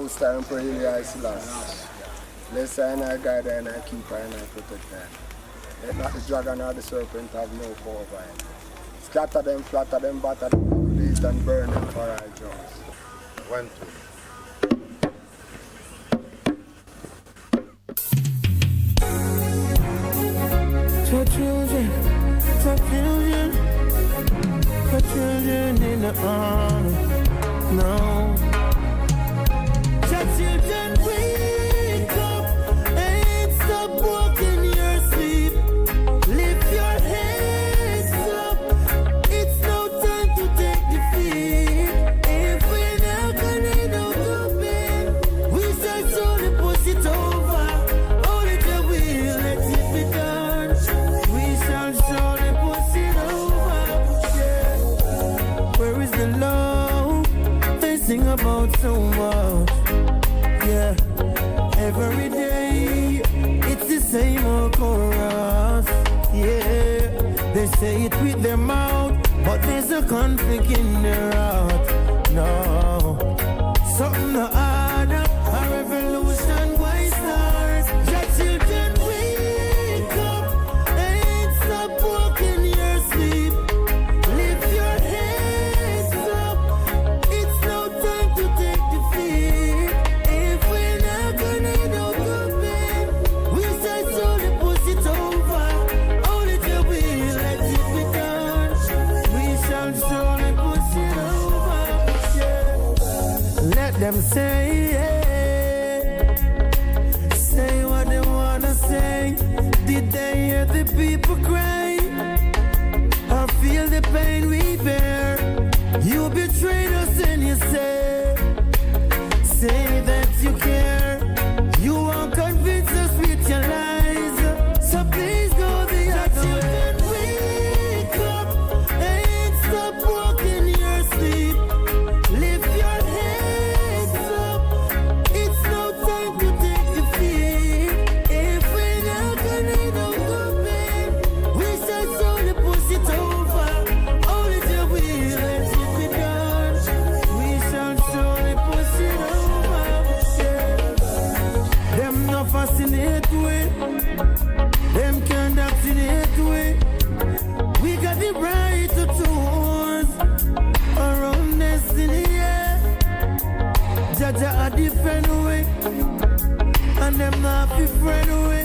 most time for you, I Selassie. Bless her and I guide her and I keep her and I protect her. Let not the dragon or the serpent have no power over him. Scatter them, flatter them, batter them, release and burn them for our jaws. 1, 2. For children in the army, no. For children, wake up and stop walking your sleep. Lift your heads up, it's no time to take defeat. If we're not gonna know the bed, we shall slowly push it over. Only the will, let it be done. We shall slowly push it over. Where is the love they sing about so much? Yeah, every day it's the same old chorus. Yeah, they say it with their mouth, but there's a conflict in their heart. No, something to add up, a revolution why start? Your children wake up and stop walking your sleep. Lift your heads up, it's no time to take defeat. If we're not gonna know the bed, we shall slowly push it over. Only the will, let it be done. We shall slowly push it over. Yeah. Let them say, say what they wanna say. Did they hear the people cry? Or feel the pain we bear? You betrayed us and you say that you care. You won't convince us with your lies. So please go the other way. Wake up and stop walking your sleep. Lift your heads up. It's no time to take defeat. If we're not gonna know the bed, we shall slowly push it over. Only the will, let it be done. We shall slowly push it over. Yeah. Them no fascinate way. Them can't vaccinate way. We got the right to choose our own destiny. Yeah. Jaja a different way, and them not be friend way.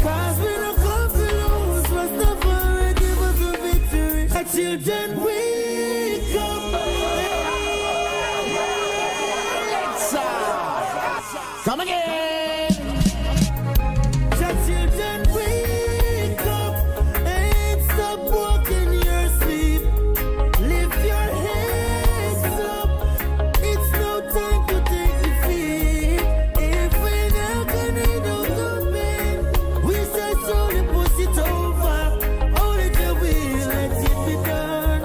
Cause we don't come to lose, but stuff already give us a victory. Our children wake up. Come again. Our children wake up and stop walking your sleep. Lift your heads up, it's no time to take defeat. If we're not gonna know the bed, we shall slowly push it over. Only the will, let it be done.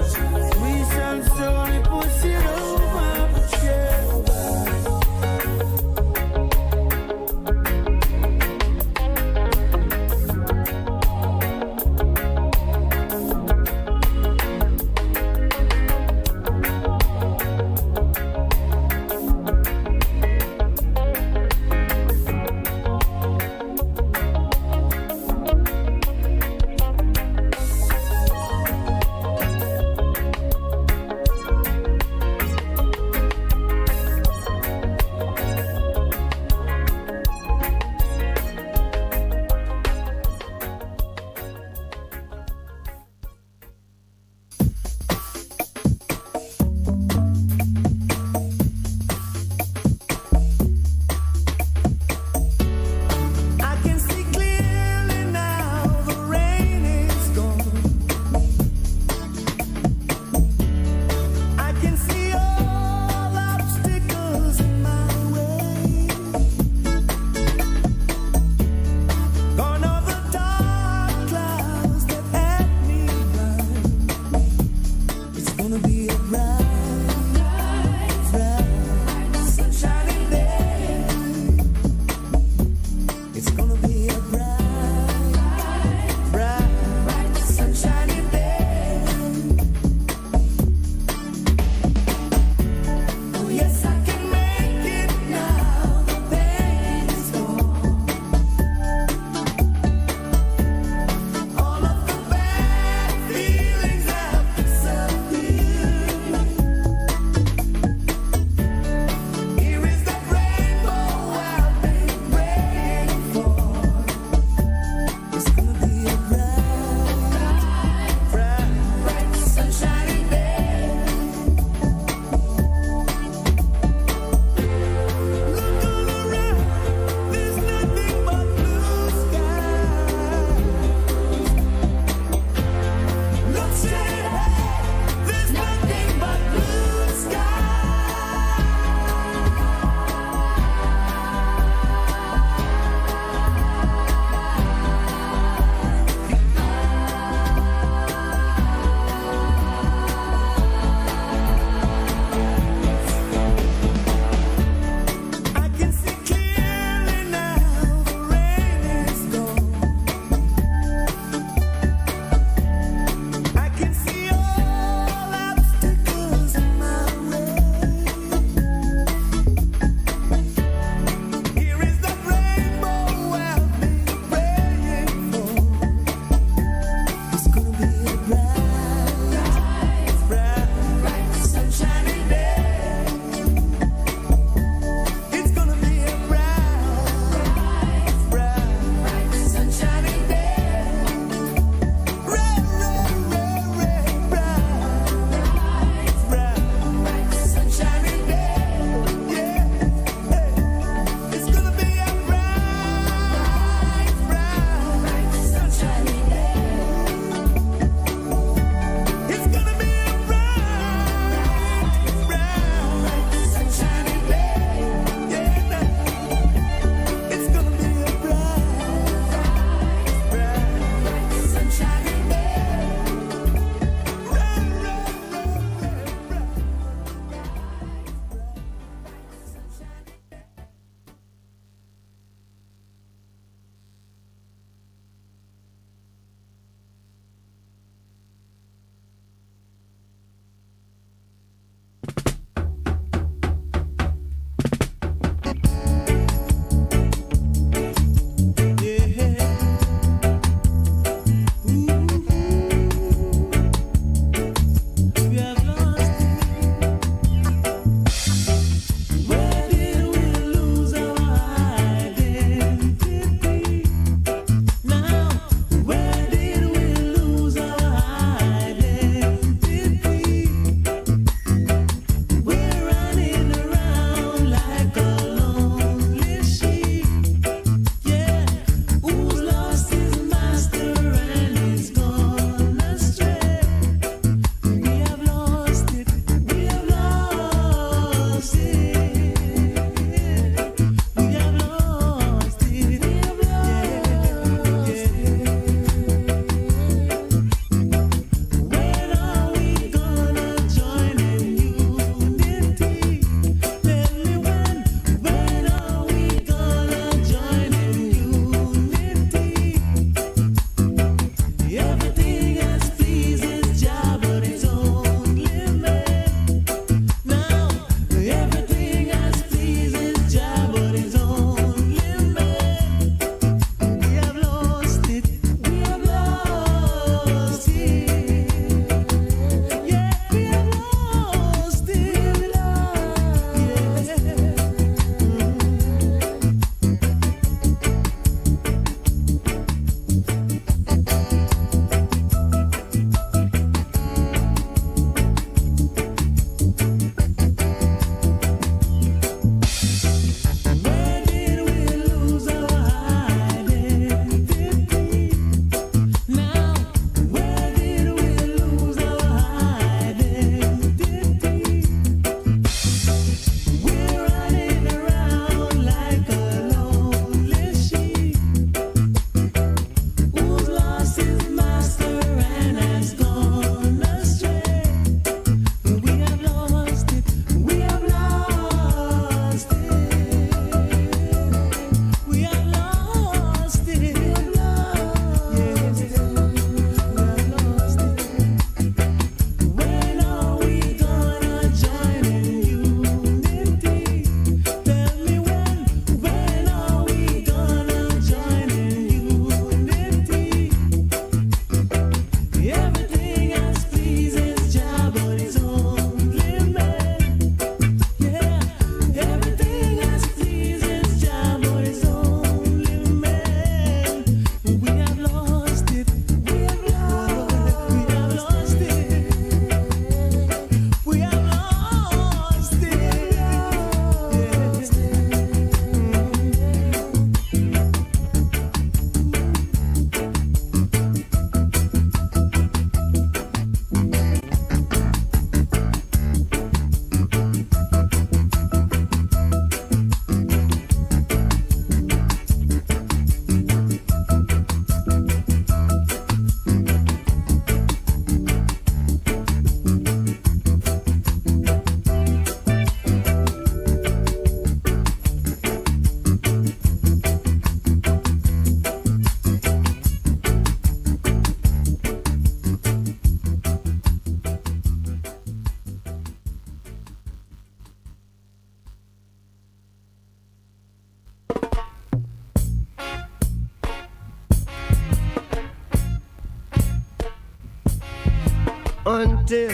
until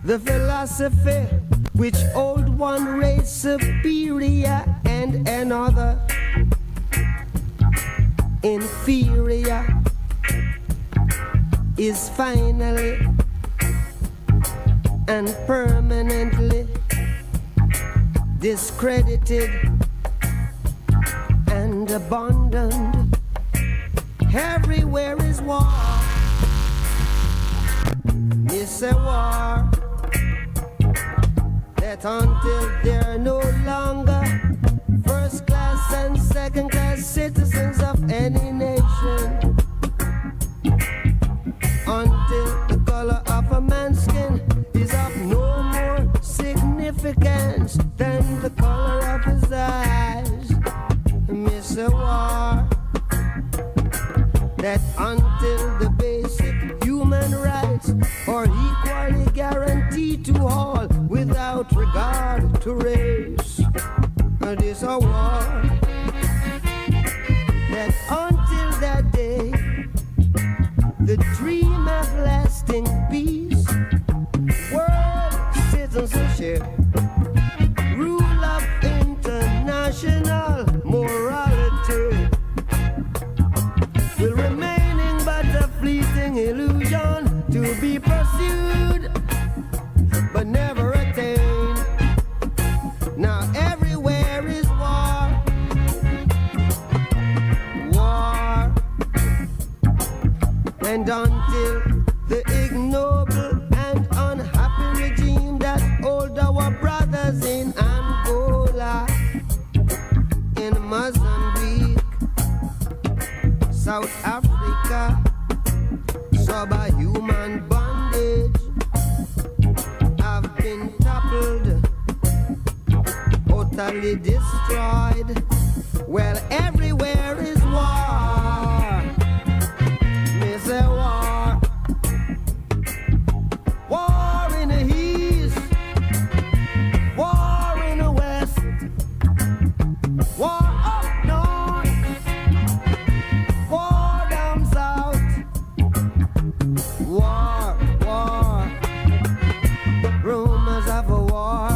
the philosophy which old one race superior and another inferior is finally and permanently discredited and abandoned. Everywhere is war. It's a war that until they're no longer first class and second class citizens of any nation, until the color of a man's skin is of no more significance than the color of his eyes. Miss a war that until the basic human rights are equally guaranteed to all without regard to race. It is a war that until that day, the dream of lasting peace, world citizenship, rule of international morality will remaining but a fleeting illusion to be pursued but never attained. Now everywhere is war, war, and until the ignoble and unhappy regime that hold our brothers in Angola, in Mozambique, South Africa, subhuman bondage have been toppled, totally destroyed. Well, everywhere is war. Me say war. War in the east, war in the west, war up north, war down south, war, war, rumors of a war.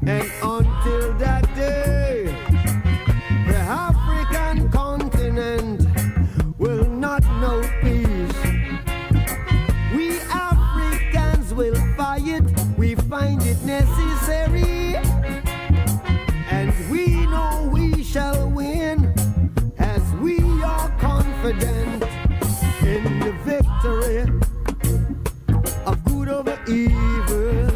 And until that day, the African continent will not know peace. We Africans will fight, we find it necessary, and we know we shall win, as we are confident in the victory of good over evil.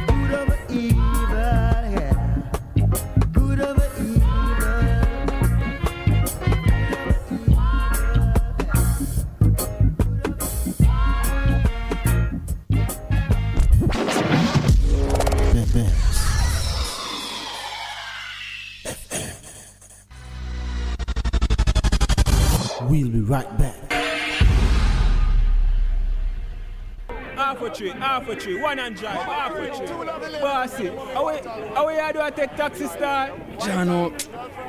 Good over evil, yeah. Good over evil. We'll be right back. Half a tree, one and drive, half a tree. Bossy, how you do I take taxi star? Jano,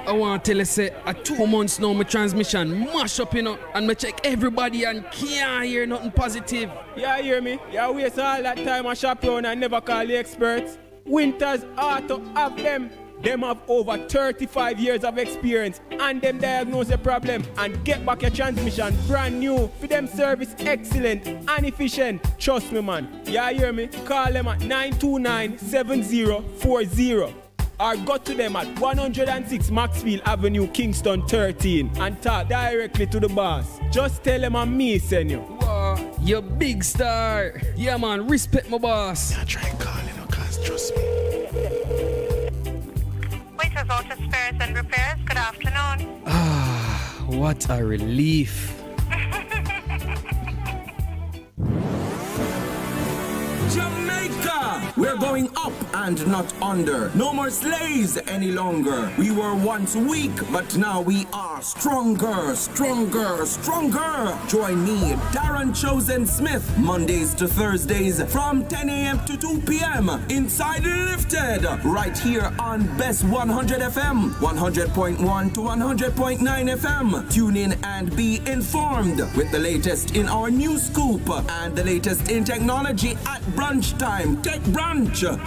I want to tell you, say, at 2 months now, my transmission mash up, you know, and I check everybody and can't hear nothing positive. Yeah, hear me? You waste all that time I shop around and never call the experts. Winters Auto have them. Them have over 35 years of experience and them diagnose the problem and get back your transmission brand new. For them service excellent and efficient. Trust me, man. You hear me? Call them at 929-7040 or go to them at 106 Maxfield Avenue, Kingston 13 and talk directly to the boss. Just tell them I'm me, send you. Wow, you big star. Yeah, man, respect my boss. I try and call you, know, cause trust me. Waiters Auto Spares and Repairs, good afternoon. Ah, what a relief. Jamaica, We're going up and not under. No more slaves any longer. We were once weak, but now we are stronger, stronger, stronger. Join me, Darren Chosen Smith, Mondays to Thursdays from 10 a.m. to 2 p.m. Inside Lifted, right here on Bess100 FM, 100.1 to 100.9 FM. Tune in and be informed with the latest in our news scoop and the latest in technology at brunch time. Take brunch,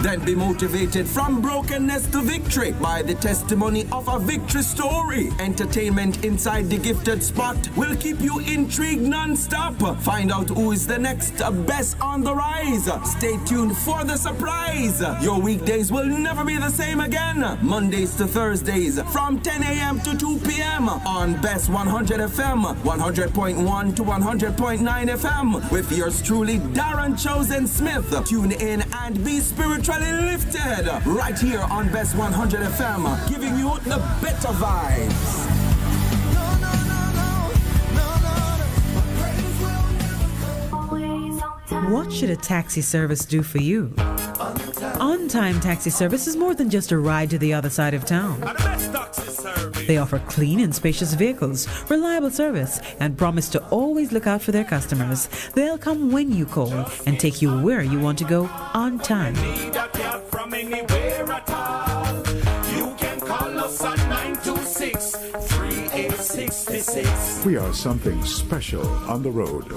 then be motivated from brokenness to victory by the testimony of a victory story. Entertainment inside the gifted spot will keep you intrigued non-stop. Find out who is the next Bess on the rise. Stay tuned for the surprise. Your weekdays will never be the same again. Mondays to Thursdays from 10 a.m. to 2 p.m. on Bess100 FM, 100.1 to 100.9 FM with yours truly, Darren Chosen Smith. Tune in and be spiritually lifted right here on Bess100 FM, giving you the better vibes. What should a taxi service do for you? On-Time Taxi Service is more than just a ride to the other side of town. They offer clean and spacious vehicles, reliable service, and promise to always look out for their customers. They'll come when you call and take you where you want to go on time. We are something special on the road.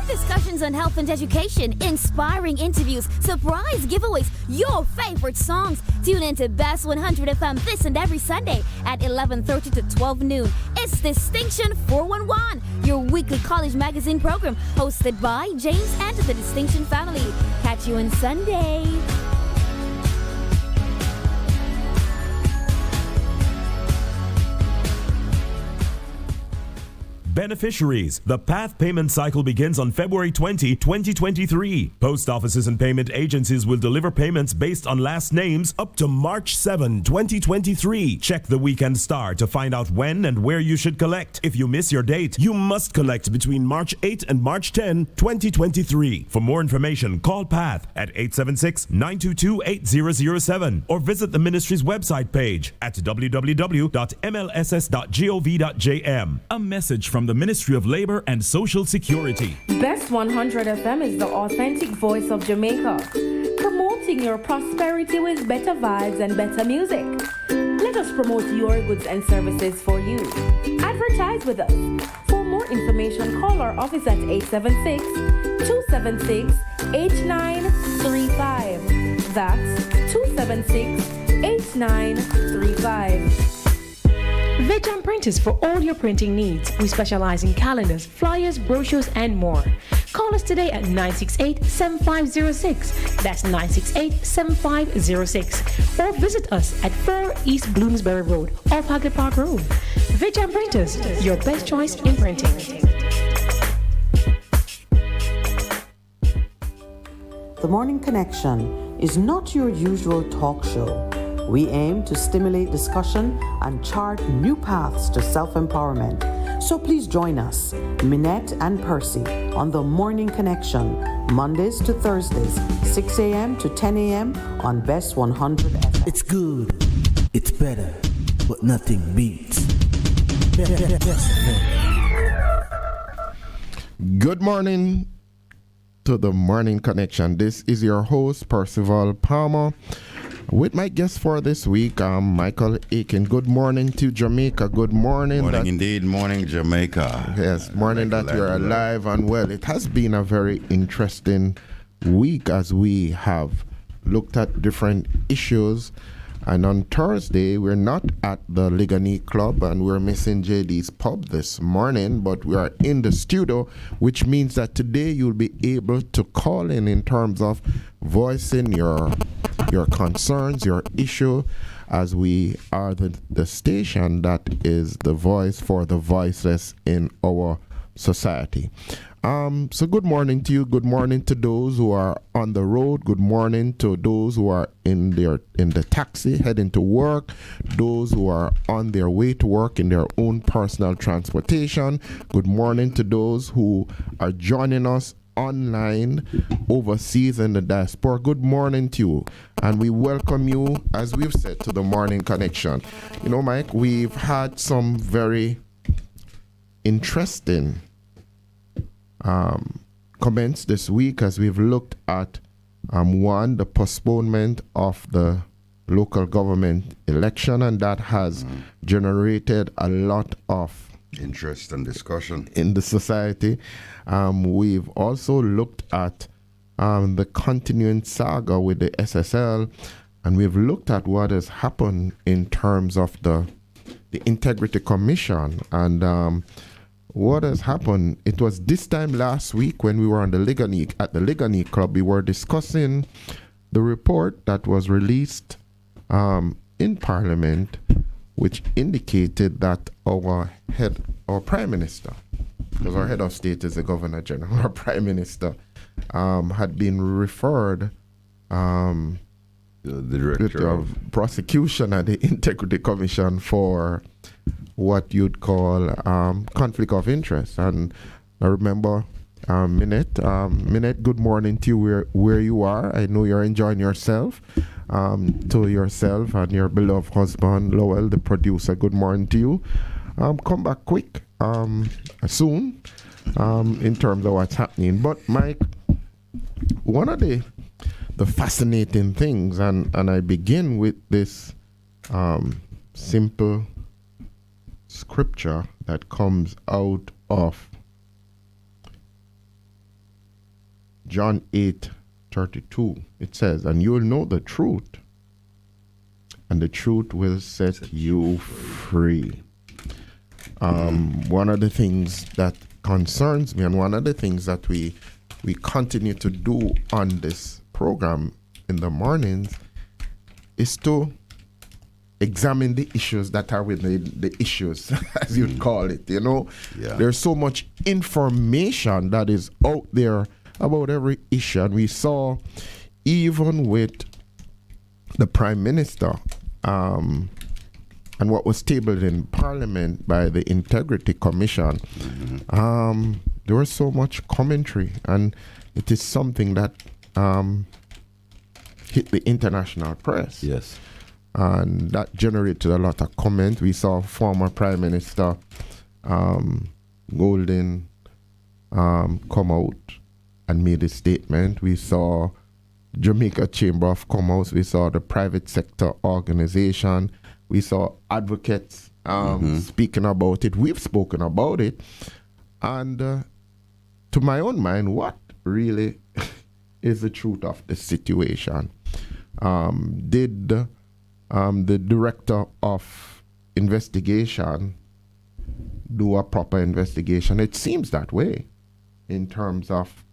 Discussions on health and education, inspiring interviews, surprise giveaways, your favorite songs. Tune in to Bess100 FM this and every Sunday at 11:30 to 12 noon. It's Distinction 411, your weekly college magazine program hosted by James and the Distinction family. Catch you on Sunday. Beneficiaries. The PATH payment cycle begins on February 20, 2023. Post offices and payment agencies will deliver payments based on last names up to March 7, 2023. Check the weekend star to find out when and where you should collect. If you miss your date, you must collect between March 8 and March 10, 2023. For more information, call PATH at 876-922-8007 or visit the ministry's website page at www.mlss.gov.jm. A message from the Ministry of Labor and Social Security. Bess100 FM is the authentic voice of Jamaica, promoting your prosperity with better vibes and better music. Let us promote your goods and services for you. Advertise with us. For more information, call our office at 876-276-8935. That's 276-8935. Vejan Printers for all your printing needs. We specialize in calendars, flyers, brochures, and more. Call us today at 968-7506. That's 968-7506. Or visit us at 4 East Bloomsbury Road, off Hagley Park Road. Vejan Printers, your best choice in printing. The Morning Connection is not your usual talk show. We aim to stimulate discussion and chart new paths to self-empowerment. So please join us, Minett and Percy, on The Morning Connection, Mondays to Thursdays, 6 a.m. to 10 a.m. on Bess100 FM. It's good, it's better, but nothing beats. Good morning to The Morning Connection. This is your host, Percival Palmer, with my guest for this week, Michael Aiken. Good morning to Jamaica. Good morning. Morning indeed. Morning, Jamaica. Yes, morning that you're alive and well. It has been a very interesting week as we have looked at different issues. And on Thursday, we're not at the Ligani Club and we're missing JD's Pub this morning, but we are in the studio, which means that today you'll be able to call in terms of voicing your concerns, your issue, as we are the station that is the voice for the voiceless in our society. So good morning to you. Good morning to those who are on the road. Good morning to those who are in the taxi heading to work. Those who are on their way to work in their own personal transportation. Good morning to those who are joining us online overseas in the diaspora. Good morning to you, and we welcome you, as we've said, to the Morning Connection. You know, Mike, we've had some very interesting comments this week as we've looked at one, the postponement of the local government election, and that has generated a lot of interest and discussion in the society. We've also looked at the continuing saga with the SSL, and we've looked at what has happened in terms of the Integrity Commission. And what has happened, it was this time last week when we were on the Ligani Club, we were discussing the report that was released in Parliament, which indicated that our Prime Minister, because our head of state is the Governor General, our Prime Minister had been referred the Director of Prosecution at the Integrity Commission for what you'd call conflict of interest. And I remember Minett, good morning to you where you are. I know you're enjoying yourself. To yourself and your beloved husband, Lowell, the producer, good morning to you. Come back quick, soon, in terms of what's happening. But Mike, one of the fascinating things, and I begin with this simple scripture that comes out of John 8:32. It says, and you will know the truth, and the truth will set you free. One of the things that concerns me, and one of the things that we continue to do on this program in the mornings, is to examine the issues that are within the issues, as you'd call it. You know, there's so much information that is out there about every issue, and we saw even with the Prime Minister and what was tabled in Parliament by the Integrity Commission, there was so much commentary, and it is something that hit the international press. Yes. And that generated a lot of comment. We saw former Prime Minister Golden come out and made a statement. We saw Jamaica Chamber of Commerce. We saw the private sector organization. We saw advocates speaking about it. We've spoken about it. And to my own mind, what really is the truth of the situation? Did the Director of Investigation do a proper investigation? It seems that way in terms of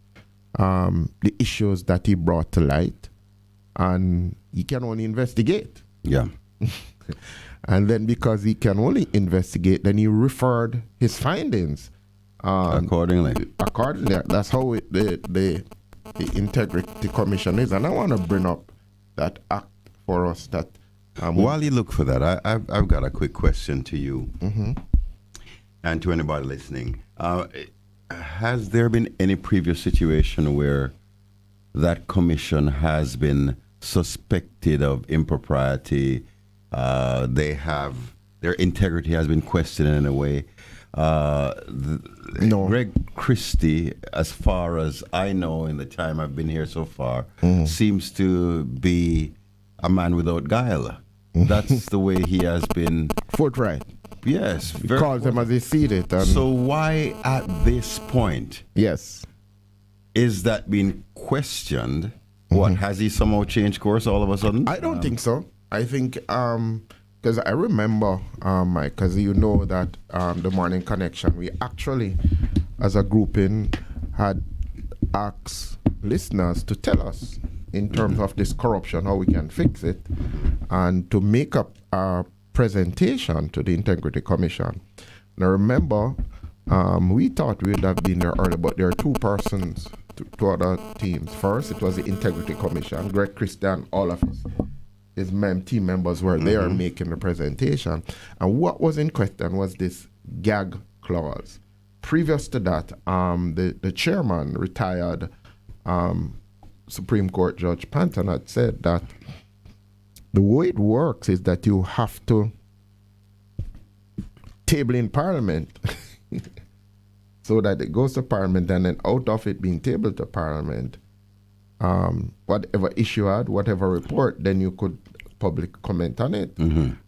the issues that he brought to light, and he can only investigate. Yeah. And then because he can only investigate, then he referred his findings accordingly. That's how the Integrity Commission is. And I want to bring up that act for us. That while you look for that, I've got a quick question to you and to anybody listening. Has there been any previous situation where that commission has been suspected of impropriety? Their integrity has been questioned in a way. No. Greg Christie, as far as I know in the time I've been here so far, seems to be a man without guile. That's the way he has been. Forthright. Yes. He calls them as he sees it. So why at this point? Yes. Is that being questioned? What, has he somehow changed course all of a sudden? I don't think so. I think, because I remember, Mike, because you know that the Morning Connection, we actually, as a grouping, had asked listeners to tell us in terms of this corruption, how we can fix it, and to make up our presentation to the Integrity Commission. Now remember, We thought we would have been there early, but there are two persons, two other teams. First, it was the Integrity Commission. Greg Christian, all of his team members were there making the presentation. And what was in question was this gag clause. Previous to that, the chairman, retired Supreme Court Judge Panton, had said that the way it works is that you have to table in Parliament so that it goes to Parliament, and then out of it being tabled to Parliament, whatever issue had, whatever report, then you could public comment on it. And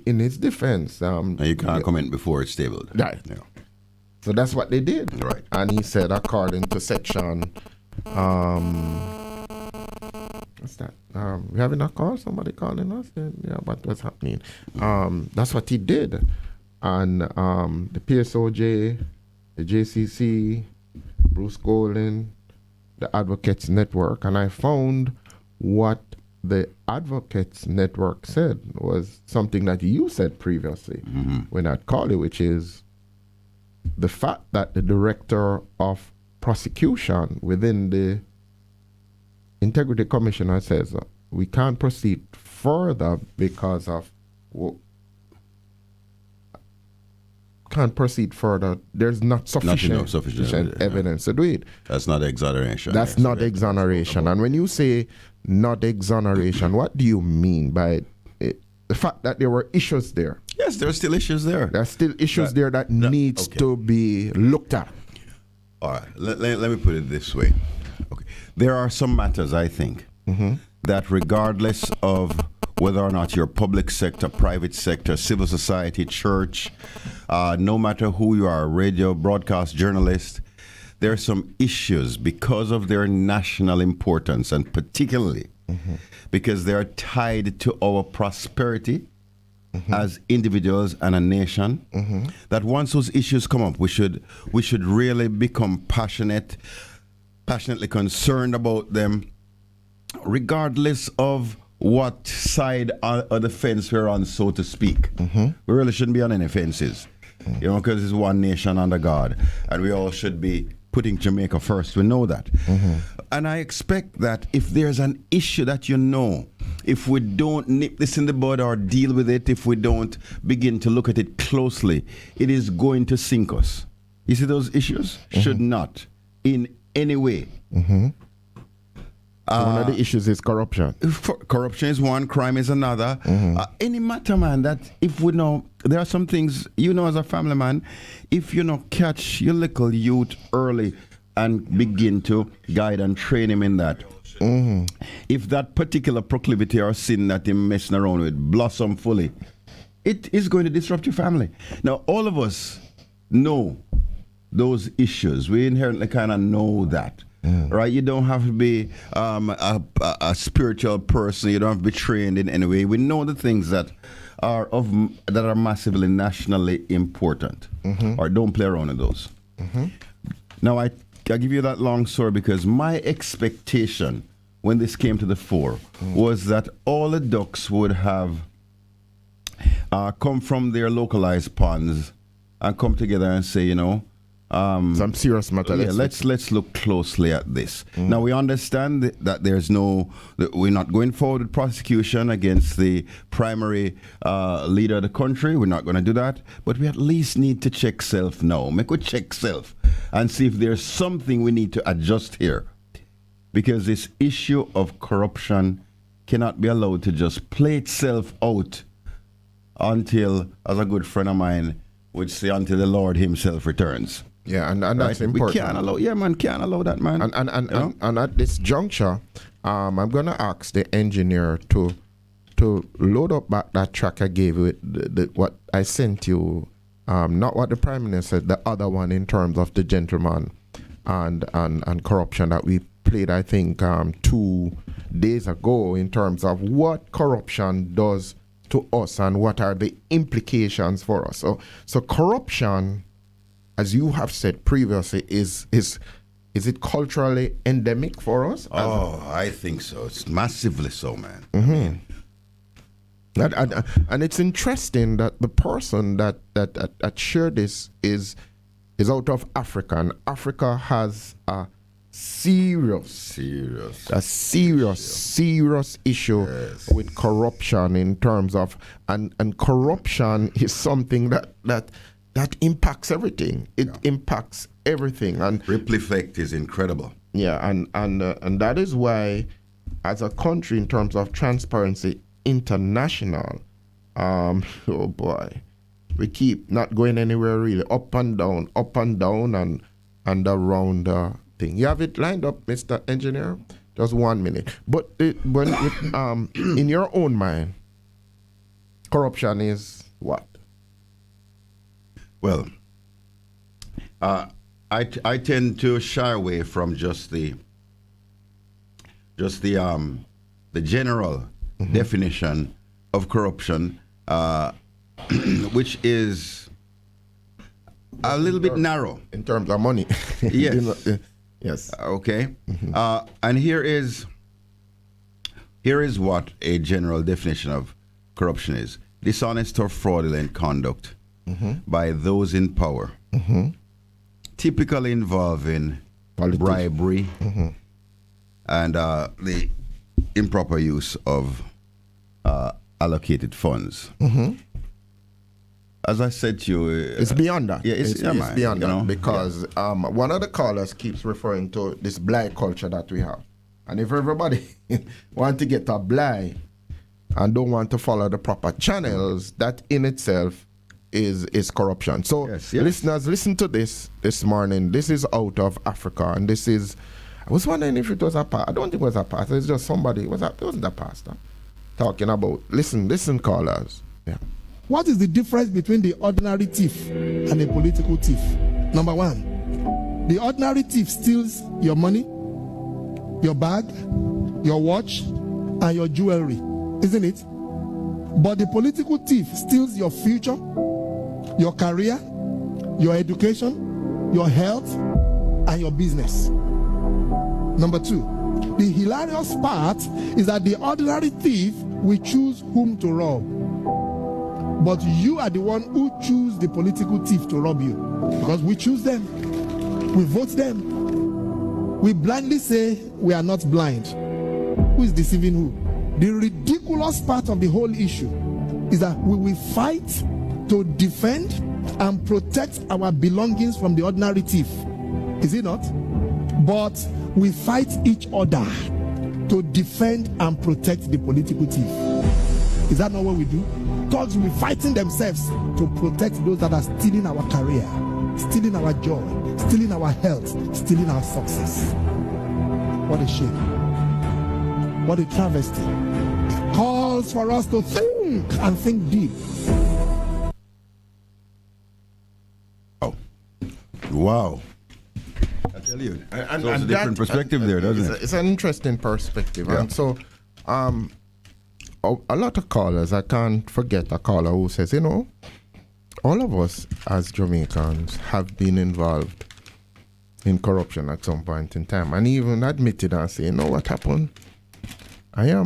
in his defense, you can't comment before it's tabled. Right. Yeah. So that's what they did. Right. And he said, according to section, what's that? We having a call? Somebody calling us? Yeah, what's happening? That's what he did. And the PSOJ, the JCC, Bruce Golden, the Advocates Network, and I found what the Advocates Network said was something that you said previously when I called you, which is the fact that the Director of Prosecution within the Integrity Commissioner says we can't proceed further because of there's not sufficient evidence to do it. That's not exoneration. That's not exoneration. And when you say not exoneration, what do you mean by it? The fact that there were issues there? Yes, there are still issues there. There are still issues there that needs to be looked at. All right, let me put it this way. Okay, there are some matters, I think, that regardless of whether or not you're public sector, private sector, civil society, church, no matter who you are, radio, broadcast, journalist, there are some issues because of their national importance, and particularly because they are tied to our prosperity as individuals and a nation, that once those issues come up, we should really become passionately concerned about them, regardless of what side of the fence we're on, so to speak. We really shouldn't be on any fences, because it's one nation under God, and we all should be putting Jamaica first. We know that. And I expect that if there's an issue that if we don't nip this in the bud or deal with it, if we don't begin to look at it closely, it is going to sink us. You see, those issues should not in any way. One of the issues is corruption. Corruption is one, crime is another. Any matter, man, that if we know, there are some things, as a family man, if you catch your little youth early and begin to guide and train him in that, if that particular proclivity or sin that you're messing around with blossom fully, it is going to disrupt your family. Now, all of us know those issues. We inherently kind of know that. Right? You don't have to be a spiritual person. You don't have to be trained in any way. We know the things that are massively nationally important. Or don't play around with those. Now, I give you that long story because my expectation when this came to the fore was that all the ducks would have come from their localized ponds and come together and say, some serious matter. Yeah, let's look closely at this. Now we understand that we're not going forward with prosecution against the primary leader of the country. We're not going to do that, but we at least need to check self now. Make we check self and see if there's something we need to adjust here, because this issue of corruption cannot be allowed to just play itself out until, as a good friend of mine would say, until the Lord himself returns. Yeah, and that's important. We can't allow that, man. And at this juncture, I'm going to ask the engineer to load up back that track I gave you, what I sent you, not what the Prime Minister said, the other one in terms of the gentleman and corruption that we played, I think, 2 days ago, in terms of what corruption does to us and what are the implications for us. So corruption, as you have said previously, is it culturally endemic for us? I think so. It's massively so, man. And it's interesting that the person that shared this is is out of Africa, and Africa has a serious issue with corruption in terms of, and corruption is something that impacts everything. It impacts everything, and ripple effect is incredible. Yeah, and that is why, as a country, in terms of Transparency International, oh boy, we keep not going anywhere really, up and down, and around the thing. You have it lined up, Mr. Engineer? Just 1 minute. But in your own mind, corruption is what? Well, I tend to shy away from just the general definition of corruption, which is a little bit narrow in terms of money. Yes. Yes. Okay. And here is what a general definition of corruption is: dishonest or fraudulent conduct by those in power, typically involving bribery and the improper use of allocated funds. As I said to you, it's beyond that. Yeah, it's beyond that, because one of the callers keeps referring to this blind culture that we have, and if everybody want to get a blind and don't want to follow the proper channels, that in itself is corruption. So, listeners, listen to this morning. This is out of Africa, and this is. I was wondering if it was a pastor. I don't think it was a pastor. It's just somebody. It wasn't a pastor talking about. Listen, callers. Yeah. What is the difference between the ordinary thief and a political thief? Number one, the ordinary thief steals your money, your bag, your watch, and your jewelry, isn't it? But the political thief steals your future, your career, your education, your health, and your business. Number two, the hilarious part is that the ordinary thief will choose whom to rob. But you are the one who choose the political thief to rob you. Because we choose them. We vote them. We blindly say we are not blind. Who is deceiving who? The ridiculous part of the whole issue is that we will fight to defend and protect our belongings from the ordinary thief. Is it not? But we fight each other to defend and protect the political thief. Is that not what we do? Thugs will be fighting themselves to protect those that are stealing our career, stealing our joy, stealing our health, stealing our success. What a shame. What a travesty. It calls for us to think and think deep. Wow. I tell you, and a different perspective there, doesn't it? It's an interesting perspective. Yeah. And so, a lot of callers, I can't forget a caller who says, all of us as Jamaicans have been involved in corruption at some point in time. And even admitted and say, what happened? I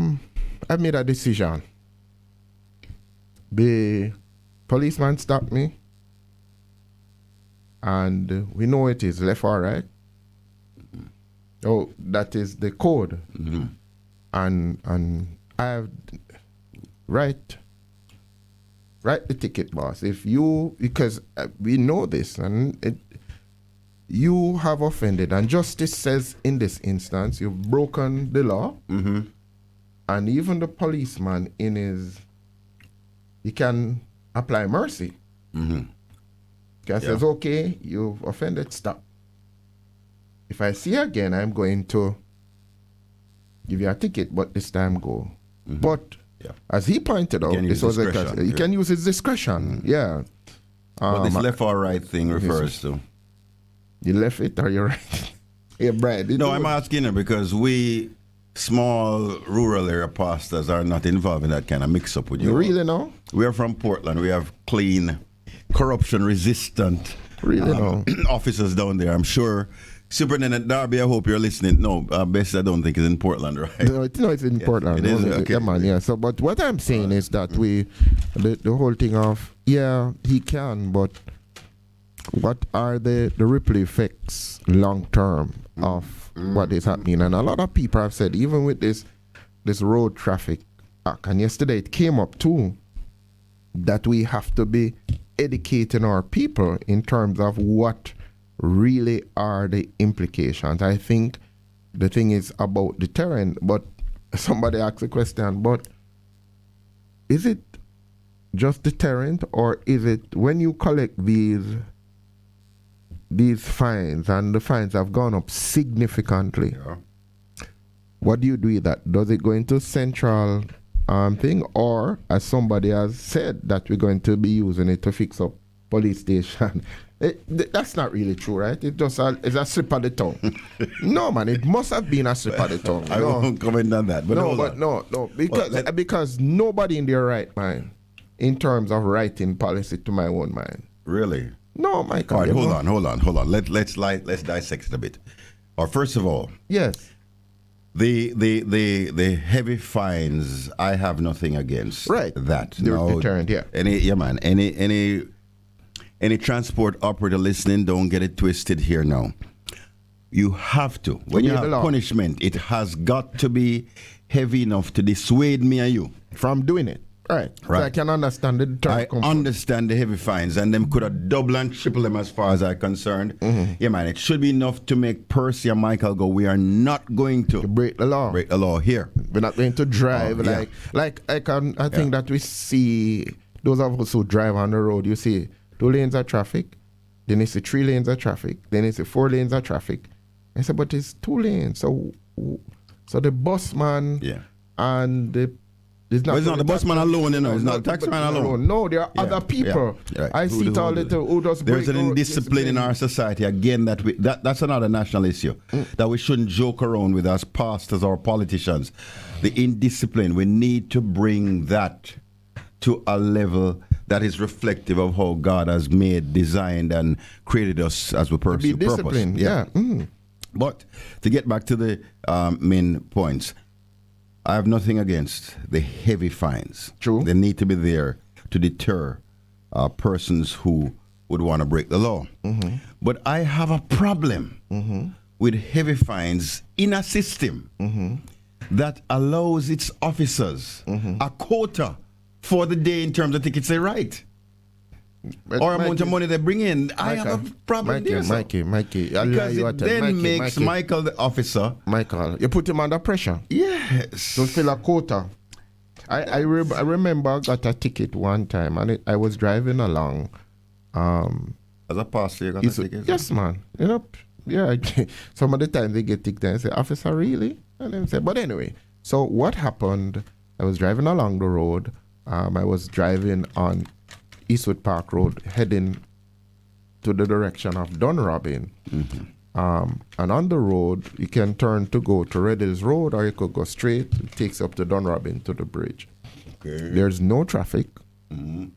made a decision. The policeman stopped me. And we know it is left or right. Oh, that is the code. And I have write the ticket, boss. Because we know this, and you have offended, and justice says in this instance you've broken the law, and even the policeman he can apply mercy. Says, okay, you've offended, stop. If I see you again, I'm going to give you a ticket, but this time go. But as he pointed out, this was he can use his discretion. Yeah. What this left or right thing refers to? You left it or you right? Yeah, Brad. No, I'm asking her because we small rural area pastors are not involved in that kind of mix-up with you. You really know? We are from Portland. We have clean, corruption-resistant officers down there. I'm sure. Superintendent Darby, I hope you're listening. No, Bess, I don't think is in Portland, right? No, it's in Portland. It is? Okay. Yeah, man, yeah. So, but what I'm saying is that the whole thing of, he can, but what are the ripple effects long term of what is happening? And a lot of people have said, even with this road traffic act, and yesterday it came up too, that we have to be educating our people in terms of what really are the implications. I think the thing is about deterrent, but somebody asked a question, but is it just deterrent, or is it when you collect these fines, and the fines have gone up significantly, what do you do with that? Does it go into central thing, or as somebody has said that we're going to be using it to fix up police station? That's not really true, right? It's a slip of the tongue. No, man, it must have been a slip of the tongue. I won't comment on that. But no, because nobody in their right mind, in terms of writing policy to my own mind. Really? No, Michael. All right, hold on. Let's dissect it a bit. Or first of all, yes, the heavy fines, I have nothing against. Right. That. They're deterrent, yeah. Any transport operator listening, don't get it twisted here now. You have to. When you have punishment, it has got to be heavy enough to dissuade me and you from doing it. Right. So I can understand the deterrent. I understand the heavy fines, and them could have double and triple them as far as I'm concerned. Yeah, man, it should be enough to make Percy and Michael go, we are not going to break the law. Break the law here. We're not going to drive I think that we see those of us who drive on the road, you see 2 lanes of traffic, then you see 3 lanes of traffic, then you see 4 lanes of traffic. I said, but it's 2 lanes. So the busman and it's not the busman alone, you know. It's not the taxman alone. No, there are other people. Yeah. Right. I see it all little who does. There's an indiscipline in our society again that's another national issue that we shouldn't joke around with as pastors or politicians. The indiscipline, we need to bring that to a level that is reflective of how God has made, designed, and created us as we pursue purpose. Be disciplined, yeah. But to get back to the main points, I have nothing against the heavy fines. True. They need to be there to deter persons who would want to break the law. But I have a problem with heavy fines in a system that allows its officers a quota for the day in terms of tickets they write. Or amount of money they bring in. I have a problem there. Mikey, because it then makes Michael the officer. Michael, you put him under pressure. Yes. To fill a quota. I remember I got a ticket one time, and I was driving along. As a pastor, you got a ticket? Yes, man. You know, yeah. Some of the time they get tickets and say, officer, really? And then say, but anyway. So what happened? I was driving along the road. I was driving on Eastwood Park Road, heading to the direction of Dunrobin. And on the road, you can turn to go to Red Hills Road, or you could go straight. It takes up to Dunrobin to the bridge. Okay. There's no traffic. And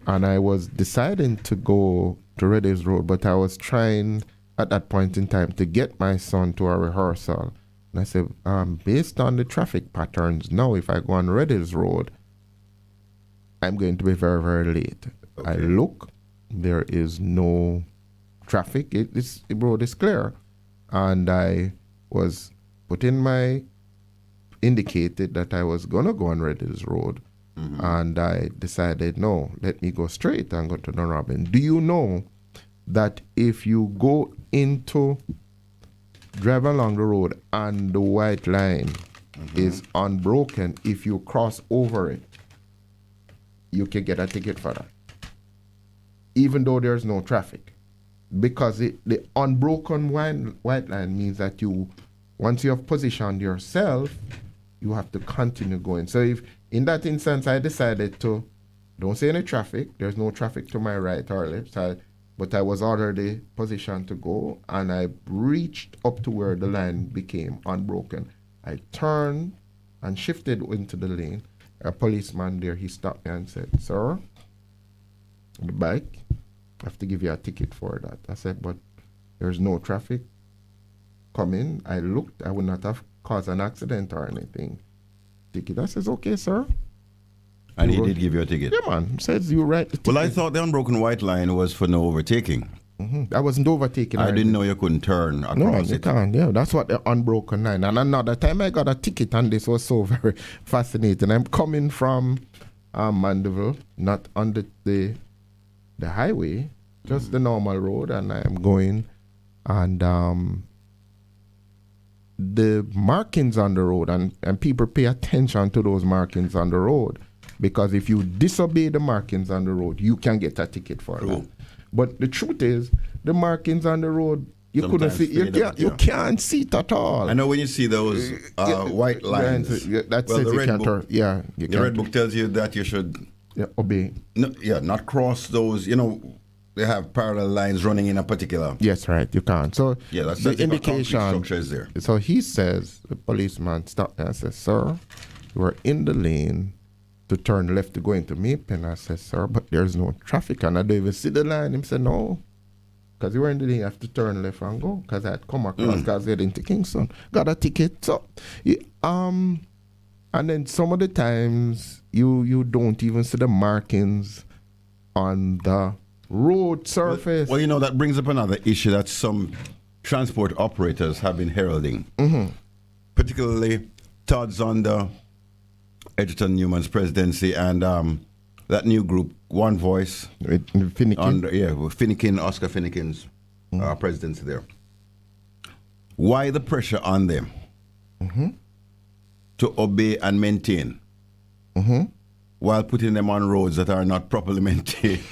I was deciding to go to Red Hills Road, but I was trying at that point in time to get my son to a rehearsal. And I said, based on the traffic patterns now, if I go on Red Hills Road, I'm going to be very, very late. Okay. I look, there is no traffic. The road is clear. And I was indicated that I was going to go on Red Hills Road. And I decided, no, let me go straight and go to Dunrobin. Do you know that if you go drive along the road and the white line is unbroken, if you cross over it, you can get a ticket for that, even though there's no traffic, because the unbroken white line means that once you have positioned yourself, you have to continue going. So if in that instance I decided to, don't see any traffic, there's no traffic to my right or left side, but I was already positioned to go, and I reached up to where the line became unbroken. I turned and shifted into the lane. A policeman there, he stopped me and said, sir, the bike, I have to give you a ticket for that. I said, but there's no traffic coming. I looked, I would not have caused an accident or anything. Ticket. I says, okay, sir. And he did give you a ticket? Yeah, man. Says you right. Well, I thought the unbroken white line was for no overtaking. I wasn't overtaking. I didn't know you couldn't turn across No, you can't. Yeah, that's what the unbroken line. And another time I got a ticket, and this was so very fascinating. I'm coming from Mandeville, not on the highway, just the normal road, and I'm going, and the markings on the road, and people pay attention to those markings on the road, because if you disobey the markings on the road, you can get a ticket for that. But the truth is, the markings on the road, you couldn't see. You can't see it at all. I know when you see those white lines. That says you can't turn. Yeah, the red book tells you that you should obey. No, not cross those. You know, they have parallel lines running in a particular. Yes, right. You can't. So that's the indication. Structure is there. So he says, the policeman stopped and says, "Sir, you are in the lane to turn left to go into Maypen." I said, "Sir, but there's no traffic." And I don't even see the line. He said, "No, because you were in the lane, you have to turn left and go." Because I had come across, because heading to Kingston. Got a ticket. So, and then some of the times, you don't even see the markings on the road surface. Well, you know, that brings up another issue that some transport operators have been heralding. Particularly Todd's under Edgerton Newman's presidency, and that new group, One Voice, Finnegan. Oscar Finnegan's presidency there. Why the pressure on them to obey and maintain while putting them on roads that are not properly maintained?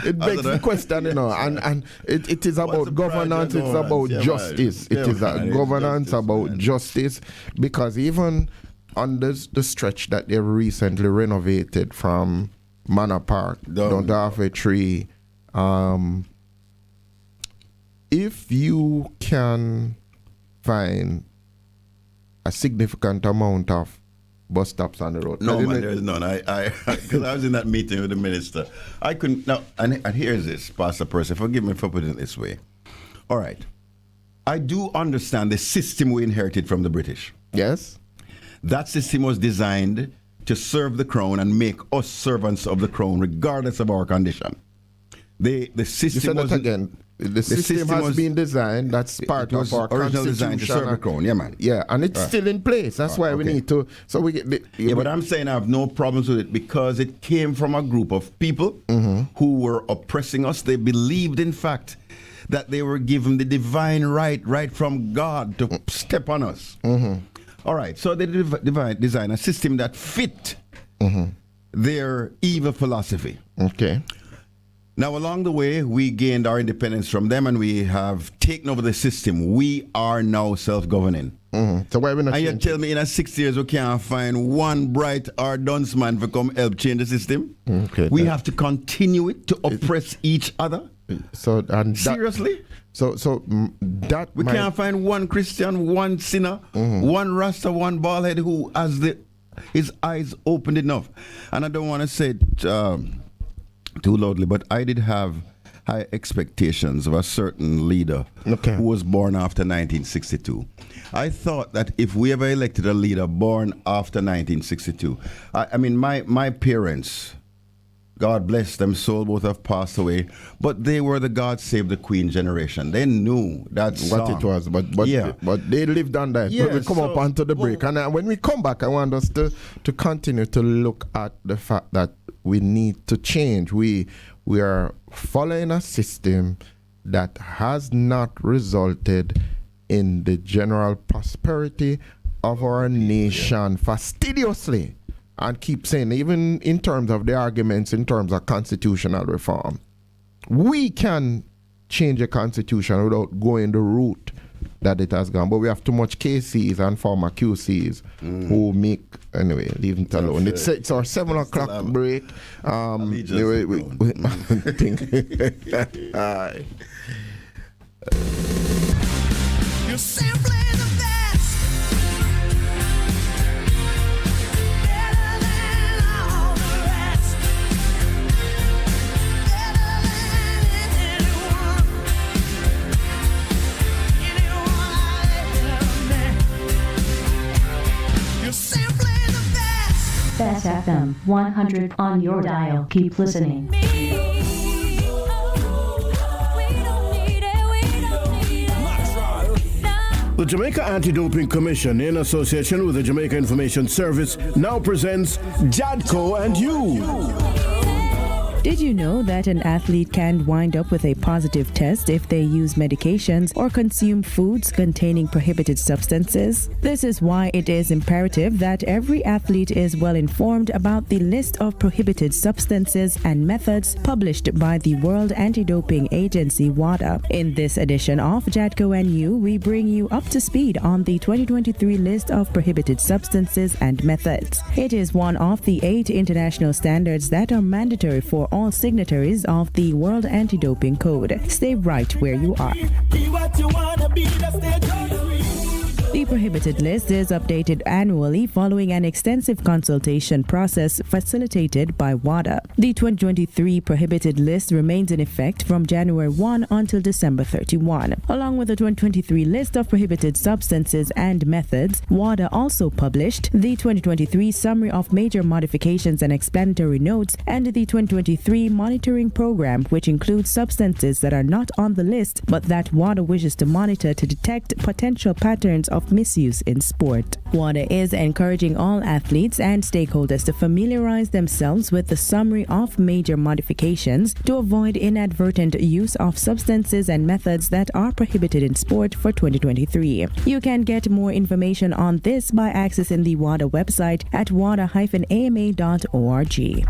It begs the question, you know, and it is about governance, it's about justice. It is a governance about justice, because even on the stretch that they recently renovated from Manor Park down to Halfway Tree, if you can find a significant amount of bus stops on the road. No, man, there's none. Because I was in that meeting with the minister. I couldn't. Now, and here's this, Pastor Percy. Forgive me for putting it this way. All right. I do understand the system we inherited from the British. Yes. That system was designed to serve the crown and make us servants of the crown, regardless of our condition. The system was again. The system has been designed. That's part of our original design to serve the crown. Yeah, man. Yeah, and it's still in place. That's why we need to. So we get. But I'm saying I have no problems with it, because it came from a group of people who were oppressing us. They believed, in fact, that they were given the divine right from God to step on us. All right. So they design a system that fit their evil philosophy. Okay. Now, along the way, we gained our independence from them, and we have taken over the system. We are now self-governing. So why we not? And you tell me in 6 years we can't find one bright or dunce man to come help change the system? Okay. We have to continue it to oppress each other? So seriously? So that we can't find one Christian, one sinner, one Rasta, one baldhead who has his eyes opened enough. And I don't want to say it too loudly, but I did have high expectations of a certain leader who was born after 1962. I thought that if we ever elected a leader born after 1962, I mean, my parents, God bless them, soul, both have passed away, but they were the God Save the Queen generation. They knew that song. What it was, but they lived on that. Yeah, but we come up onto the break, and when we come back, I want us to continue to look at the fact that we need to change. We are following a system that has not resulted in the general prosperity of our nation fastidiously. And keep saying, even in terms of the arguments, in terms of constitutional reform, we can change a constitution without going the route that it has gone. But we have too much KCs and former QCs who make, anyway, leave it alone. It's our 7 o'clock break. You're simply the best. Better than all the rest. Better than anyone. Anyone I ever met. You're simply FM-100 on your dial. Keep listening. The Jamaica Anti-Doping Commission, in association with the Jamaica Information Service, now presents Jadco and You. Did you know that an athlete can wind up with a positive test if they use medications or consume foods containing prohibited substances? This is why it is imperative that every athlete is well informed about the list of prohibited substances and methods published by the World Anti-Doping Agency, WADA. In this edition of Jadco and You, we bring you up to speed on the 2023 list of prohibited substances and methods. It is one of the 8 international standards that are mandatory for all signatories of the World Anti-Doping Code. Stay right where you are. The prohibited list is updated annually following an extensive consultation process facilitated by WADA. The 2023 prohibited list remains in effect from January 1 until December 31. Along with the 2023 list of prohibited substances and methods, WADA also published the 2023 Summary of Major Modifications and Explanatory Notes and the 2023 Monitoring Program, which includes substances that are not on the list but that WADA wishes to monitor to detect potential patterns of misuse in sport. WADA is encouraging all athletes and stakeholders to familiarize themselves with the summary of major modifications to avoid inadvertent use of substances and methods that are prohibited in sport for 2023. You can get more information on this by accessing the WADA website at wada-ama.org.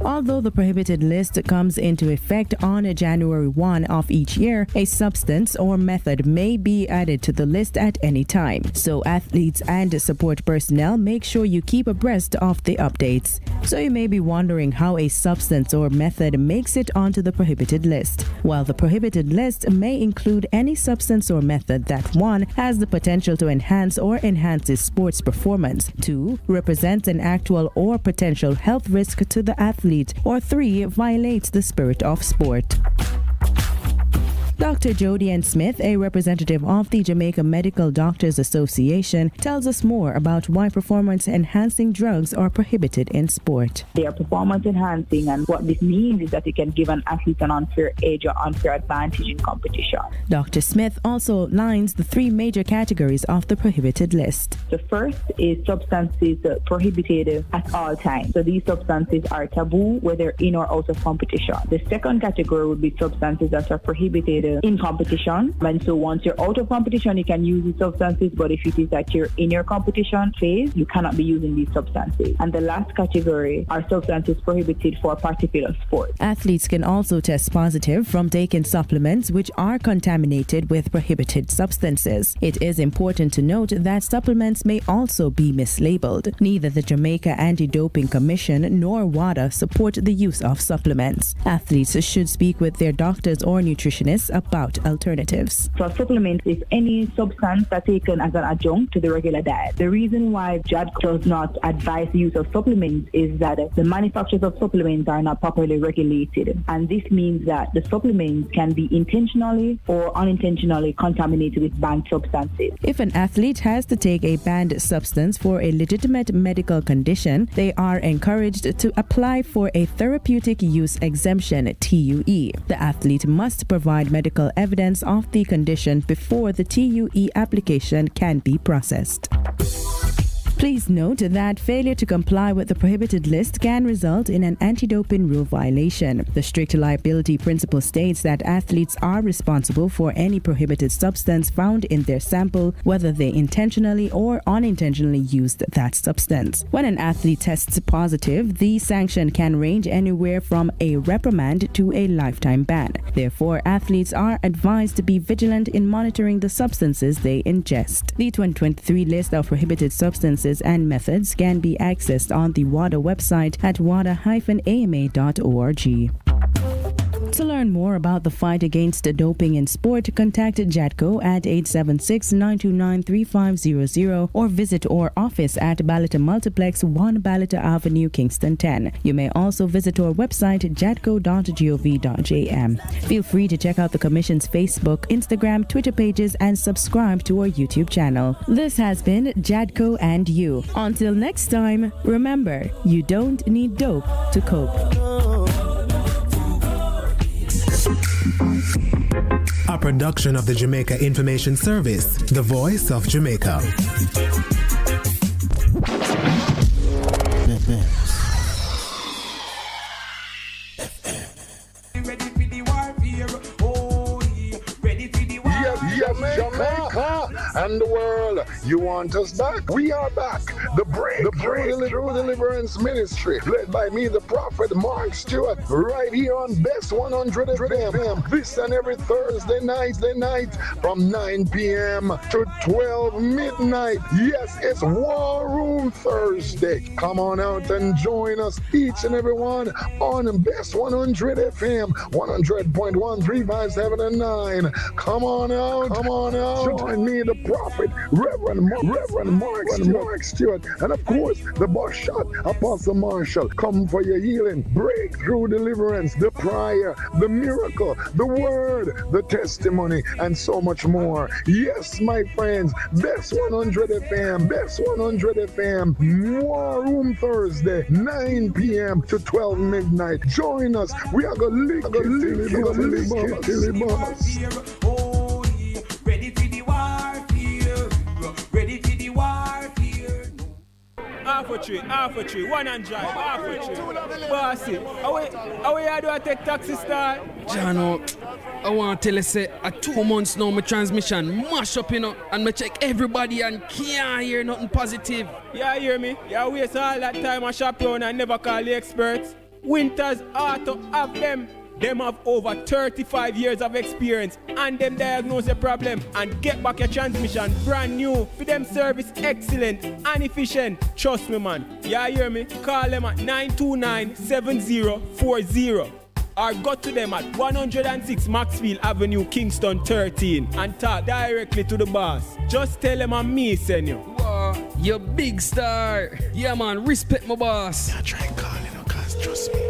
Although the prohibited list comes into effect on January 1 of each year, a substance or method may be added to the list at any time. So athletes and support personnel, make sure you keep abreast of the updates. So you may be wondering how a substance or method makes it onto the prohibited list. Well, the prohibited list may include any substance or method that 1. Has the potential to enhance or enhances sports performance, 2. Represents an actual or potential health risk to the athlete, or 3. Violates the spirit of sport. Dr. Jody N. Smith, a representative of the Jamaica Medical Doctors Association, tells us more about why performance-enhancing drugs are prohibited in sport. They are performance-enhancing, and what this means is that it can give an athlete an unfair edge or unfair advantage in competition. Dr. Smith also outlines the 3 major categories of the prohibited list. The first is substances prohibited at all times. So these substances are taboo whether in or out of competition. The second category would be substances that are prohibited in competition, and so once you're out of competition you can use these substances, but if it is that you're in your competition phase you cannot be using these substances. And the last category are substances prohibited for a particular sport. Athletes can also test positive from taking supplements which are contaminated with prohibited substances. It is important to note that supplements may also be mislabeled. Neither the Jamaica Anti-Doping Commission nor WADA support the use of supplements. Athletes should speak with their doctors or nutritionists about alternatives. So a supplement is any substance that's taken as an adjunct to the regular diet. The reason why JADC does not advise the use of supplements is that the manufacturers of supplements are not properly regulated, and this means that the supplements can be intentionally or unintentionally contaminated with banned substances. If an athlete has to take a banned substance for a legitimate medical condition, they are encouraged to apply for a therapeutic use exemption, TUE. The athlete must provide medical evidence of the condition before the TUE application can be processed. Please note that failure to comply with the prohibited list can result in an anti-doping rule violation. The strict liability principle states that athletes are responsible for any prohibited substance found in their sample, whether they intentionally or unintentionally used that substance. When an athlete tests positive, the sanction can range anywhere from a reprimand to a lifetime ban. Therefore, athletes are advised to be vigilant in monitoring the substances they ingest. The 2023 list of prohibited substances and methods can be accessed on the WADA website at wada-ama.org. To learn more about the fight against doping in sport, contact JADCO at 876-929-3500 or visit our office at Ballata Multiplex, 1 Ballata Avenue, Kingston 10. You may also visit our website jadco.gov.jm. Feel free to check out the Commission's Facebook, Instagram, Twitter pages and subscribe to our YouTube channel. This has been JADCO and you. Until next time, remember, you don't need dope to cope. A production of the Jamaica Information Service, the voice of Jamaica. Jamaica and the world, you want us back? We are back. The Breakthrough Deliverance Ministry, led by me, the Prophet Mark Stewart, right here on Bess100 FM. This and every Thursday night from 9 p.m. to 12 midnight. Yes, it's War Room Thursday. Come on out and join us, each and every one, on Bess100 FM, 100.1, 3, 5, 7, and 9. Come on out. Join me, the Prophet, Reverend Mark Stewart, and of course, the boss shot, Apostle Marshall. Come for your healing, breakthrough, deliverance, the prayer, the miracle, the word, the testimony, and so much more. Yes, my friends, Bess100 FM, War Room Thursday, 9 p.m. to 12 midnight. Join us. We are going to lick it till it busts. Ready for the warfare. Ready for the warfare. Half a tree, one and drive, half a tree. Bossy, how you do I take taxi star? Jano, I want to tell you, say, 2 months now, my transmission mash up, and I check everybody and can't hear nothing positive. Yeah, hear me? Yeah, waste all that time I shop around and never call the experts. Winters Auto have them. Them have over 35 years of experience and them diagnose the problem and get back your transmission brand new. For them service excellent and efficient. Trust me, man. Yeah, hear me? Call them at 929-7040 or go to them at 106 Maxfield Avenue, Kingston 13 and talk directly to the boss. Just tell them I'm me, send you. Wow, you big star. Yeah, man, respect my boss. Yeah, try and call, cause trust me.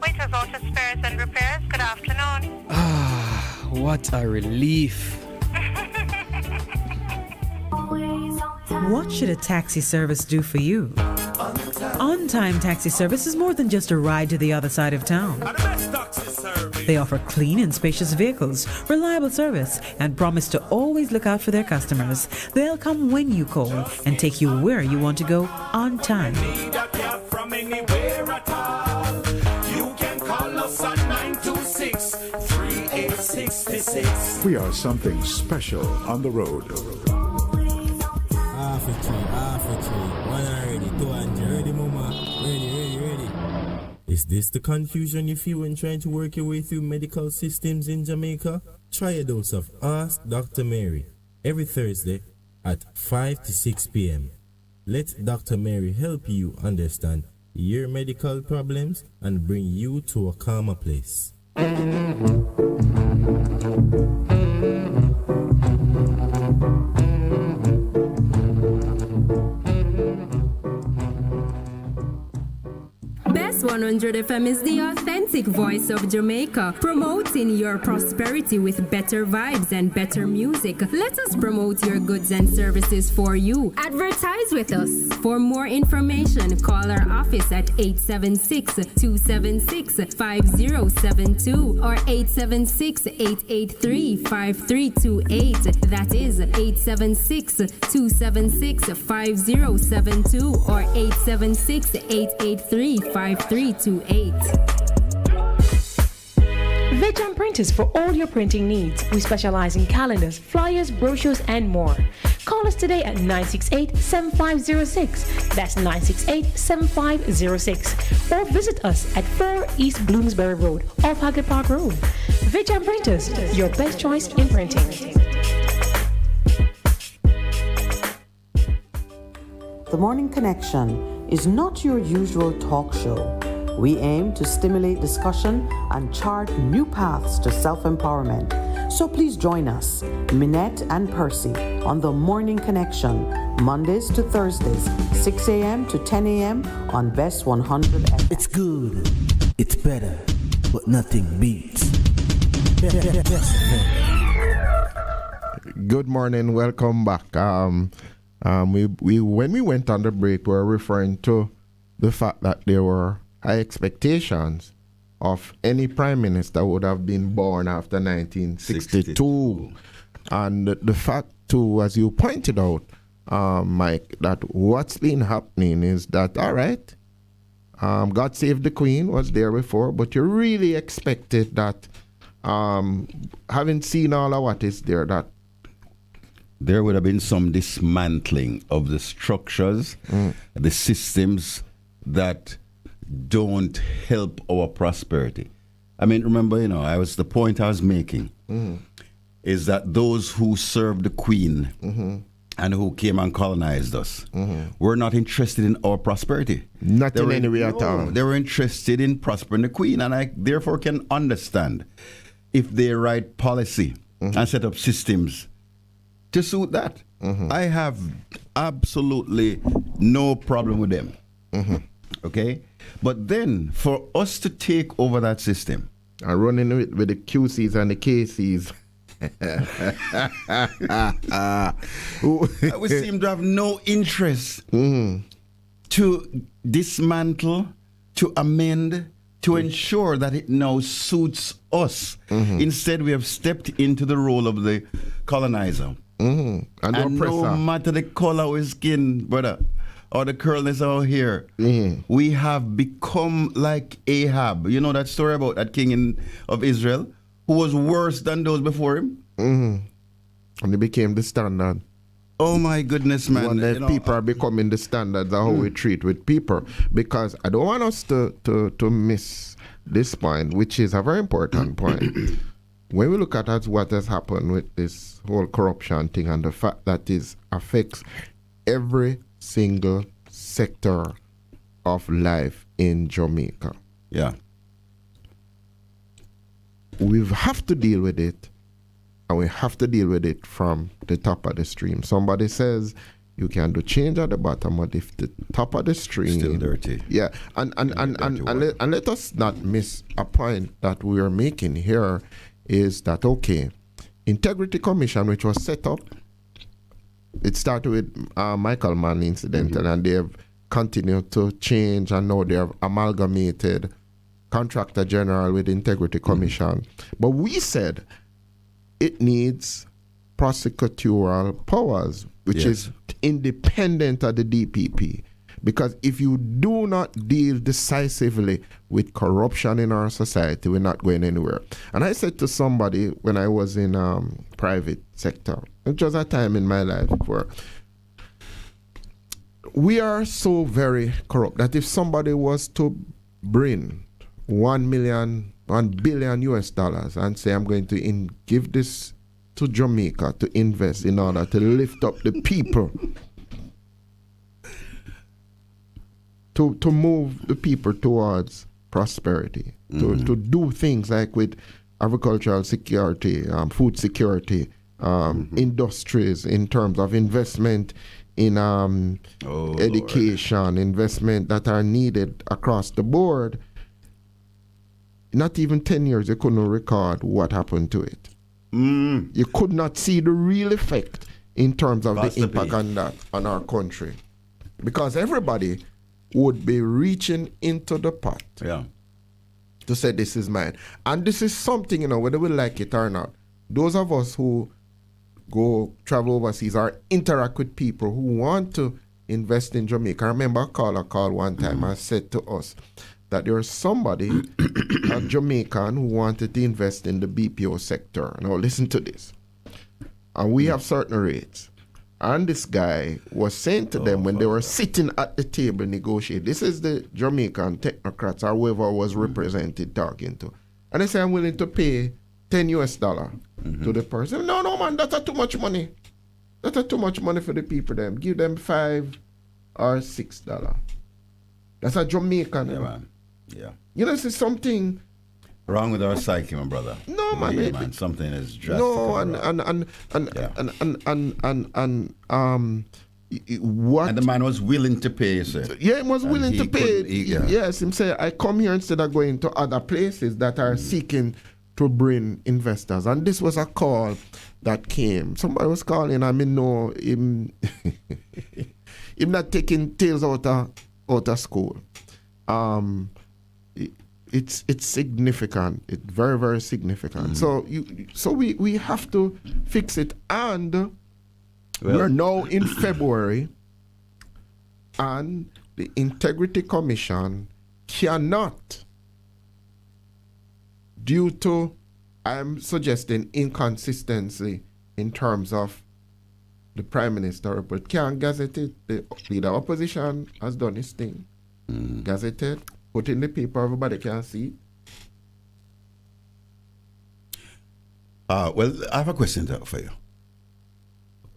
Waiters Auto Spares and Repairs, good afternoon. What a relief. What should a taxi service do for you? On-Time Taxi Service is more than just a ride to the other side of town. They offer clean and spacious vehicles, reliable service, and promise to always look out for their customers. They'll come when you call and take you where you want to go on time. We are something special on the road. Half a tree. One already, 200. Ready, mama. Ready. Is this the confusion you feel when trying to work your way through medical systems in Jamaica? Try a dose of Ask Dr. Mary every Thursday at 5 to 6 p.m. Let Dr. Mary help you understand your medical problems and bring you to a calmer place. Bess100 FM is the authentic voice of Jamaica, promoting your prosperity with better vibes and better music. Let us promote your goods and services for you. Advertise with us. For more information, call our office at 876-276-5072 or 876-883-5328. That is 876-276-5072 or 876-883-5328. Vejan Printers for all your printing needs. We specialize in calendars, flyers, brochures, and more. Call us today at 968-7506. That's 968-7506. Or visit us at 4 East Bloomsbury Road, off Hagley Park Road. Vejan Printers, your best choice in printing. The Morning Connection is not your usual talk show. We aim to stimulate discussion and chart new paths to self-empowerment. So please join us, Minett and Percy, on The Morning Connection, Mondays to Thursdays, 6 a.m. to 10 a.m. on Bess100 FM. It's good, it's better, but nothing beats. Good morning, welcome back. We when we went on the break, we were referring to the fact that there were high expectations of any prime minister would have been born after 1962. And the fact too, as you pointed out, Mike, that what's been happening is that, all right, God Save the Queen was there before, but you really expected that, having seen all of what is there, that there would have been some dismantling of the structures, the systems that don't help our prosperity. I mean, remember, the point I was making is that those who served the Queen and who came and colonized us were not interested in our prosperity. Not in any way at all. They were interested in prospering the Queen, and I therefore can understand if they write policy and set up systems to suit that. I have absolutely no problem with them. Okay? But then, for us to take over that system and running with the QCs and the KCs, we seem to have no interest to dismantle, to amend, to ensure that it now suits us. Instead, we have stepped into the role of the colonizer. And no matter the color of his skin, brother, or the curlness of our hair, we have become like Ahab. You know that story about that king of Israel who was worse than those before him? And he became the standard. Oh my goodness, man. When people are becoming the standards of how we treat with people. Because I don't want us to miss this point, which is a very important point. When we look at what has happened with this whole corruption thing and the fact that it affects every single sector of life in Jamaica. Yeah. We have to deal with it, and we have to deal with it from the top of the stream. Somebody says you can do change at the bottom, but if the top of the stream still dirty. Yeah, and let us not miss a point that we are making here is that, okay, Integrity Commission, which was set up, it started with Michael Mann incident, and they have continued to change, and now they have amalgamated Contractor General with Integrity Commission. But we said it needs prosecutorial powers, which is independent of the DPP. Because if you do not deal decisively with corruption in our society, we're not going anywhere. And I said to somebody when I was in private sector, it was a time in my life where we are so very corrupt that if somebody was to bring $1 billion US and say, I'm going to give this to Jamaica to invest in order to lift up the people, to move the people towards prosperity, to do things like with agricultural security, food security, industries in terms of investment in education, investment that are needed across the board. Not even 10 years, you couldn't record what happened to it. You could not see the real effect in terms of the impact on that, on our country. Because everybody would be reaching into the pot to say, this is mine. And this is something, whether we like it or not, those of us who go travel overseas or interact with people who want to invest in Jamaica. I remember a caller called one time and said to us that there was somebody, a Jamaican, who wanted to invest in the BPO sector. Now listen to this. And we have certain rates. And this guy was saying to them when they were sitting at the table negotiating, this is the Jamaican technocrats or whoever was represented talking to. And they say, I'm willing to pay $10 US to the person. No, man, that's too much money. That's too much money for the people them. Give them $5 or $6. That's a Jamaican. Yeah, man. Yeah. You know, it's something wrong with our psyche, my brother. No, man. Yeah, man. Something is drastic. No, what? And the man was willing to pay, sir. Yeah, he was willing to pay. Yes, him say, I come here instead of going to other places that are seeking to bring investors. And this was a call that came. Somebody was calling, I mean, no, him, him not taking tails out of school. It's significant. It's very, very significant. So we have to fix it. And we're now in February, and the Integrity Commission cannot, due to, I'm suggesting, inconsistency in terms of the Prime Minister report, can't gazette it. The leader opposition has done his thing. Gazette it, put in the paper, everybody can see. Well, I have a question for you.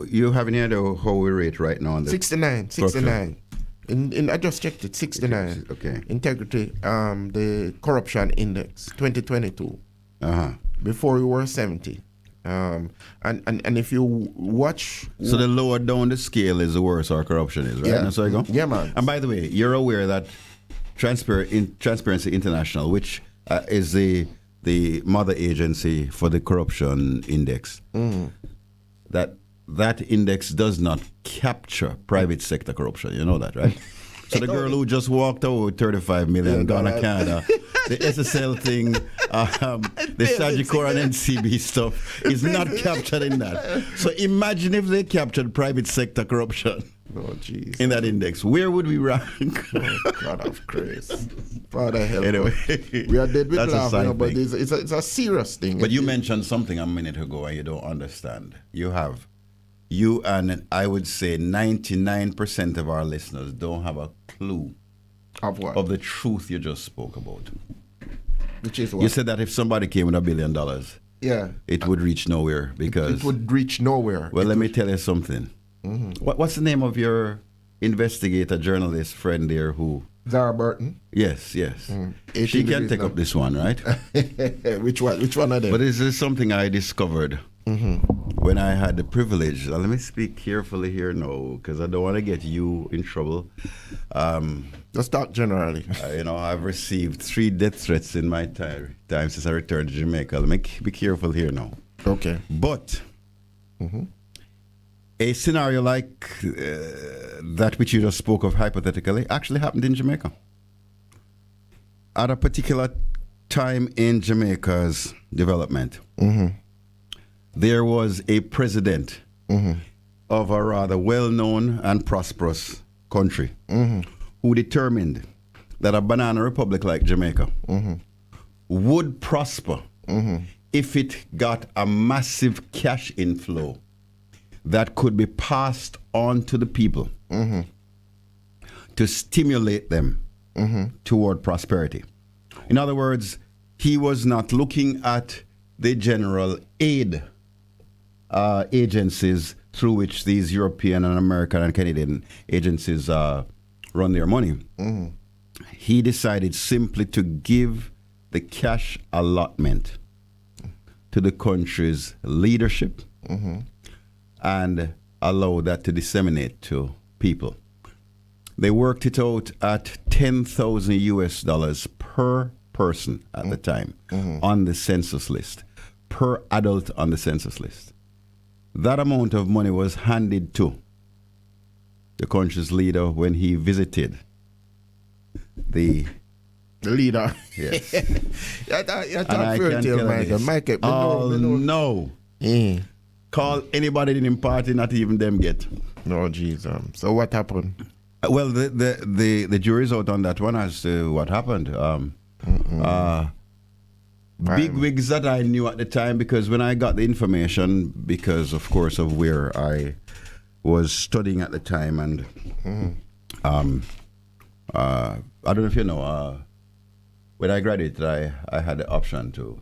You have any idea how we rate right now on the 69. I just checked it, 69. Okay. Integrity, the corruption index, 2022. Before we were 70. And if you watch... So the lower down the scale is the worse our corruption is, right? Yeah. That's how I go? Yeah, man. And by the way, you're aware that Transparency International, which is the mother agency for the corruption index, that index does not capture private sector corruption. You know that, right? So the girl who just walked out with 35 million gone to Canada, the SSL thing, the Sagicor and NCB stuff is not captured in that. So imagine if they captured private sector corruption in that index. Where would we rank? Oh, God of grace. Father help anyway, we are dead with laughing, but it's a serious thing. But you mentioned something a minute ago and you don't understand. You and I would say 99% of our listeners don't have a clue of what? Of the truth you just spoke about. Which is what? You said that if somebody came with $1 billion, it would reach nowhere because it would reach nowhere. Well, let me tell you something. What's the name of your investigator journalist friend there who? Zara Burton. Yes. She can take up this one, right? Which one of them? But this is something I discovered when I had the privilege. Let me speak carefully here now, because I don't want to get you in trouble. Just talk generally. I've received 3 death threats in my time since I returned to Jamaica. Let me be careful here now. Okay. But a scenario like that which you just spoke of hypothetically actually happened in Jamaica. At a particular time in Jamaica's development, there was a president of a rather well-known and prosperous country who determined that a banana republic like Jamaica would prosper if it got a massive cash inflow that could be passed on to the people to stimulate them toward prosperity. In other words, he was not looking at the general aid agencies through which these European and American and Canadian agencies run their money. He decided simply to give the cash allotment to the country's leadership and allow that to disseminate to people. They worked it out at $10,000 per person at the time on the census list, per adult on the census list. That amount of money was handed to the country's leader when he visited the leader. Yes. I can tell no. Call anybody in the party, not even them get. No, Jesus. So what happened? Well, the jury's out on that one as to what happened. Big wigs that I knew at the time, because when I got the information, because of course of where I was studying at the time, and I don't know if you know, when I graduated, I had the option to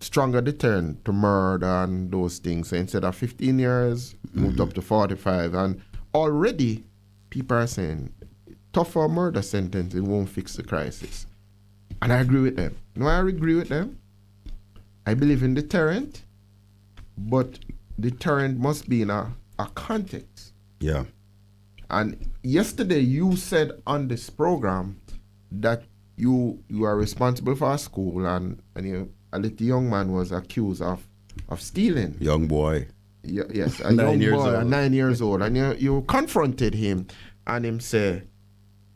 stronger deterrent to murder and those things. So instead of 15 years, moved up to 45. And already people are saying, tougher murder sentence, it won't fix the crisis. And I agree with them. No, I agree with them. I believe in deterrent, but deterrent must be in a context. Yeah. And yesterday you said on this program that you are responsible for a school and a little young man was accused of stealing. Young boy. Yes, a young boy, 9 years old. And you confronted him and him say,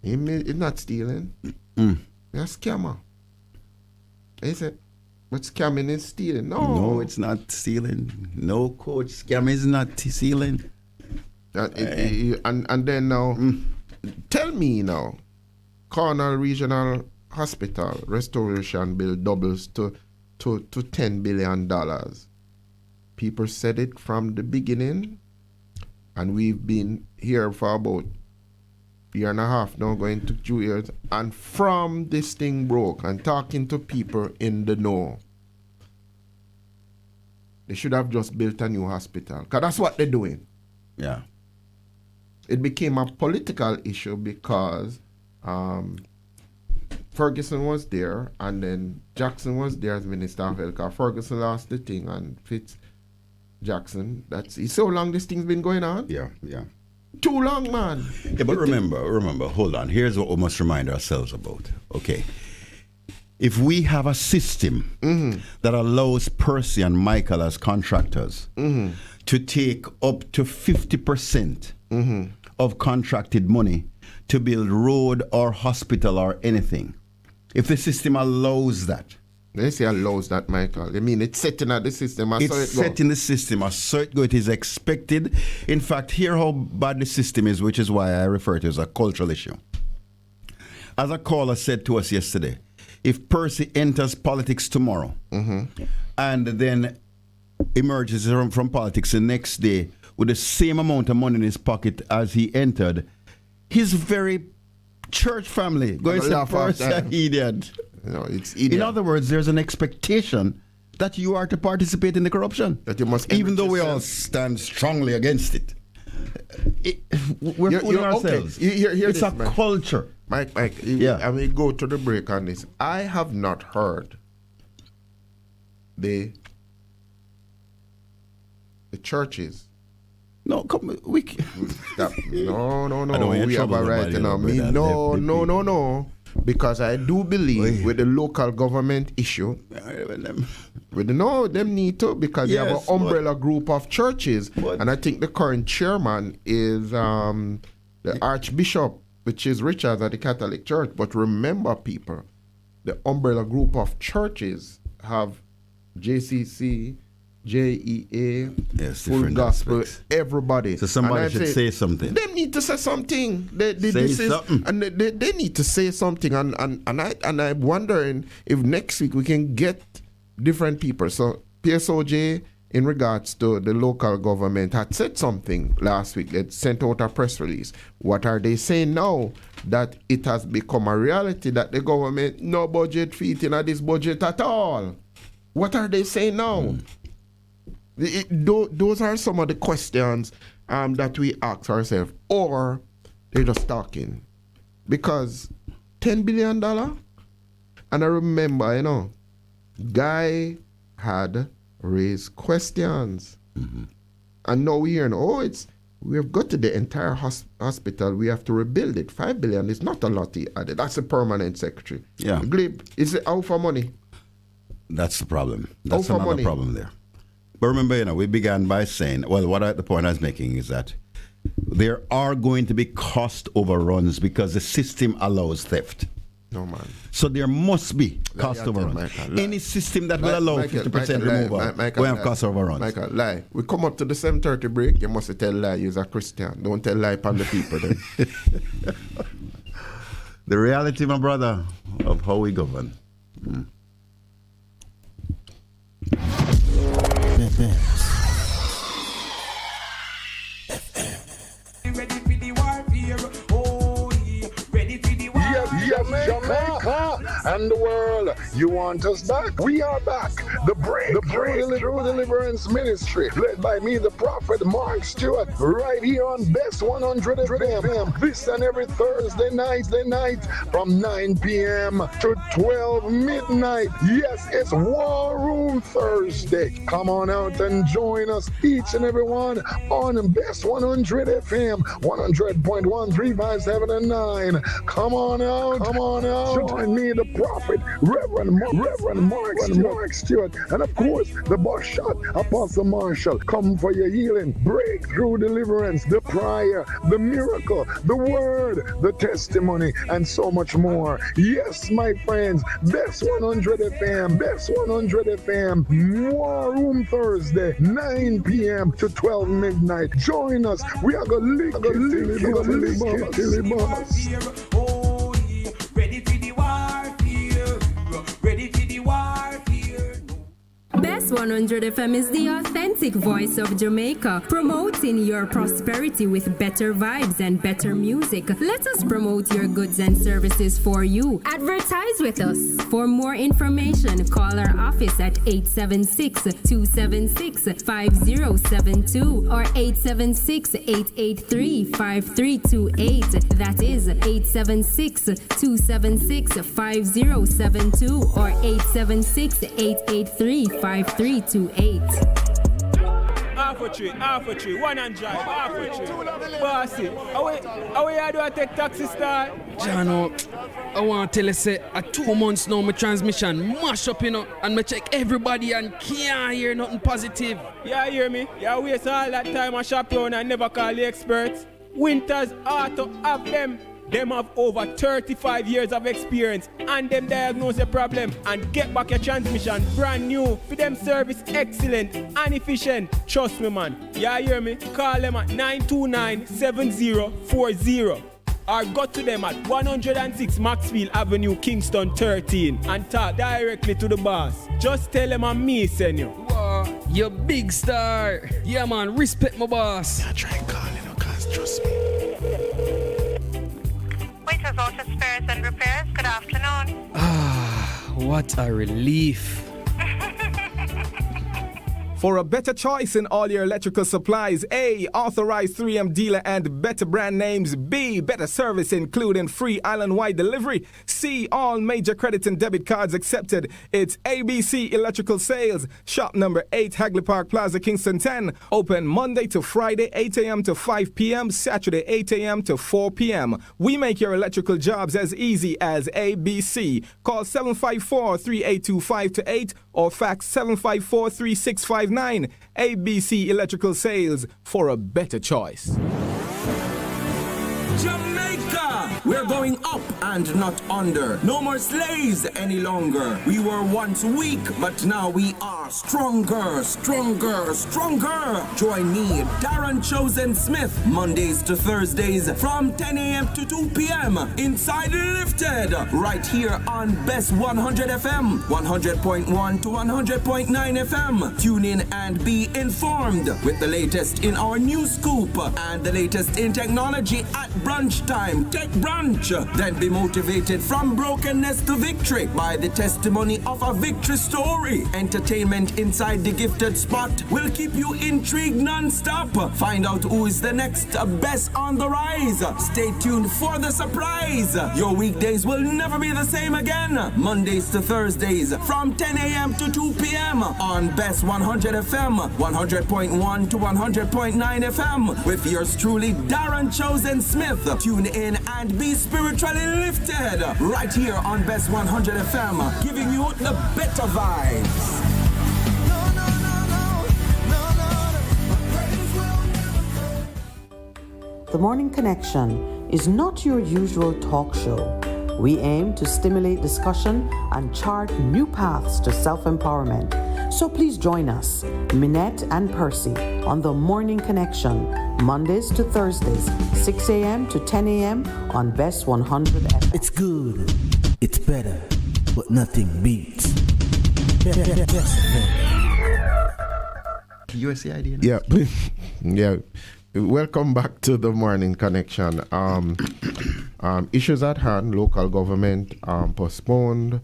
he's not stealing. He's a scammer. He said, but scamming is stealing. No, it's not stealing. No, coach, scamming is not stealing. And then now, tell me now, Cornell Regional Hospital restoration bill doubles to $10 billion. People said it from the beginning, and we've been here for about a year and a half now, going to 2 years. And from this thing broke, and talking to people in the know, they should have just built a new hospital, because that's what they're doing. Yeah. It became a political issue because Ferguson was there, and then Jackson was there as Minister of Health, because Ferguson lost the thing, and Jackson, it's so long this thing's been going on. Yeah. Too long, man. Yeah, but remember, hold on. Here's what we must remind ourselves about. Okay. If we have a system that allows Percy and Michael as contractors to take up to 50% of contracted money to build road or hospital or anything, if the system allows that. They say allows that, Michael. I mean, it's setting at the system. It's set in the system. I saw it go. It is expected. In fact, hear how bad the system is, which is why I refer to it as a cultural issue. As a caller said to us yesterday, if Percy enters politics tomorrow and then emerges from politics the next day with the same amount of money in his pocket as he entered, his very church family going to say Percy an idiot. No, it's idiot. In other words, there's an expectation that you are to participate in the corruption. That you must, even though we all stand strongly against it. We're fooling ourselves. Okay. It's a culture. Mike, I mean, go to the break on this. I have not heard the churches. No, come stop. No. We have a right now. No. Because I do believe with the local government issue, them need to, because you have an umbrella group of churches, and I think the current chairman is the Archbishop, which is Richards at the Catholic Church. But remember, people, the umbrella group of churches have JCC, JEA, Full Gospel, everybody. So somebody should say something. They need to say something. They need to say something. And I'm wondering if next week we can get different people. So PSOJ, in regards to the local government, had said something last week. They sent out a press release. What are they saying now? That it has become a reality that the government no budget fit in this budget at all. What are they saying now? Those are some of the questions that we ask ourselves, or they're just talking. Because $10 billion, and I remember, Guy had raised questions, and now we're hearing, we have got to the entire hospital, we have to rebuild it. $5 billion is not a lot he added. That's a permanent secretary. Yeah. Glib, is it out for money? That's the problem. That's another problem there. But remember, we began by saying, the point I was making is that there are going to be cost overruns because the system allows theft. No, man. So there must be cost overruns. Any system that will allow 50% removal will have cost overruns. Michael, lie. We come up to the 7:30 break, you must tell lie you're a Christian. Don't tell lie upon the people then. The reality, my brother, of how we govern. Jamaica and the world, you want us back? We are back. The True Deliverance Ministry, led by me, the prophet Mark Stewart, right here on Bess100 FM. This and every Thursday night from 9 p.m. to 12 midnight. Yes, it's War Room Thursday. Come on out and join us, each and every one, on Bess100 FM, 100.1, 3, 5, 7, and 9. Come on out. Join me, the prophet, Reverend Mark Stewart, and of course, the boss shot, Apostle Marshall. Come for your healing, breakthrough, deliverance, the prayer, the miracle, the word, the testimony, and so much more. Yes, my friends, Bess100 FM, War Room Thursday, 9 p.m. to 12 midnight. Join us. We are going to lick it till it busts. Ready for the warfare. Ready for the warfare. Bess100 FM is the authentic voice of Jamaica, promoting your prosperity with better vibes and better music. Let us promote your goods and services for you. Advertise with us. For more information, call our office at 876-276-5072 or 876-883-5328. That is 876-276-5072 or 876-883-5328. Half a tree, 100, half a tree. Bossy, how you do I take taxi star? Jano, I want to tell you, say, at 2 months now, my transmission mash up, and I check everybody and can't hear nothing positive. Yeah, hear me? Yeah, waste all that time I shop around and never call the experts. Winters Auto have them. Them have over 35 years of experience and them diagnose the problem and get back your transmission brand new. For them service excellent and efficient. Trust me, man. Yeah, hear me? Call them at 929-7040 or go to them at 106 Maxfield Avenue, Kingston 13 and talk directly to the boss. Just tell them I'm me, send you. Wow, you big star. Yeah, man, respect my boss. Yeah, try and call it, cause trust me. Waiters, Auto Spares and Repairs, good afternoon. What a relief. For a better choice in all your electrical supplies, A, authorized 3M dealer and better brand names. B, better service including free island-wide delivery. C, all major credit and debit cards accepted. It's ABC Electrical Sales. Shop number 8, Hagley Park Plaza, Kingston 10. Open Monday to Friday, 8 a.m. to 5 p.m. Saturday, 8 a.m. to 4 p.m. We make your electrical jobs as easy as ABC. Call 754-3825-8 or fax 754-3659. ABC Electrical Sales, for a better choice. Jamaica, we're going up and not under. No more slaves any longer. We were once weak, but now we are stronger. Join me, Darren Chosen Smith, Mondays to Thursdays from 10 a.m. to 2 p.m. Inside Lifted, right here on Bess100 FM, 100.1 to 100.9 FM. Tune in and be informed with the latest in our news scoop and the latest in technology at brunch time. Take brunch, then be motivated from brokenness to victory by the testimony of a victory story. Entertainment inside the gifted spot will keep you intrigued non-stop. Find out who is the next Bess on the rise. Stay tuned for the surprise. Your weekdays will never be the same again. Mondays to Thursdays from 10 a.m. to 2 p.m. on Bess100 FM, 100.1 to 100.9 FM with yours truly, Darren Chosen Smith. Tune in and be spiritually lifted right here on Bess100 FM, giving you the better vibes. The Morning Connection is not your usual talk show. We aim to stimulate discussion and chart new paths to self-empowerment. So please join us, Minett and Percy, on The Morning Connection, Mondays to Thursdays, 6 a.m. to 10 a.m. on Bess100 FM. It's good, it's better, but nothing beats. USA ID? Yeah. Yeah. Welcome back to the Morning Connection. Issues at hand, local government postponed,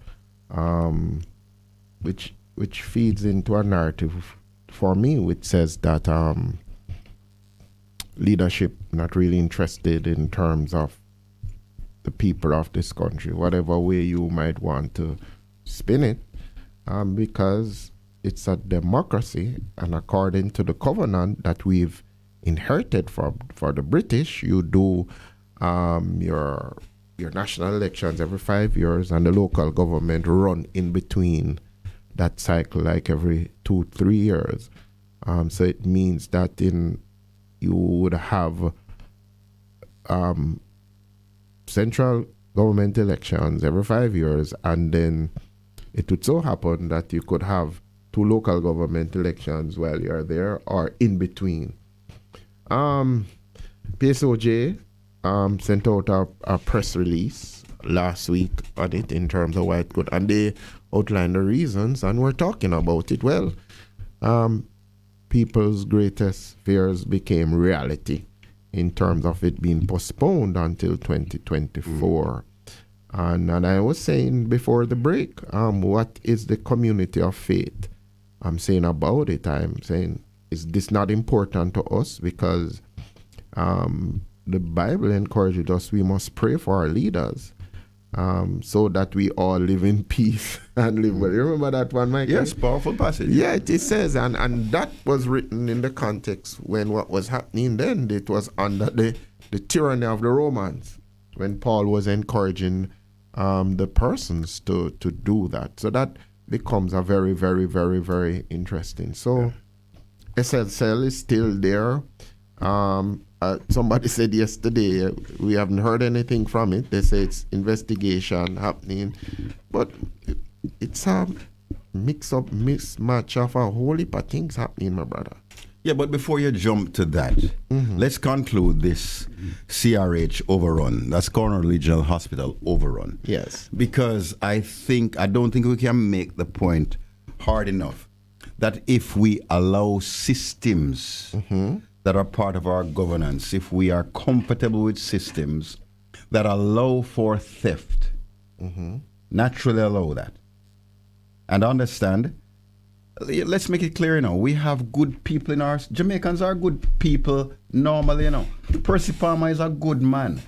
which feeds into a narrative for me, which says that leadership not really interested in terms of the people of this country, whatever way you might want to spin it, because it's a democracy, and according to the covenant that we've inherited for the British, you do your national elections every 5 years, and the local government run in between that cycle like every 2-3 years. So it means that you would have central government elections every 5 years, and then it would so happen that you could have 2 local government elections while you're there or in between. PSOJ sent out a press release last week on it in terms of why it could, and they outlined the reasons, and we're talking about it. Well, people's greatest fears became reality in terms of it being postponed until 2024. And I was saying before the break, what is the community of faith I'm saying about it? I'm saying, is this not important to us? Because the Bible encourages us, we must pray for our leaders so that we all live in peace and live well. You remember that one, Michael? Yes, powerful passage. Yeah, it says, and that was written in the context when what was happening then, it was under the tyranny of the Romans, when Paul was encouraging the persons to do that. So that becomes a very, very, very, very interesting. So SSL is still there. Somebody said yesterday, we haven't heard anything from it. They say it's investigation happening. But it's a mismatch of a whole heap of things happening, my brother. Yeah, but before you jump to that, let's conclude this CRH overrun. That's Cornwall Regional Hospital overrun. Yes. Because I don't think we can make the point hard enough that if we allow systems that are part of our governance, if we are compatible with systems that allow for theft, naturally allow that. And understand, let's make it clear, we have good people in our... Jamaicans are good people normally, Percy Palmer is a good man.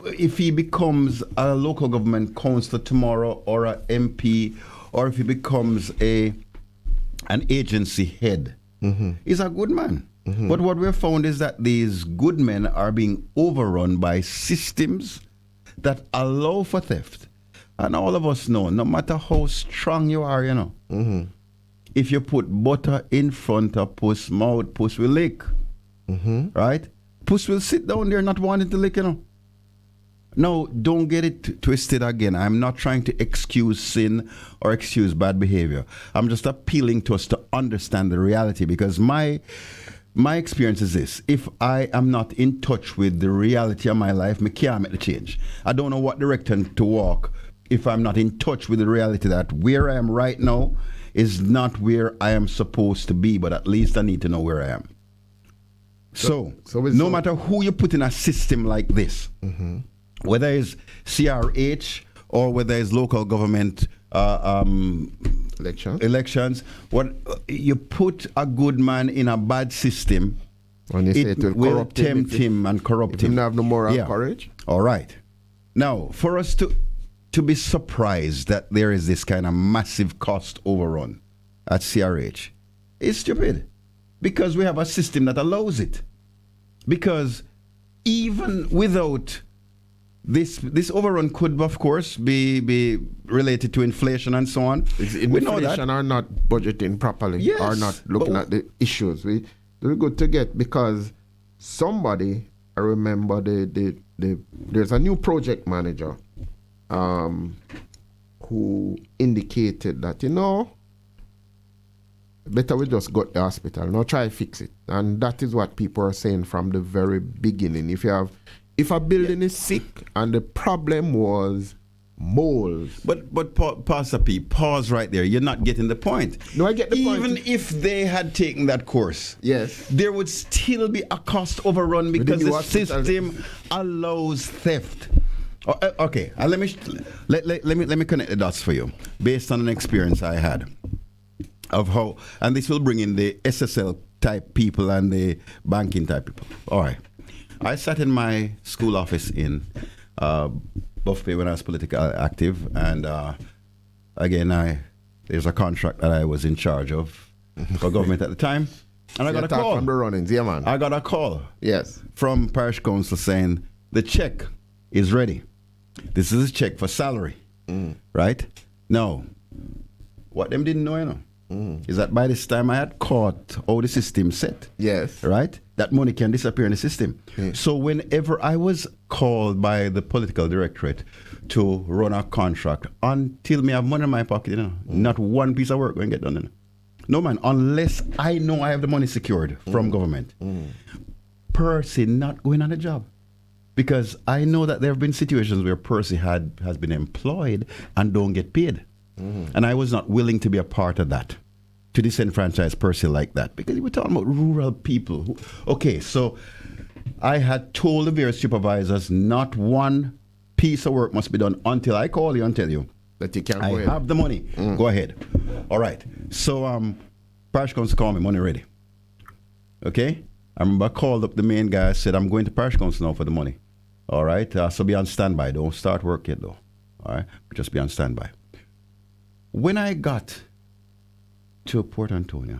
If he becomes a local government councillor tomorrow, or a MP, or if he becomes an agency head, he's a good man. But what we've found is that these good men are being overrun by systems that allow for theft. And all of us know, no matter how strong you are, if you put butter in front of puss mouth, puss will lick. Right? Puss will sit down there not wanting to lick, Now, don't get it twisted again. I'm not trying to excuse sin or excuse bad behavior. I'm just appealing to us to understand the reality, because my experience is this: if I am not in touch with the reality of my life, I can't make the change. I don't know what direction to walk if I'm not in touch with the reality that where I am right now is not where I am supposed to be, but at least I need to know where I am. So no matter who you put in a system like this, whether it's CRH or whether it's local government elections, what you put a good man in a bad system, it will tempt him and corrupt him. He have no moral courage. All right. Now, for us to be surprised that there is this kind of massive cost overrun at CRH is stupid, because we have a system that allows it. Because even without this overrun could, of course, be related to inflation and so on. We know that. Are not budgeting properly, are not looking at the issues. It's good to get, because somebody, I remember there's a new project manager who indicated that, better we just go to the hospital, not try to fix it. And that is what people are saying from the very beginning. If a building is sick and the problem was moles. But Pastor P, pause right there. You're not getting the point. No, I get the point. Even if they had taken that course, yes, there would still be a cost overrun because the system allows theft. Okay, let me connect the dots for you based on an experience I had of how, and this will bring in the SSL type people and the banking type people. All right, I sat in my school office in Buff Bay when I was politically active, and again, there's a contract that I was in charge of for government at the time, and I got a call from the runnings, yeah, man. I got a call, yes, from parish council saying the check is ready. This is a check for salary, right? No, what them didn't know, you know, is that by this time I had caught how the system set. Yes, right. That money can disappear in the system. So whenever I was called by the political directorate to run a contract, until me have money in my pocket, you know, not one piece of work going to get done. You know. No, man, unless I know I have the money secured from government. Percy not going on the job. Because I know that there have been situations where Percy has been employed and don't get paid. And I was not willing to be a part of that, to disenfranchise Percy like that, because we're talking about rural people. Okay, so I had told the various supervisors not one piece of work must be done until I call you and tell you that you can't go I ahead. have the money. Go ahead. All right. So parish council called me, money ready. Okay? I remember I called up the main guy, said, I'm going to parish council now for the money. All right? So be on standby. Don't start work yet though. All right? Just be on standby. When I got to Port Antonio,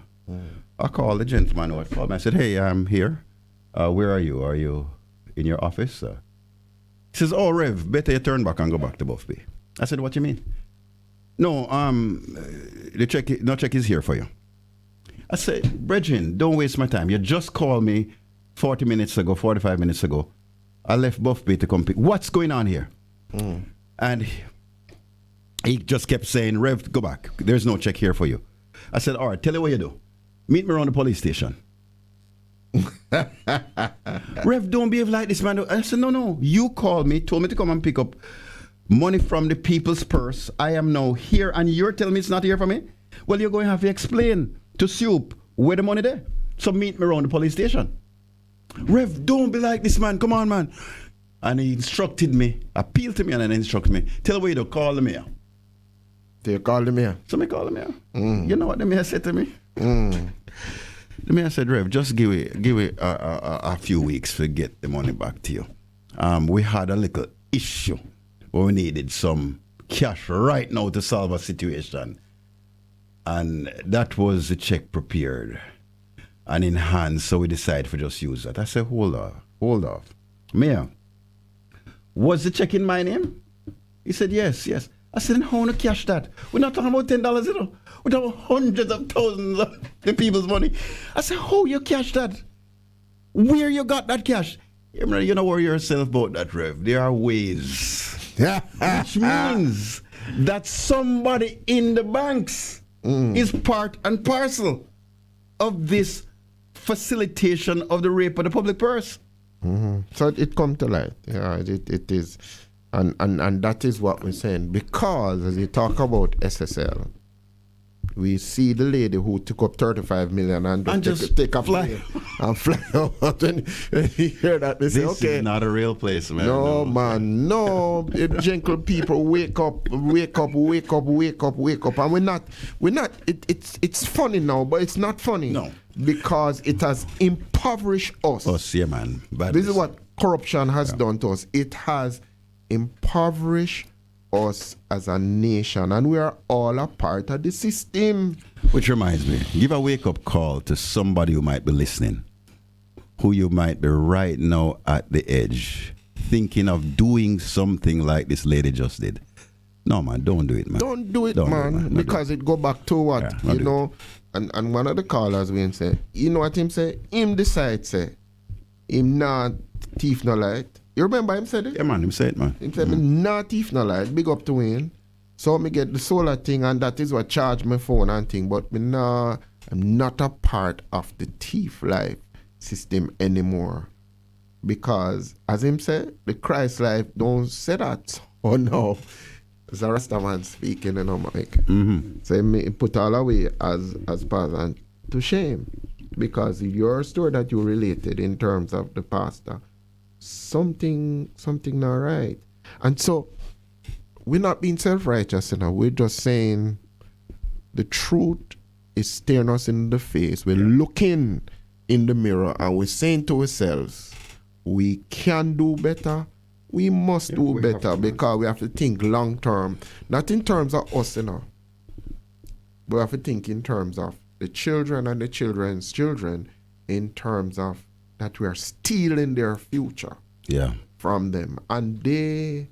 I called the gentleman who had called me. I said, hey, I'm here. Where are you? Are you in your office? He says, oh, Rev, better you turn back and go back to Buff Bay. I said, what you mean? No, the check is here for you. I said, Brethren, don't waste my time. You just called me 45 minutes ago. I left Buff Bay to come pick. What's going on here? And he just kept saying, Rev, go back. There's no check here for you. I said, all right, tell you what you do. Meet me around the police station. Rev, don't behave like this, man. I said, no. You called me, told me to come and pick up money from the people's purse. I am now here, and you're telling me it's not here for me? Well, you're going to have to explain to Soup where the money there. So meet me around the police station. Rev, don't be like this, man. Come on, man. And he instructed me, appealed to me, and then instructed me. Tell me where you call the mayor. So you call the mayor? So me call the mayor. You know what the mayor said to me? The mayor said, Rev, just give it a few weeks to get the money back to you. We had a little issue where we needed some cash right now to solve a situation. And that was the check prepared and in hand, so we decided to just use that. I said, hold off. Mayor, was the check in my name? He said, yes. I said, how want to cash that? We're not talking about $10, you know. We're talking about hundreds of thousands of the people's money. I said, how you cash that? Where you got that cash? You know, worry yourself about that, Rev. There are ways. Which means that somebody in the banks is part and parcel of this facilitation of the rape of the public purse. So it come to light. Yeah, it is. And that is what we're saying. Because as you talk about SSL, we see the lady who took up 35 million and just take a fly and fly out. When you hear that, they say, this is not a real place, man. No, man, no. Gentle people, wake up. And we're not. It's funny now, but it's not funny. No. Because it has impoverished us. Us, yeah, man. This is what corruption has done to us. It has impoverish us as a nation, and we are all a part of the system. Which reminds me, give a wake-up call to somebody who might be listening, who you might be right now at the edge, thinking of doing something like this lady just did. No, man, don't do it, man. Don't do it, man. Because it go back to what, you know, and one of the callers went say, you know what him say? Him decide, say, him not thief no light. You remember him said it? Yeah, man, him say it, man. Him said, me not thief no light, big up to him. So me get the solar thing, and that is what charge my phone and thing. But I'm not a part of the thief life system anymore. Because, as him said, the Christ life don't say that. Oh no. It's a Rastaman speaking, you know, Mike. So he put all away as pastor and to shame. Because your story that you related in terms of the pastor, something not right. And so we're not being self-righteous, you know. We're just saying the truth is staring us in the face. We're looking in the mirror and we're saying to ourselves, we can do better. We must do better because we have to think long term, not in terms of us, you know. But we have to think in terms of the children and the children's children, in terms of that we are stealing their future from them. And they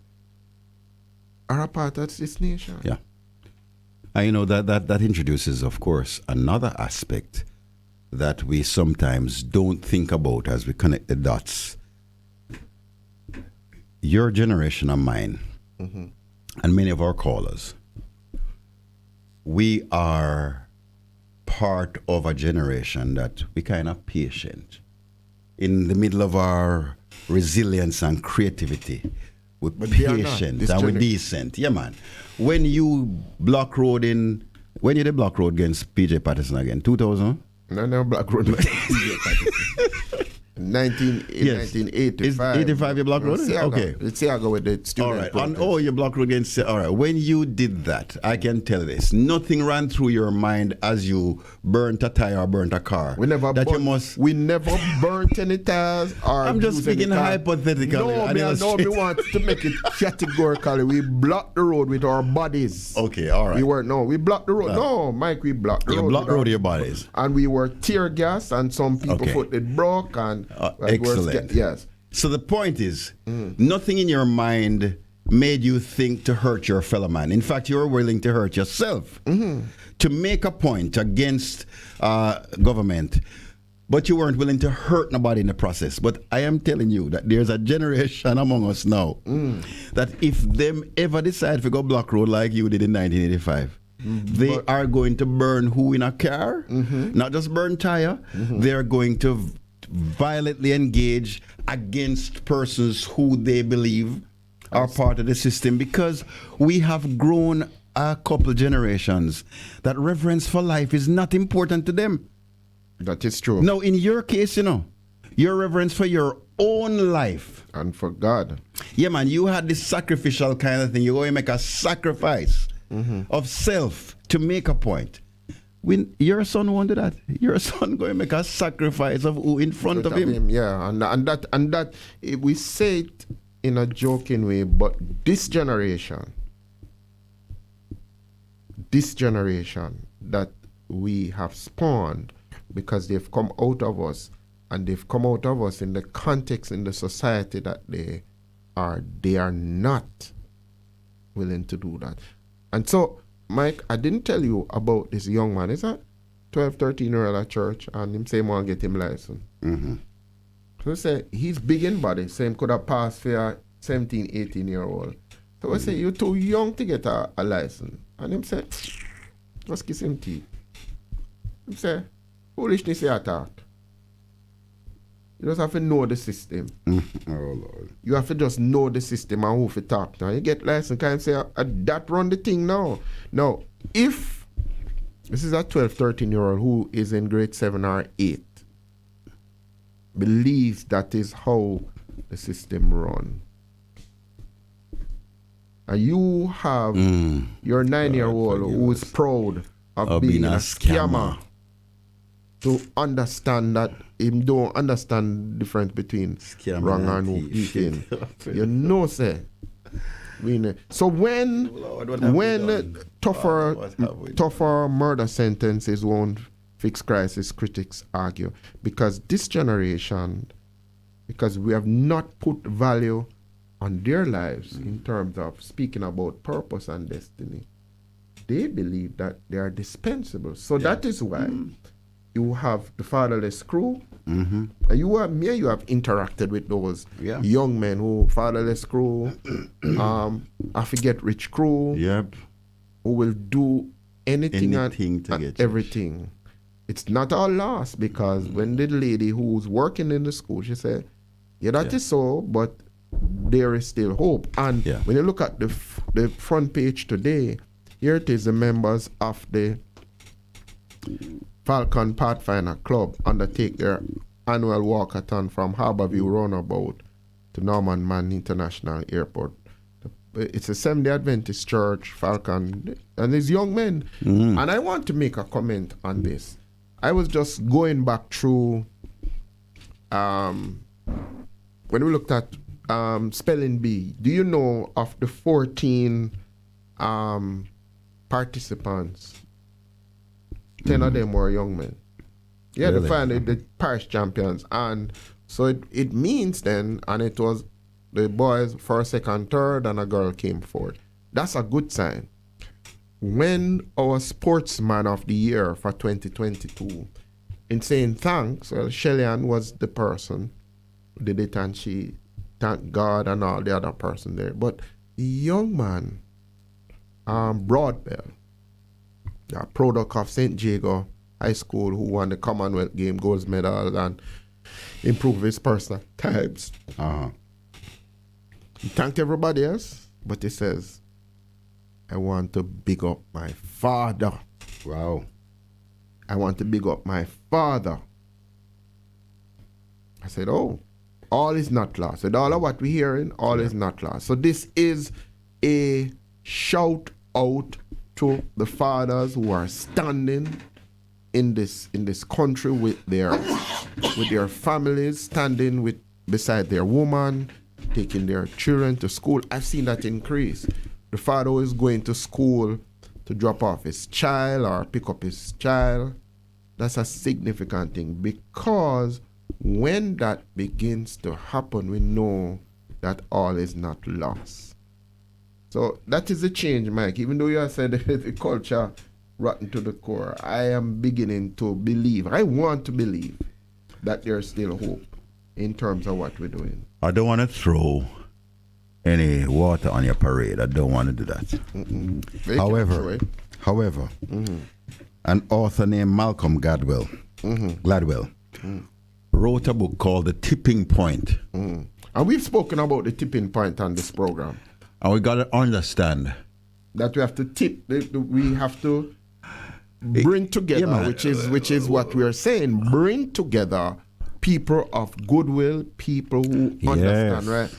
are a part of this nation. Yeah. And you know, that introduces, of course, another aspect that we sometimes don't think about as we connect the dots. Your generation and mine, and many of our callers, we are part of a generation that we kind of patient. In the middle of our resilience and creativity, we're patient and we're decent. Yeah, man. When you block road when you did block road against PJ Patterson again, 2000? No, block road. 1985. 85 you block road? Okay. Let's see, I go with the student. All right. You block road against. All right. When you did that, I can tell this. Nothing ran through your mind as you burnt a tire or burnt a car. We never burnt any tires. I'm just speaking hypothetically. No, we want to make it categorically. We blocked the road with our bodies. Okay, all right. We blocked the road. No, Mike, we blocked the road. You blocked the road with your bodies. And we were tear gas, and some people foot it broke, and excellent. Yes. So the point is, nothing in your mind made you think to hurt your fellow man. In fact, you were willing to hurt yourself to make a point against government, but you weren't willing to hurt nobody in the process. But I am telling you that there's a generation among us now that if them ever decide to go block road like you did in 1985, they are going to burn who in a car? Not just burn tire. They are going to violently engage against persons who they believe are part of the system, because we have grown a couple generations that reverence for life is not important to them. That is true. Now, in your case, you know, your reverence for your own life. And for God. Yeah, man, you had this sacrificial kind of thing. You're going to make a sacrifice of self to make a point. When your son won't do that, your son going to make a sacrifice of who in front of him. Yeah, and that we say it in a joking way, but this generation that we have spawned, because they've come out of us, and they've come out of us in the context in the society that they are not willing to do that. And so, Mike, I didn't tell you about this young man. Is that 12, 13-year-old at church, and him say he want to get him license. So I say, he's big in body, so he could have passed for a 17, 18-year-old. So I say, you're too young to get a license. And him say, just kiss him teeth. Him say, foolishness you attack. You just have to know the system. Oh, Lord. You have to just know the system and who to talk. Now, you get license, can say, that run the thing now. Now, if this is a 12, 13-year-old who is in grade 7 or 8, believes that is how the system run. And you have your 9-year-old who is proud of being a scammer. To understand that him don't understand the difference between wrong and thieving. You know, say. So when tougher murder sentences won't fix crisis, critics argue, because this generation, because we have not put value on their lives in terms of speaking about purpose and destiny, they believe that they are dispensable. So that is why you have the fatherless crew. And you have interacted with those young men who fatherless crew, I forget rich crew, who will do anything to get everything. It's not all lost, because when the lady who's working in the school, she said, yeah, that is so, but there is still hope. And when you look at the front page today, here it is, the members of the Falcon Pathfinder Club undertake their annual walkathon from Harborview Roundabout to Norman Mann International Airport. It's a Seventh-day Adventist church, Falcon, and these young men. And I want to make a comment on this. I was just going back through when we looked at spelling bee. Do you know of the 14 participants? 10 of them were young men. Yeah, really? They found the parish champions. And so it means then, and it was the boys first, second, third, and a girl came fourth. That's a good sign. When our sportsman of the year for 2022, in saying thanks, well, Shellyan was the person who did it, and she thanked God and all the other person there. But the young man, Broadbell, a product of St. Jago High School, who won the Commonwealth Game gold medal and improved his personal times. He thanked everybody else, but he says, I want to big up my father. Wow. I want to big up my father. I said, oh, all is not lost. With all of what we're hearing, all is not lost. So this is a shout out to the fathers who are standing in this country with their families, standing beside their woman, taking their children to school. I've seen that increase. The father is going to school to drop off his child or pick up his child. That's a significant thing, because when that begins to happen, we know that all is not lost. So that is a change, Mike. Even though you have said the culture rotten to the core, I am beginning to believe, I want to believe, that there's still hope in terms of what we're doing. I don't want to throw any water on your parade. I don't want to do that. However, an author named Malcolm Gladwell wrote a book called The Tipping Point. And we've spoken about the tipping point on this program. And we got to understand that we have to tip. We have to bring together, which is what we are saying. Bring together people of goodwill, people who understand, right?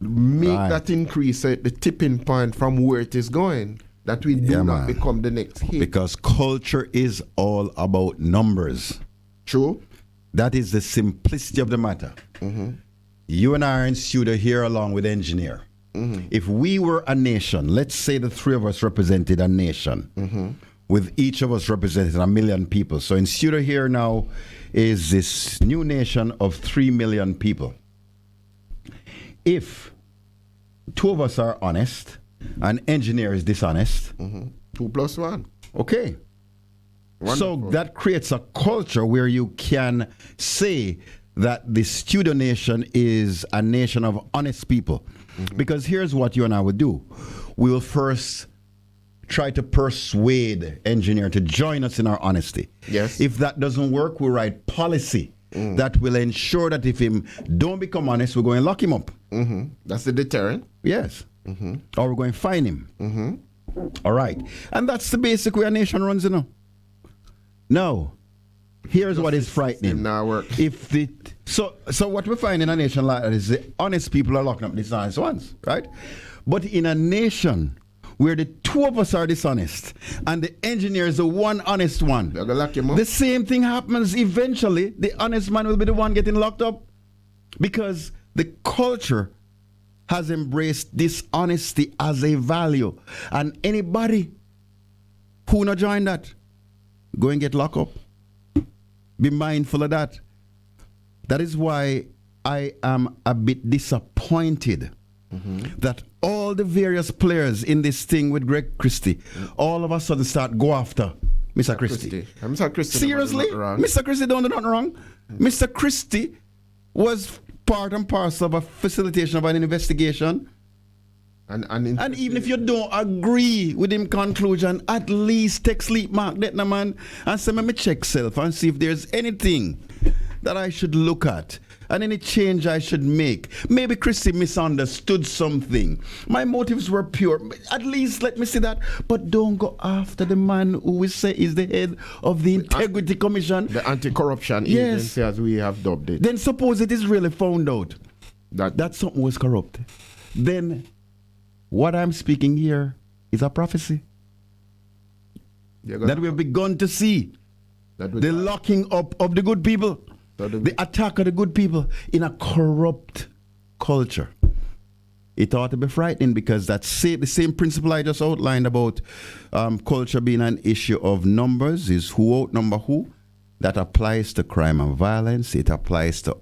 Make that increase at the tipping point from where it is going, that we do not become the next hit. Because culture is all about numbers. True. That is the simplicity of the matter. You and I are in studio here along with engineer. If we were a nation, let's say the three of us represented a nation, with each of us representing 1 million people. So in studio here now is this new nation of 3 million people. If two of us are honest, an engineer is dishonest. 2 plus 1. Okay. Wonderful. So that creates a culture where you can say that the studio nation is a nation of honest people. Because here's what you and I would do. We will first try to persuade engineer to join us in our honesty. Yes. If that doesn't work, we write policy that will ensure that if him don't become honest, we're going to lock him up. That's the deterrent. Yes. Or we're going to fine him. All right. And that's the basic way a nation runs, you know. Now, here's what is frightening. If the so what we find in a nation like that is the honest people are locking up the dishonest ones, right? But in a nation where the two of us are dishonest and the engineer is the one honest one, the same thing happens eventually. The honest man will be the one getting locked up, because the culture has embraced dishonesty as a value, and anybody who not join that go and get locked up. Be mindful of that. That is why I am a bit disappointed that all the various players in this thing with Greg Christie all of a sudden start go after Mr. Christie. Mr. Christie. Seriously? Mr. Christie don't do nothing wrong. Mr. Christie was part and parcel of a facilitation of an investigation. And even if you don't agree with him conclusion, at least take sleep mark that man and say, let me check self and see if there's anything that I should look at and any change I should make. Maybe Christy misunderstood something. My motives were pure. At least let me see that. But don't go after the man who we say is the head of the Integrity Commission. The anti-corruption agency, as we have dubbed it. Then suppose it is really found out that something was corrupt. Then what I'm speaking here is a prophecy that we have begun to see. The locking up of the good people. The attack of the good people in a corrupt culture. It ought to be frightening because that's the same principle I just outlined about culture being an issue of numbers, is who outnumber who. That applies to crime and violence. It applies to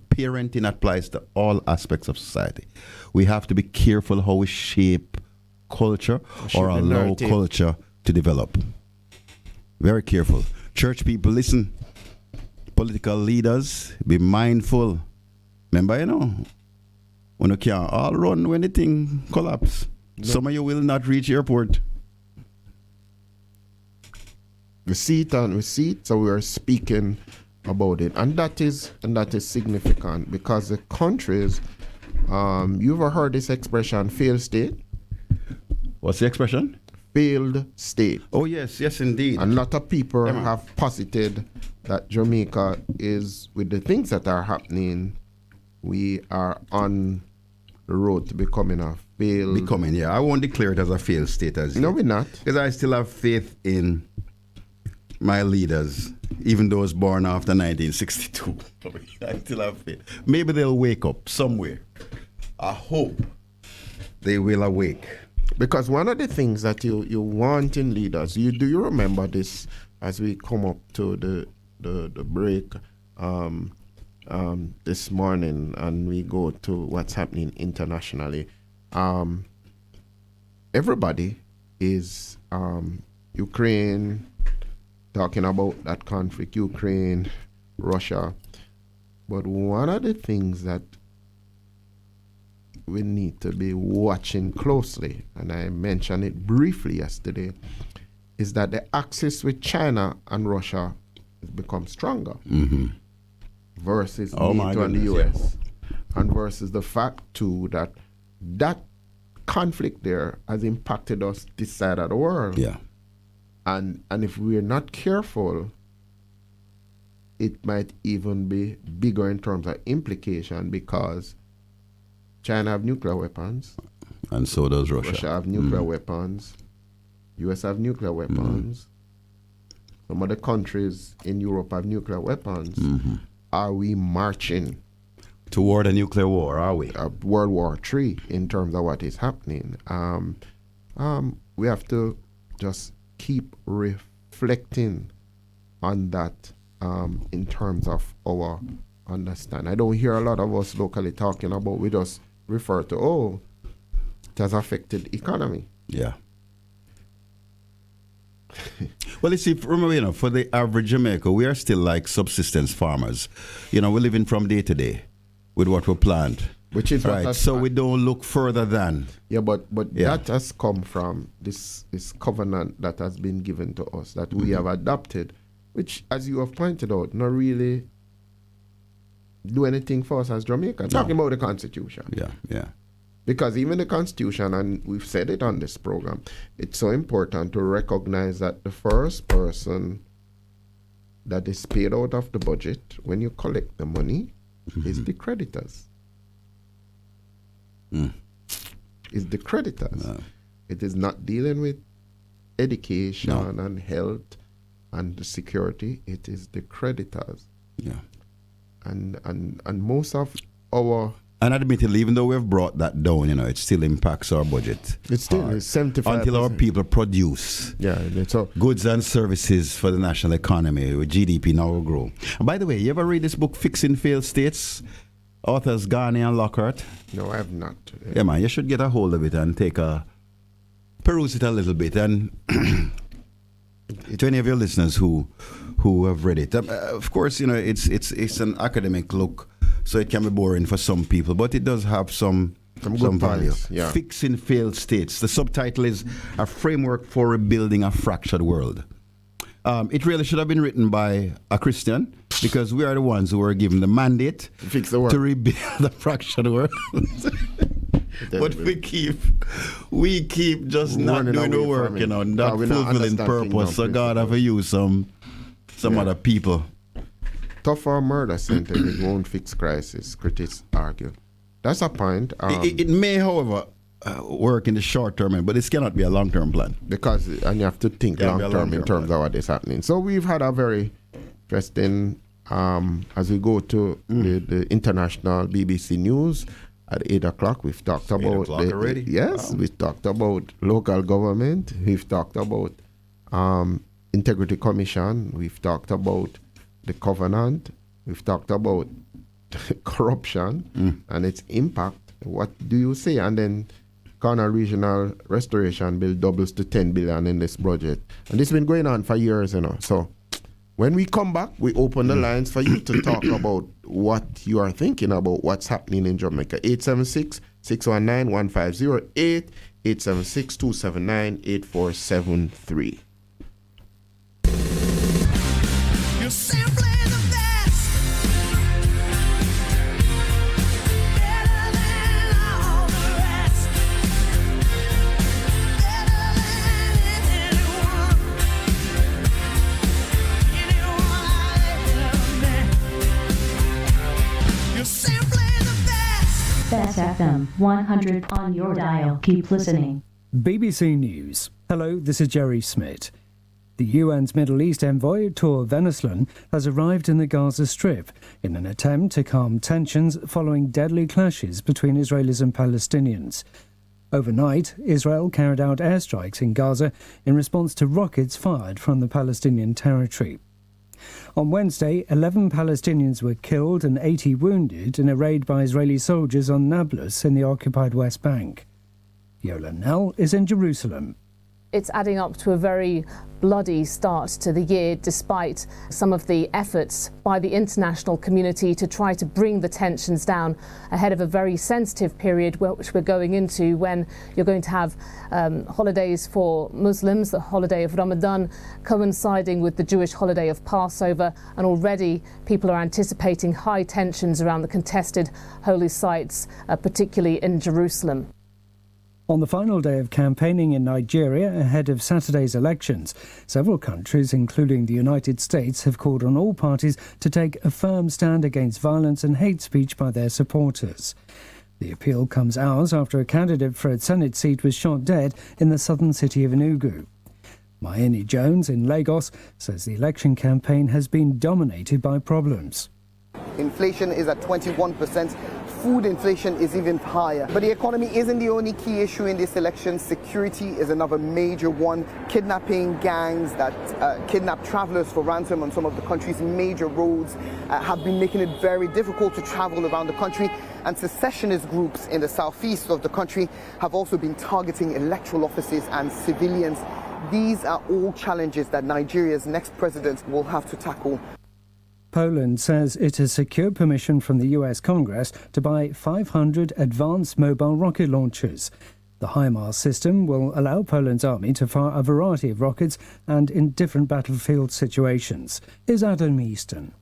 parenting. It applies to all aspects of society. We have to be careful how we shape culture or allow culture to develop. Very careful. Church people, listen. Political leaders, be mindful. Remember, when you can't all run when the thing collapse. No. Some of you will not reach airport. We see it, so we are speaking about it. And that is significant because the countries, you've ever heard this expression, failed state? What's the expression? Failed state. Oh, yes, indeed. A lot of people have posited that Jamaica is, with the things that are happening, we are on the road to becoming a failed... I won't declare it as a failed state as No, we're not. Because I still have faith in my leaders, even those born after 1962. I still have faith. Maybe they'll wake up somewhere. I hope they will awake. Because one of the things that you want in leaders, do you remember this as we come up to the break this morning and we go to what's happening internationally? Everybody is Ukraine, talking about that conflict, Ukraine, Russia. But one of the things that we need to be watching closely, and I mentioned it briefly yesterday, is that the axis with China and Russia has become stronger versus NATO and the US, and versus the fact too that conflict there has impacted us this side of the world. Yeah. And if we're not careful, it might even be bigger in terms of implication because China have nuclear weapons. And so does Russia. Russia have nuclear weapons. US have nuclear weapons. Some other countries in Europe have nuclear weapons. Are we marching toward a nuclear war, are we? World War III in terms of what is happening. We have to just keep reflecting on that in terms of our understanding. I don't hear a lot of us locally talking about, we just refer to, it has affected economy. Yeah. Well, you see, remember, for the average Jamaica, we are still like subsistence farmers. We're living from day to day with what we plant. Which is right. So we don't look further than. Yeah, but that has come from this covenant that has been given to us that we have adopted, which, as you have pointed out, not really do anything for us as Jamaica. Talking about the Constitution. Yeah. Because even the Constitution, and we've said it on this program, it's so important to recognize that the first person that is paid out of the budget when you collect the money is the creditors. Is the creditors. It is not dealing with education and health and security. It is the creditors. Yeah. And most of our... And admittedly, even though we've brought that down, it still impacts our budget. It's still 75%. Until our people produce goods and services for the national economy, with GDP now will grow. And by the way, you ever read this book, Fixing Failed States? Authors Garney and Lockhart? No, I have not. Yeah, man, you should get a hold of it and peruse it a little bit. And to any of your listeners who have read it, of course, it's an academic look, so it can be boring for some people, but it does have some value. Yeah. Fixing Failed States. The subtitle is A Framework for Rebuilding a Fractured World. It really should have been written by a Christian, because we are the ones who are given the mandate fix the world, to rebuild the fractured world. But we keep just not doing the work, not fulfilling purpose. So God have to use some other people. Tougher murder sentence won't fix crisis, critics argue. That's a point. It may, however, work in the short term, but this cannot be a long-term plan. And you have to think long-term in terms of what is happening. So we've had a very interesting, as we go to the international BBC News at 8 o'clock, we've talked about... already? Yes, wow. We've talked about local government, we've talked about Integrity Commission, we've talked about the Covenant, we've talked about corruption and its impact. What do you say? And then Corner Regional Restoration Bill doubles to 10 billion in this budget. And this has been going on for years, So when we come back, we open the lines for you to talk about what you are thinking about what's happening in Jamaica. 876-619-1508, 876-279-8473. You're simply the best. Better than all the rest. Better than anyone. Anyone I've ever met. You're simply the best. Bess FM-100 on your dial. Keep listening. BBC News. Hello, this is Jerry Smith. The UN's Middle East envoy, Tor Veneslin, has arrived in the Gaza Strip in an attempt to calm tensions following deadly clashes between Israelis and Palestinians. Overnight, Israel carried out airstrikes in Gaza in response to rockets fired from the Palestinian territory. On Wednesday, 11 Palestinians were killed and 80 wounded in a raid by Israeli soldiers on Nablus in the occupied West Bank. Yola Nell is in Jerusalem. It's adding up to a very bloody start to the year, despite some of the efforts by the international community to try to bring the tensions down ahead of a very sensitive period which we're going into, when you're going to have holidays for Muslims, the holiday of Ramadan coinciding with the Jewish holiday of Passover, and already people are anticipating high tensions around the contested holy sites, particularly in Jerusalem. On the final day of campaigning in Nigeria ahead of Saturday's elections, several countries, including the United States, have called on all parties to take a firm stand against violence and hate speech by their supporters. The appeal comes hours after a candidate for a Senate seat was shot dead in the southern city of Enugu. Mayeni Jones in Lagos says the election campaign has been dominated by problems. Inflation is at 21%. Food inflation is even higher. But the economy isn't the only key issue in this election. Security is another major one. Kidnapping gangs that kidnap travelers for ransom on some of the country's major roads have been making it very difficult to travel around the country. And secessionist groups in the southeast of the country have also been targeting electoral offices and civilians. These are all challenges that Nigeria's next president will have to tackle. Poland says it has secured permission from the US Congress to buy 500 advanced mobile rocket launchers. The HIMARS system will allow Poland's army to fire a variety of rockets and in different battlefield situations. Here's Adam Easton.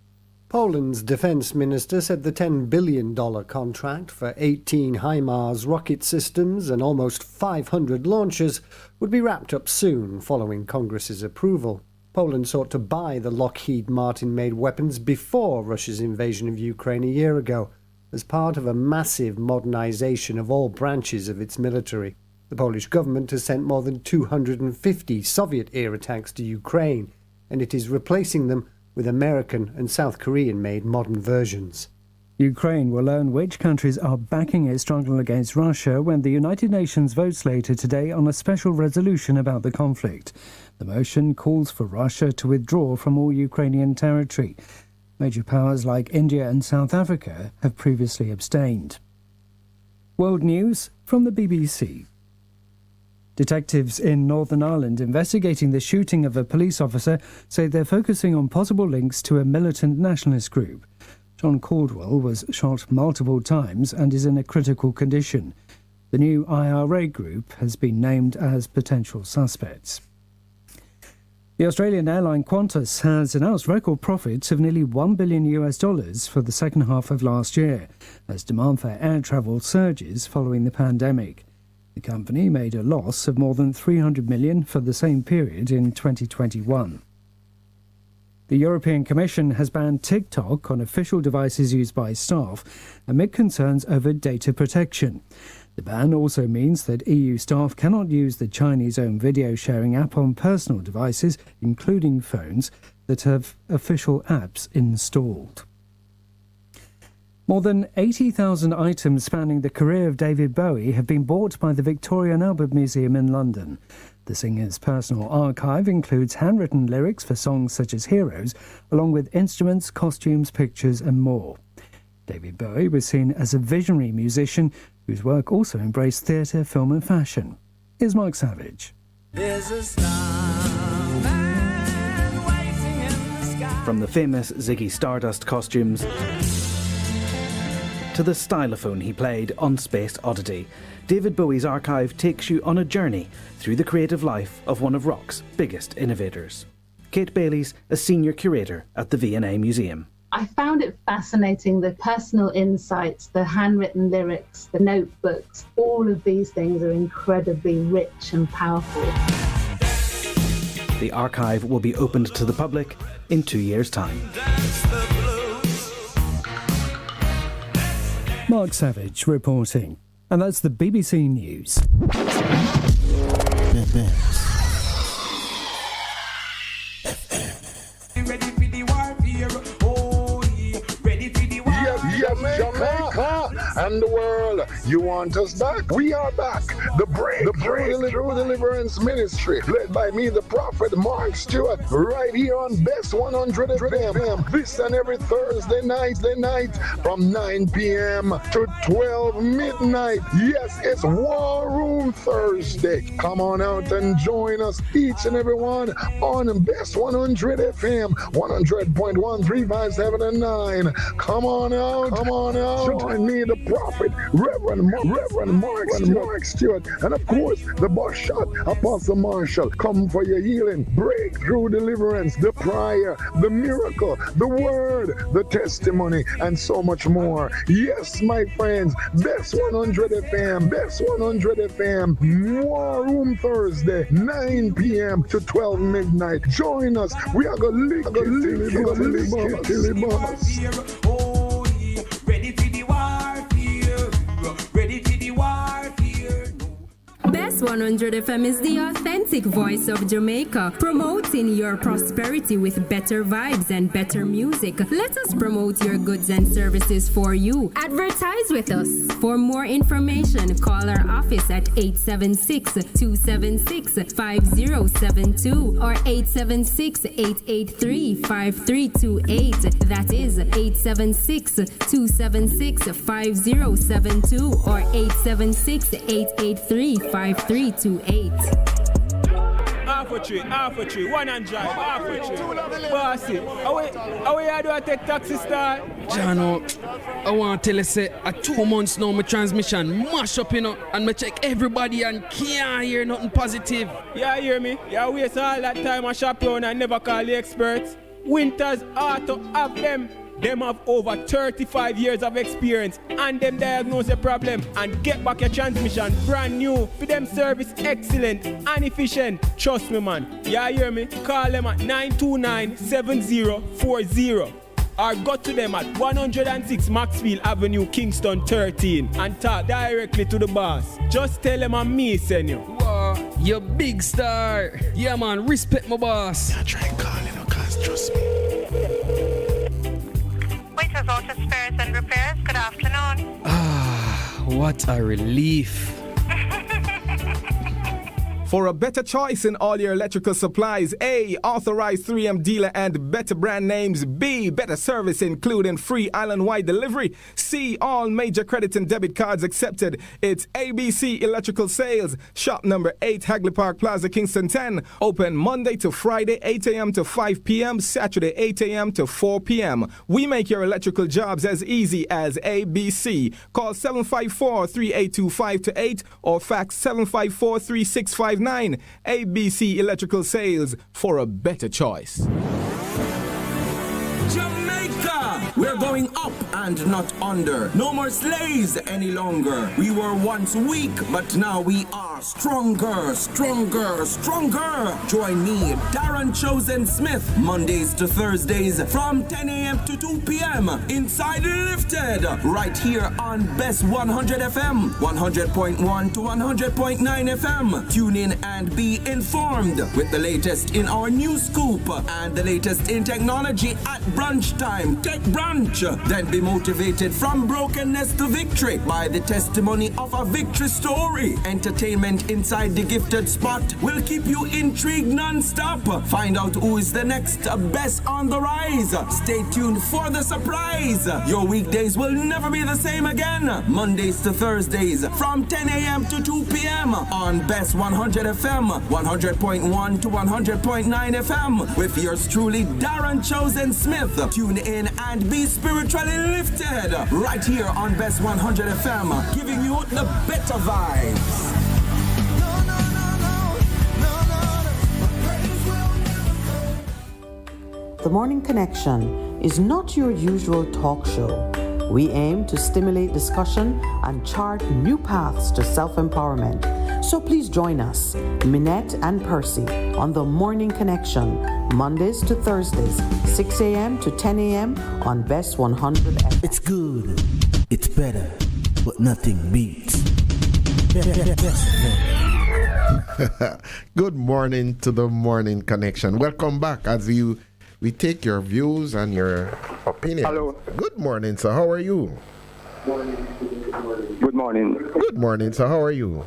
Poland's defence minister said the $10 billion contract for 18 HIMARS rocket systems and almost 500 launchers would be wrapped up soon following Congress's approval. Poland sought to buy the Lockheed Martin-made weapons before Russia's invasion of Ukraine a year ago, as part of a massive modernisation of all branches of its military. The Polish government has sent more than 250 Soviet-era tanks to Ukraine, and it is replacing them with American and South Korean-made modern versions. Ukraine will learn which countries are backing its struggle against Russia when the United Nations votes later today on a special resolution about the conflict. The motion calls for Russia to withdraw from all Ukrainian territory. Major powers like India and South Africa have previously abstained. World News from the BBC. Detectives in Northern Ireland investigating the shooting of a police officer say they're focusing on possible links to a militant nationalist group. John Caldwell was shot multiple times and is in a critical condition. The new IRA group has been named as potential suspects. The Australian airline Qantas has announced record profits of nearly $1 billion for the second half of last year, as demand for air travel surges following the pandemic. The company made a loss of more than $300 million for the same period in 2021. The European Commission has banned TikTok on official devices used by staff amid concerns over data protection. The ban also means that EU staff cannot use the Chinese-owned video sharing app on personal devices, including phones, that have official apps installed. More than 80,000 items spanning the career of David Bowie have been bought by the Victoria and Albert Museum in London. The singer's personal archive includes handwritten lyrics for songs such as Heroes, along with instruments, costumes, pictures and more. David Bowie was seen as a visionary musician whose work also embraced theatre, film and fashion. Here's Mark Savage. There's a starman waiting in the sky. From the famous Ziggy Stardust costumes to the stylophone he played on Spaced Oddity, David Bowie's archive takes you on a journey through the creative life of one of rock's biggest innovators. Kate Bailey's a senior curator at the V&A Museum. I found it fascinating, the personal insights, the handwritten lyrics, the notebooks. All of these things are incredibly rich and powerful. The archive will be opened to the public in 2 years' time. Mark Savage reporting. And that's the BBC News. Jamaica and the world, you want us back? We are back. The True Deliverance Ministry, led by me, the prophet Mark Stewart, right here on Bess100 FM. This and every Thursday night from 9 p.m. to 12 midnight. Yes, it's War Room Thursday. Come on out and join us, each and every one, on Bess100 FM, 100.1, 3, 5, 7, and 9. Come on out. Join me, the prophet, Reverend Mark Stewart, and of course, the boss shot, Apostle Marshall. Come for your healing, breakthrough, deliverance, the prayer, the miracle, the word, the testimony, and so much more. Yes, my friends, Bess100 FM, War Room Thursday, 9 p.m. to 12 midnight. Join us. We are going to lick it till it busts. Bess100 FM is the authentic voice of Jamaica, promoting your prosperity with better vibes and better music. Let us promote your goods and services for you. Advertise with us. For more information, call our office at 876-276-5072 or 876-883-5328. That is 876-276-5072 or 876-883-5328. Half a tree, 100, half a tree. Bossy, how you do I take taxi star? Jano, I want to tell you, say, 2 months now, my transmission mash up, and I check everybody and can't hear nothing positive. Yeah, hear me? Yeah, waste all that time I shop around and never call the experts. Winters Auto have them. Them have over 35 years of experience and them diagnose the problem and get back your transmission brand new. For them service excellent and efficient. Trust me, man. Yeah, hear me? Call them at 929-7040 or go to them at 106 Maxfield Avenue, Kingston 13 and talk directly to the boss. Just tell them I'm me, send you. Wow, you big star. Yeah, man, respect my boss. Yeah, try and call cause trust me. Auto Spares and Repairs, good afternoon. What a relief. For a better choice in all your electrical supplies, A, authorized 3M dealer and better brand names. B, better service including free island-wide delivery. C, all major credit and debit cards accepted. It's ABC Electrical Sales. Shop number 8, Hagley Park Plaza, Kingston 10. Open Monday to Friday, 8 a.m. to 5 p.m. Saturday, 8 a.m. to 4 p.m. We make your electrical jobs as easy as ABC. Call 754-3825-8 or fax 754-3659 9. ABC Electrical Sales, for a better choice. Jamaica, we're going up and not under. No more slaves any longer. We were once weak, but now we are stronger, stronger, stronger. Join me, Darren Chosen Smith, Mondays to Thursdays from 10 a.m. to 2 p.m. Inside Lifted, right here on Bess100 FM, 100.1 to 100.9 FM. Tune in and be informed with the latest in our news scoop and the latest in technology at brunch time. Tech brunch. Then be motivated from brokenness to victory by the testimony of a victory story. Entertainment inside the gifted spot will keep you intrigued non-stop. Find out who is the next Bess on the rise. Stay tuned for the surprise. Your weekdays will never be the same again. Mondays to Thursdays from 10 a.m. to 2 p.m. on Bess100 FM, 100.1 to 100.9 FM with yours truly, Darren Chosen Smith. Tune in and be spiritually lifted right here on Bess100 FM, giving you the better vibes. The Morning Connection is not your usual talk show. We aim to stimulate discussion and chart new paths to self-empowerment. So please join us, Minett and Percy, on The Morning Connection, Mondays to Thursdays, 6 a.m. to 10 a.m. on Bess100 FM. It's good, it's better, but nothing beats. Good morning to The Morning Connection. Welcome back as we take your views and your opinions. Hello. Good morning, sir. How are you? Good morning. Good morning, sir. How are you?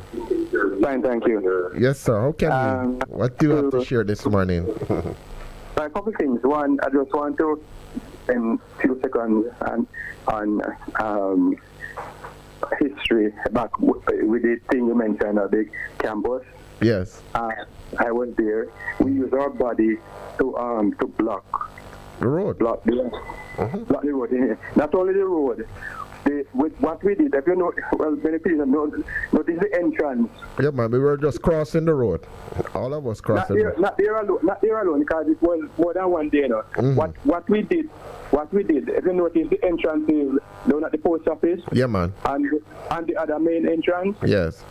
Fine, thank you. Yes, sir. How can you? What do you have to share this morning? A couple things. One, I just want to spend a few seconds on history back with the thing you mentioned at the campus. Yes. I was there. We use our body to block the road. Block the road in here. Not only the road. With what we did, if you know, well, many people notice the entrance. Yeah, man, we were just crossing the road. All of us crossing. Not there alone, because it was more than one day now. What we did, if you notice, the entrance is down at the post office. Yeah, man. And the other main entrance. Yes.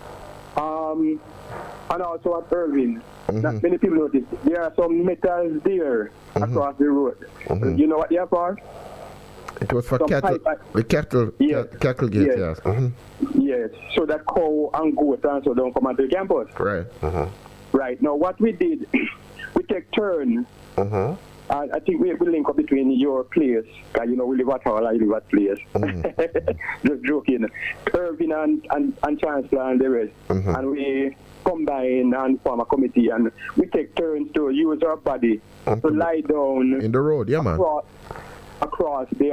And also at Irving. Not many people notice. There are some metals there across the road. You know what they are for? It was for cattle. The cattle gate, yes. Yes, so that cow and goat and so don't come onto the campus. Right. Right. Now, what we did, we take turns. I think we link up between your place, because you know we live at Hall, I live at place. Just joking. Irving and Chancellor and the rest. And we combine and form a committee, and we take turns to use our body to lie down in the road, yeah, man. Across the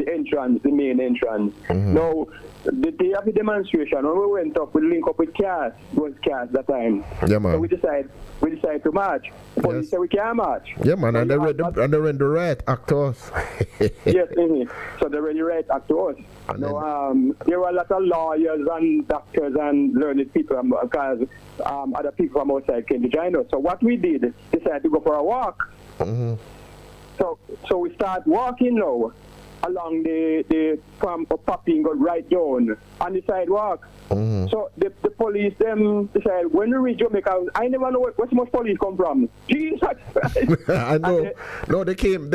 entrance, the main entrance. Now, the day of the demonstration, when we went up, we link up with cars. It was cars that time. Yeah, man. So we decided to march. But we said we can't march. Yeah, man, and they read the right act to us. Yes, so they read the right act to us. Now, there were a lot of lawyers and doctors and learned people, because other people from outside came to join us. So what we did, decided to go for a walk. So we start walking now along the from Popping go right down on the sidewalk. So the police them decide when we reach Jamaica, I never know where so much police come from. Jesus Christ. I know. No, they came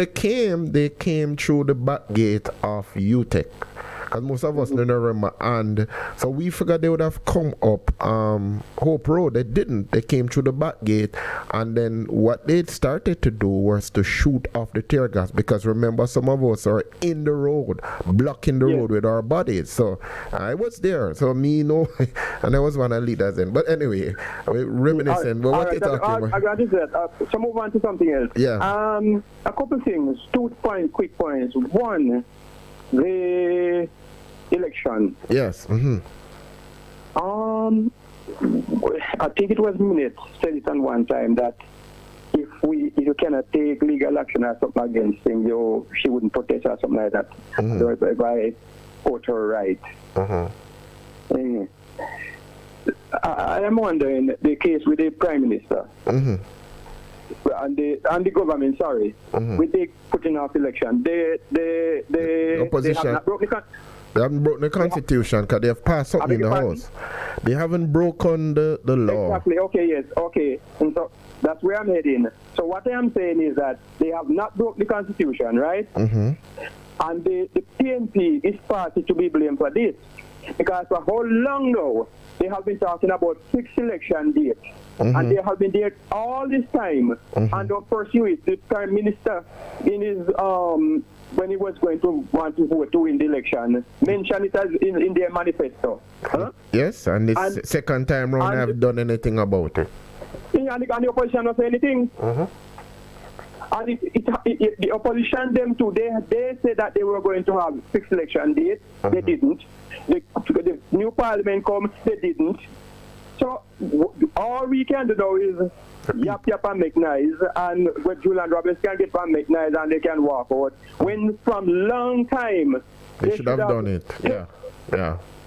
through the back gate of UTEC. Because most of us don't remember, and so we figured they would have come up Hope Road. They didn't. They came through the back gate, and then what they started to do was to shoot off the tear gas, because remember, some of us are in the road, blocking the road with our bodies. So I was there, so me, and I was one of the leaders in. But anyway, we're reminiscing. But what are you talking about? I got that. So move on to something else. Yeah. A couple things, quick points. One, the election. Yes. I think it was Minett said it on one time that if you cannot take legal action or something against him, she wouldn't protest or something like that. So if I quote her right. I am wondering the case with the Prime Minister and the government, with the putting off election. The opposition. They haven't broken the constitution because they have passed something in the House. They haven't broken the law. Exactly. Okay, yes. Okay. And so that's where I'm heading. So what I am saying is that they have not broken the constitution, right? And the PNP is party to be blamed for this. Because for how long now, they have been talking about fixed election dates. And they have been there all this time. And don't pursue it. The Prime Minister, in his when he was going to want to vote to win the election, mentioned it as in their manifesto. Yes, and this second time round, I haven't done anything about it. And the opposition not say anything. And the opposition, them too, they said that they were going to have fixed election dates. They didn't. The new parliament come, they didn't. So all we can do now is yap and make noise, and when Julian Roberts can get and make noise and they can walk out. When from long time they should have done it. Yeah.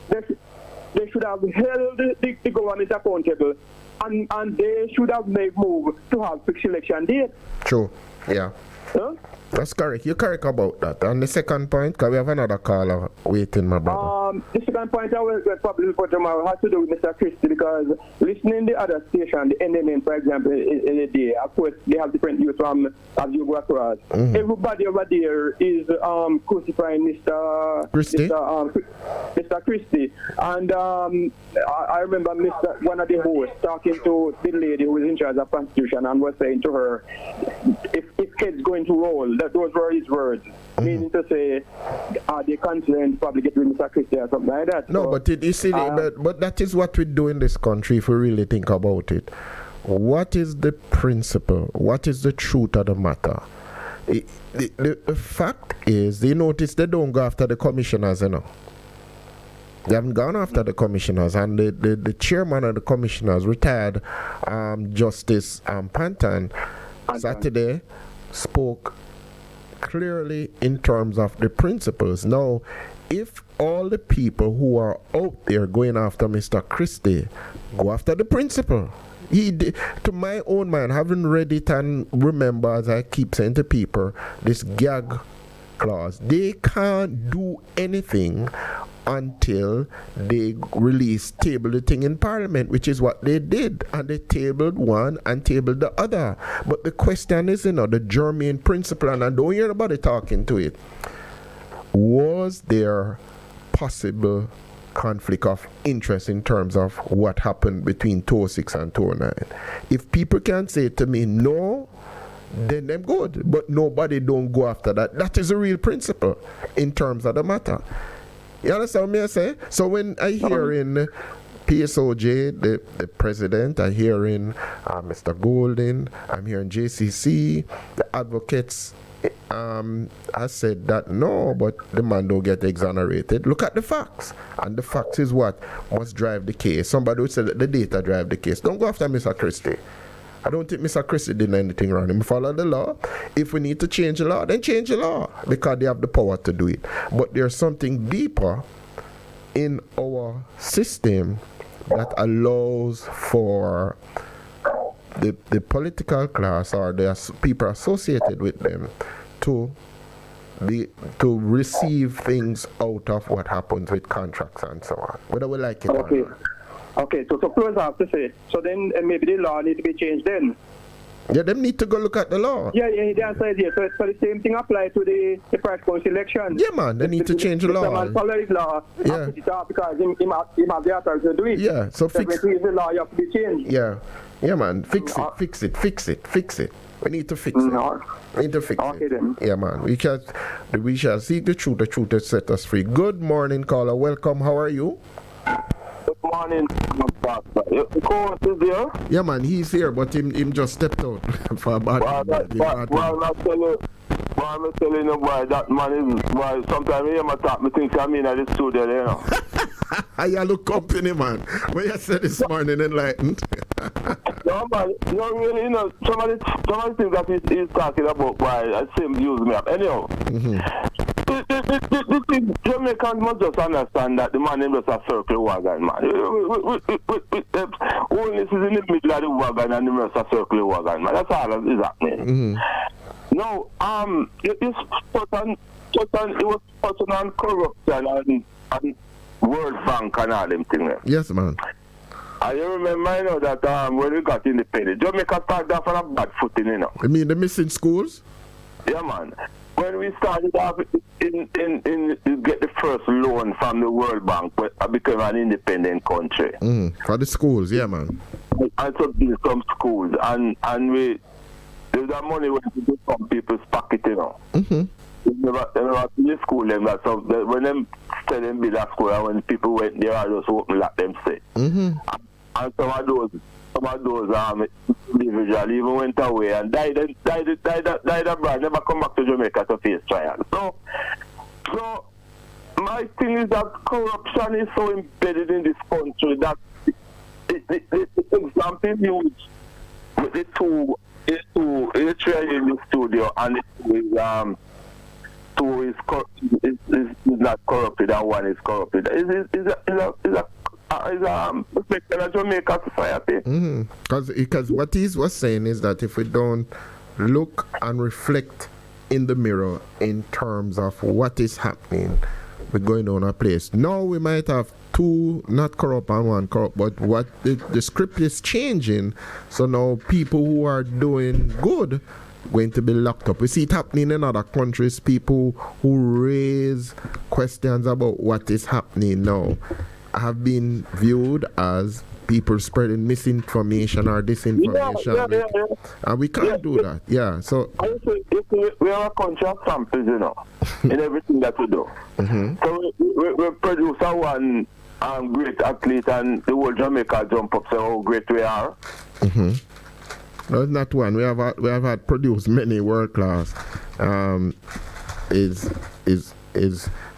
They should have held the government accountable, and they should have made move to have fixed election date. True. Yeah. That's correct. You're correct about that. And the second point, because we have another caller waiting, my brother. The second point I will probably for tomorrow has to do with Mr. Christie, because listening to the other station, the NNN, for example, in the day, of course, they have different views from as you go across. Everybody over there is crucifying Mr. Christie. Mr. Christie. And I remember one of the hosts talking to the lady who was in charge of Constitution and was saying to her, if kids going to roll, those were his words, meaning to say, are they concerned probably get rid of Mr. Christie or something like that? No, so, but you see, but that is what we do in this country if we really think about it. What is the principle? What is the truth of the matter? The fact is, they notice they don't go after the commissioners, you know. They haven't gone after the commissioners, and the chairman of the commissioners, retired Justice Panton, Saturday spoke clearly in terms of the principles. Now, if all the people who are out there going after Mr. Christie go after the principle, to my own mind, having read it and remember, as I keep saying to people, this gag clause, they can't do anything until they table the thing in Parliament, which is what they did, and they tabled one and tabled the other. But the question is, the germane principle, and I don't hear anybody talking to it. Was there possible conflict of interest in terms of what happened between 2006 and 2009? If people can say to me no, then them good, but nobody don't go after that. That is a real principle in terms of the matter. You understand what I say? So when I hear in PSOJ, the president, I hear in Mr. Golden, I'm hearing JCC, the advocates has said that no, but the man don't get exonerated. Look at the facts. And the facts is what must drive the case. Somebody would say that the data drive the case. Don't go after Mr. Christie. I don't think Mr. Christie did anything wrong. He follow the law. If we need to change the law, then change the law, because they have the power to do it. But there's something deeper in our system that allows for the political class or the people associated with them to receive things out of what happens with contracts and so on, whether we like it or not. Okay, so close have to say. So then maybe the law needs to be changed then. Yeah, they need to go look at the law. Yeah, the answer is yes. So the same thing applies to the first council election. Yeah, man, they need to change the law. The man follow his law and put it up because he have the authority to do it. Yeah, so fix it. The law, you have to be changed. Yeah, man, fix it. We need to fix it. We need to fix it. Then. Yeah, man. We shall seek the truth. The truth has set us free. Good morning, caller. Welcome. How are you? Good morning, Pastor. Coach is there? Yeah, man, he's here, but him just stepped out for a bad I'm telling you, boy, that man is, boy, sometimes he talk, me think I'm in the studio, you know. I look company, man. What you said this morning, enlightened. No, man, no, really, some of the things that he's talking about, boy, I see him use me up. Anyhow, The Jamaicans must just understand that the man is just a circle wagon, man. Only is in the middle of the wagon and the rest a circle wagon, man. That's all that is happening. No, it was touching on corruption and World Bank and all them things. Yes, man. I remember, you know, that when we got independent, Jamaica started off on a bad footing, you know. You mean the missing schools? Yeah, man. When we started off in get the first loan from the World Bank, I became an independent country. For the schools, yeah, man. And so build some schools, and we there's that money went to some people's pocket, you know. They never the school them that so when them tell them build a school, and when people went there, I just open let them say. And some of those individuals even went away and died abroad, never come back to Jamaica to face trial. So my thing is that corruption is so embedded in this country that the example used with the two in the studio and two is not corrupted and one is corrupted. Is reflecting a Jamaica society. Because what he was saying is that if we don't look and reflect in the mirror in terms of what is happening, we're going down a place. Now we might have two not corrupt and one corrupt, but what the script is changing. So now people who are doing good going to be locked up. We see it happening in other countries, people who raise questions about what is happening now have been viewed as people spreading misinformation or disinformation. And we can't do that. Yeah, so we are a country of samples, you know, in everything that we do. So we produce one great athlete and the whole Jamaica jump up, say how great we are. No, it's not one. We have had produced many world class.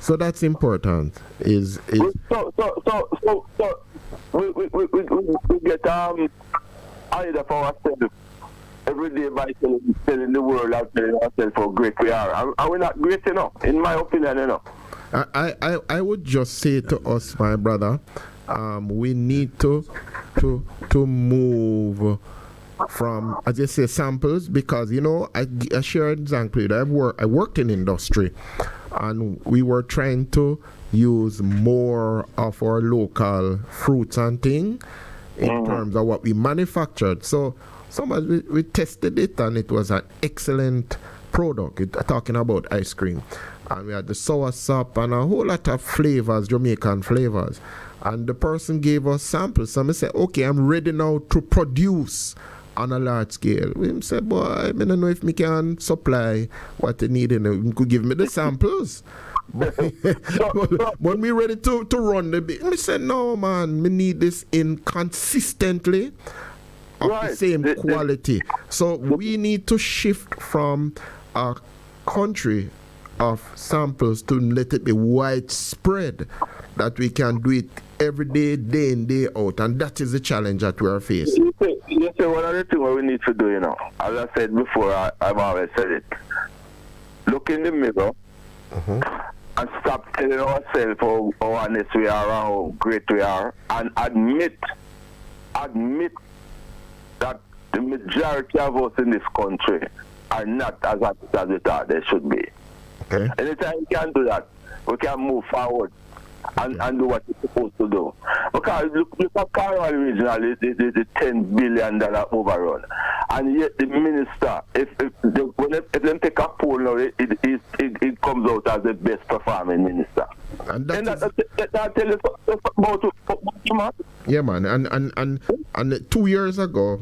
So that's important. So we get either for ourselves every day by telling the world and telling ourselves how great we are. And we're not great enough, in my opinion, you know. I would just say to us, my brother, we need to move from, as you say, samples, because, you know, I share an example. I worked in industry, and we were trying to use more of our local fruits and things in terms of what we manufactured. So we tested it, and it was an excellent product. Talking about ice cream, and we had the sour sop and a whole lot of flavors, Jamaican flavors. And the person gave us samples. So I said, okay, I'm ready now to produce on a large scale. We said, boy, I don't know if me can supply what they need. You could give me the samples. But when we ready to run the bit, we said, no, man, we need this in consistently of the same quality. So we need to shift from a country of samples to let it be widespread, that we can do it every day, day in, day out, and that is the challenge that we are facing. You see, one of the things we need to do, you know, as I said before, I've always said it, look in the mirror and stop telling ourselves how honest we are and how great we are, and admit that the majority of us in this country are not as honest as we thought they should be. Anytime we can do that, we can move forward and do what we're supposed to do. Because look at Carnival Regional, the $10 billion overrun. And yet the minister, if them take a poll now, it comes out as the best performing minister. And that tell us about you, man. Yeah, man. And 2 years ago,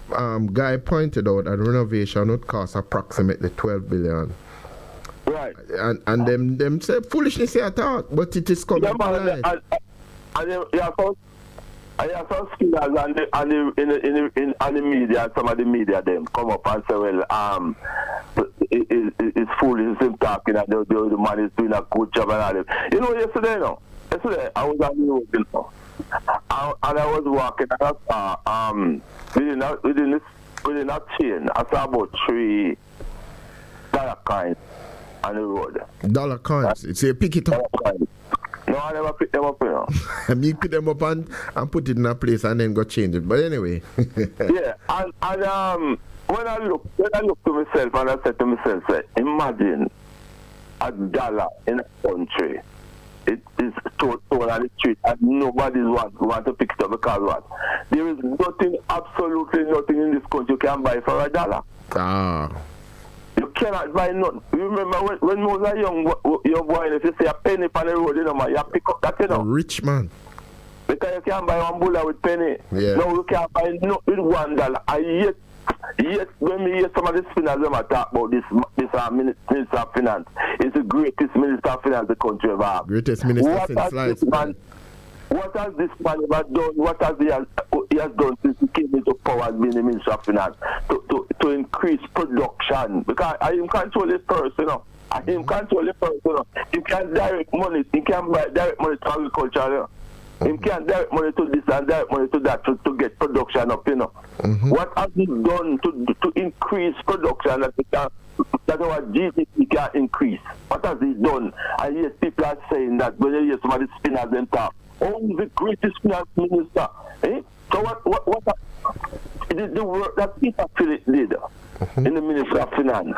Guy pointed out that renovation would cost approximately $12 billion. Right. And them say foolishness here talk, but it is coming to life. And you have some speakers and the media, some of the media them come up and say, well, it's foolish him talking and the man is doing a good job and all that. You know, yesterday I was on the road, you know, and I was walking and I saw within a chain, I saw about 3 dollar coins on the road. Dollar coins. So you pick it up. No, I never pick them up, you know. You pick them up and put it in a place and then go change it. But anyway. Yeah, and when I look to myself and I said to myself, imagine $1 in a country. It is thrown on the street and nobody want to pick it up because what? There is nothing, absolutely nothing in this country you can buy for $1. You cannot buy nothing. You remember when you was a young boy, if you see a penny on the road, you know, man, you pick up that, you know. A rich man. Because you can't buy one bullet with penny. Yeah. No, you can't buy nothing with $1. And yet, when we hear some of the spinners them talk about this Minister of Finance, it's the greatest Minister of Finance the country ever had. Greatest Minister since sliced bread. What has this man ever done? What has he has done since he came into power as being the Minister of Finance to increase production? Because I am control this person, you know. I am control the person, you know. You can direct money. You can buy direct money to agriculture, you know. You can direct money to this and direct money to that to get production up, you know. What has he done to increase production that our GDP can increase? What has he done? And yes, people are saying that when you hear some of the spinners and talk, oh, he's the greatest finance minister. Eh? So what the work that Peter Phillips did in the Ministry of Finance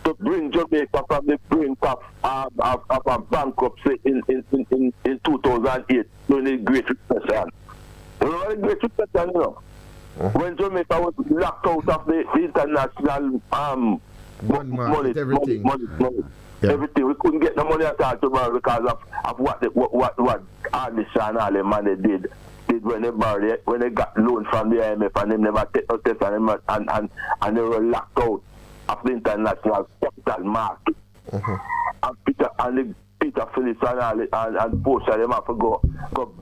to bring Jamaica from the brink of a bankruptcy in 2008 during the Great Recession. Remember the Great Recession, you know? When Jamaica was locked out of the international money, everything. Yeah. Everything. We couldn't get the money at all tomorrow because of what Ardisha and all the money did when they got loans from the IMF and they never take no test and they were locked out of the international capital market. And Peter Phillips and Portia, they have to go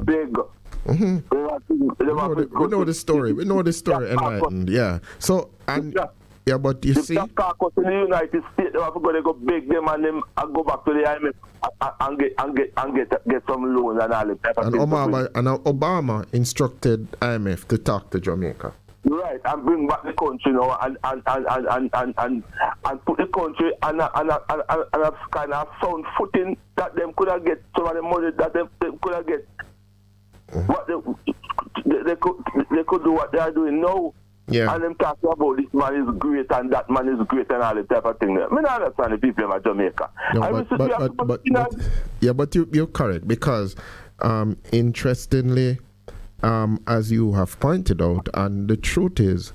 big. We know the story. We know the story. Enlightened. Yeah. So yeah, but you see, the caucus in the United States, they have to go big them and go back to the IMF and get some loans and all that. And Obama instructed IMF to talk to Jamaica. Right, and bring back the country now and put the country on a kind of sound footing that them could have get some of the money that them could have get. What they could do what they are doing now. Yeah. And them talking about this man is great and that man is great and all the type of thing. I mean, I understand the people in Jamaica. No, but you're correct because interestingly, as you have pointed out, and the truth is,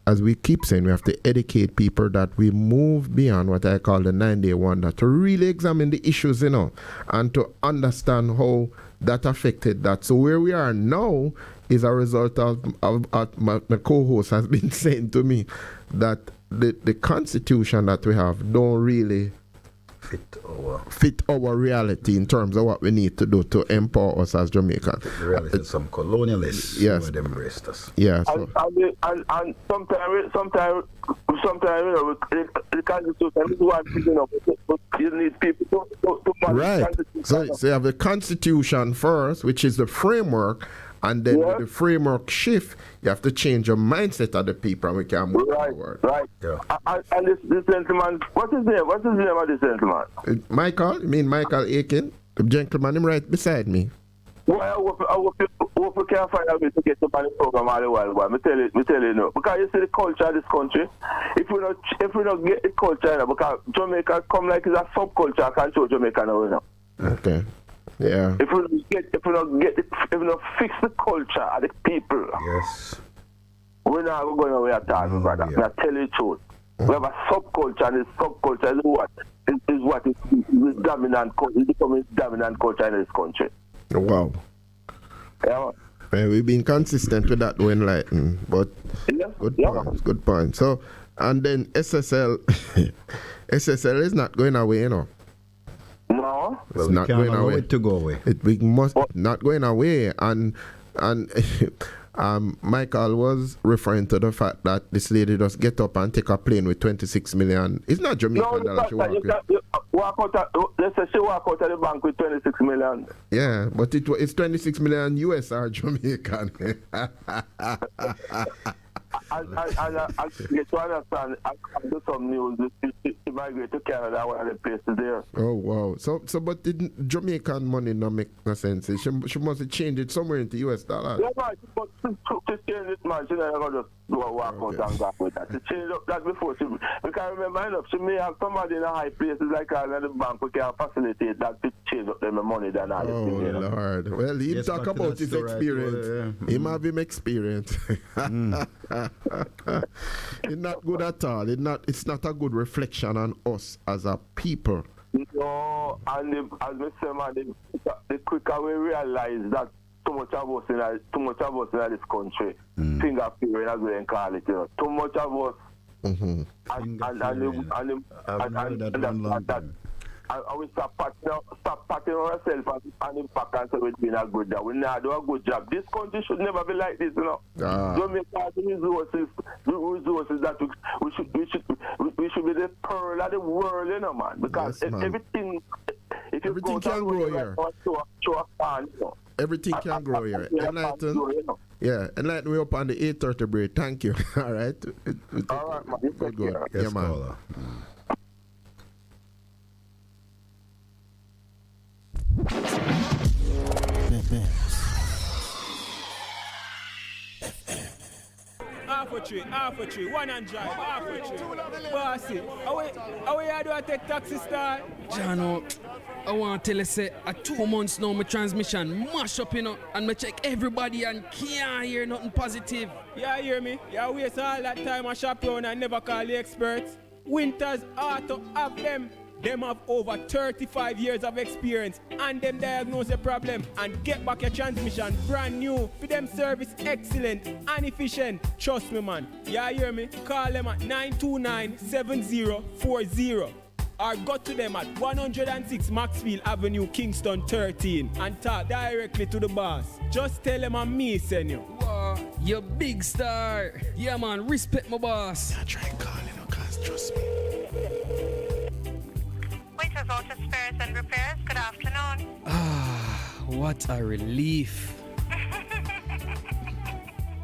as we keep saying, we have to educate people that we move beyond what I call the 9-day wonder to really examine the issues, you know, and to understand how that affected that. So where we are now is a result of my co-host has been saying to me that the constitution that we have don't really fit our reality in terms of what we need to do to empower us as Jamaicans. The reality is some colonialists who had embraced us. Yeah. So. And sometimes you know, the constitution is one thing, you know, but you need people to right. So you have the constitution first, which is the framework. And then with the framework shift, you have to change your mindset of the people and we can move forward. Right. Yeah. And this gentleman, what's his name? What's his name of this gentleman? Michael? You mean Michael Aiken? The gentleman him right beside me. Well, I hope we can find a way to get up on the program all the while, boy. Me tell you no. Because you see the culture of this country, if we don't get the culture, you know, because Jamaica come like it's a subculture, I can't show Jamaica now, you know. Okay. Yeah. If we don't fix the culture of the people, yes, we're not going away at all, brother. Yeah. I tell you the truth. We have a subculture, and this subculture is what is dominant. It's becoming dominant culture in this country. Wow. Yeah. Man, we've been consistent with that, Enlightened, but good point. So, and then SSL is not going away, you know. No, it's not going away. To go away. We must not going away, and Michael was referring to the fact that this lady just get up and take a plane with 26 million. It's not Jamaican dollars she walk out. Let's say she walk out of the bank with 26 million. Yeah, but it's 26 million US or Jamaican. get to understand, I do some news. She migrate to Canada, one of the places there. Oh, wow. So but didn't Jamaican money not make no sense? She must have changed it somewhere into US dollars. Yeah, man, but she changed it, man. She never just do a walk out and go with that. She changed up that before. Because remember, she may have somebody in a high places like her in the bank who can facilitate that to change up them money than all. Oh, Lord. Well, he talk about his experience. He might have experience. It's not good at all. It's not a good reflection on us as a people. No, and as we say, man, the quicker we realize that too much of us in this country, finger fearing as we call it, too much of us. And we stop patting ourselves and impact and say we're doing a good job. We now do a good job. This country should never be like this, Don't make all the resources that we should be the pearl of the world, man. Because everything can grow here. Everything can grow here. Enlighten. Yeah, enlighten me up on the 8:30 break. Thank you. All right. All right, man. Good. Yes, yeah, man. Caller. Half a tree, one and drive, half a tree. Bossy, how you do I take taxi star? Jano, I want to tell you, say, 2 months now, my transmission mash up, and me check everybody and can't hear nothing positive. Yeah, hear me? Yeah, waste all that time I shop around and never call the experts. Winters Auto have them. Them have over 35 years of experience and them diagnose the problem and get back your transmission brand new. For them service excellent and efficient. Trust me, man. Yeah, hear me? Call them at 929-7040 or go to them at 106 Maxfield Avenue, Kingston 13 and talk directly to the boss. Just tell them I'm me, send you. Wow, you big star. Yeah, man, respect my boss. I try calling her, cause trust me. Winters Auto Spares and Repairs, good afternoon. What a relief.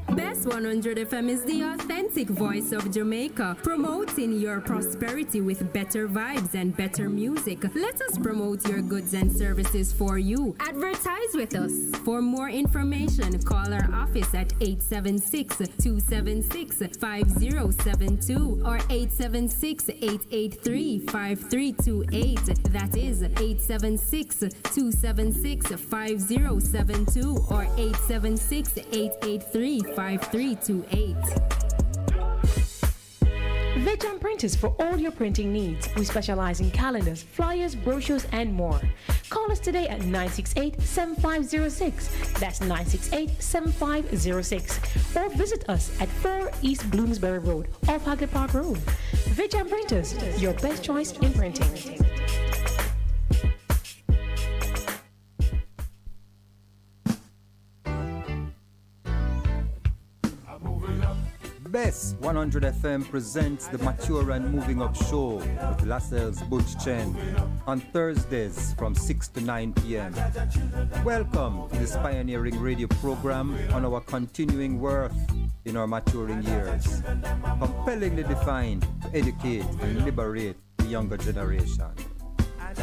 Bess100 FM is the authentic voice of Jamaica, promoting your prosperity with better vibes and better music. Let us promote your goods and services for you. Advertise with us. For more information, call our office at 876-276-5072 or 876-883-5328. That is 876-276-5072 or 876-883-5328. Veg Printers for all your printing needs. We specialize in calendars, flyers, brochures, and more. Call us today at 968-7506. That's 968-7506. Or visit us at 4 East Bloomsbury Road, off Hagley Park Road. Veg Printers, your best choice in printing. Bess100 FM presents the Mature and Moving Up Show with Lascelles Butch Chen on Thursdays from 6 to 9 p.m. Welcome to this pioneering radio program on our continuing worth in our maturing years, compellingly defined to educate and liberate the younger generation.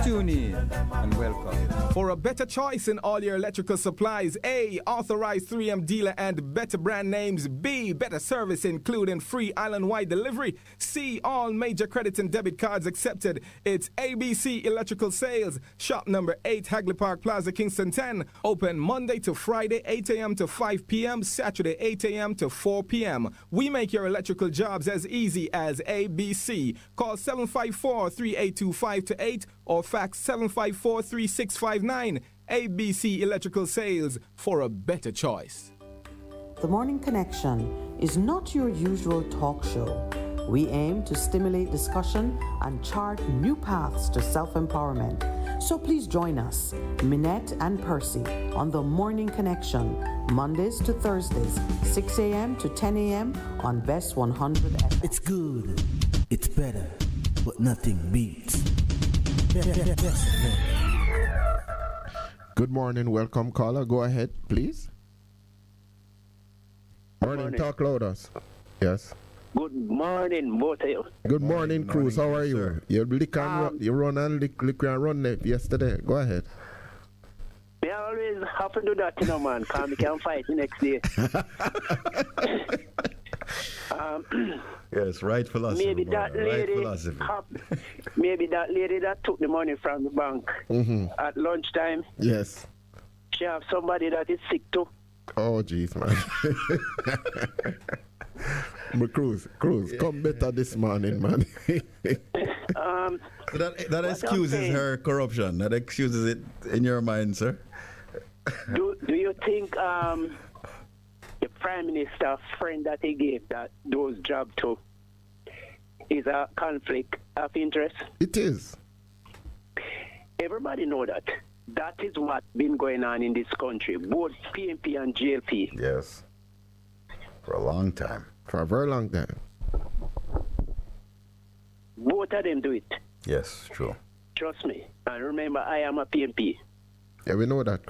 Tune in and welcome. For a better choice in all your electrical supplies, A, authorized 3M dealer and better brand names. B, better service including free island-wide delivery. C, all major credit and debit cards accepted. It's ABC Electrical Sales. Shop number 8, Hagley Park Plaza, Kingston 10. Open Monday to Friday, 8 a.m. to 5 p.m. Saturday, 8 a.m. to 4 p.m. We make your electrical jobs as easy as ABC. Call 754-3825-8 or fax 754-3659. ABC Electrical Sales, for a better choice. The Morning Connection is not your usual talk show. We aim to stimulate discussion and chart new paths to self-empowerment. So please join us, Minett and Percy, on The Morning Connection, Mondays to Thursdays, 6 a.m. to 10 a.m. on Bess100 FM. It's good, it's better, but nothing beats. Good morning, welcome caller. Go ahead, please. Morning, talk loud us. Yes. Good morning, both of you. Good morning, Cruz. How are you? You run and lick and run yesterday. Go ahead. I always have to do that, man, because I can fight the next day. Yes, right philosophy. Maybe that lady, maybe that lady that took the money from the bank at lunchtime. Yes. She have somebody that is sick too. Oh, jeez, man. But Cruz, come better this morning, man. That excuses her corruption. That excuses it in your mind, sir. Do you think the Prime Minister friend that he gave those jobs to is a conflict of interest? It is. Everybody know that. That is what's been going on in this country, both PNP and GLP. Yes. For a long time. For a very long time. Both of them do it. Yes, true. Trust me. And remember, I am a PNP. Yeah, we know that.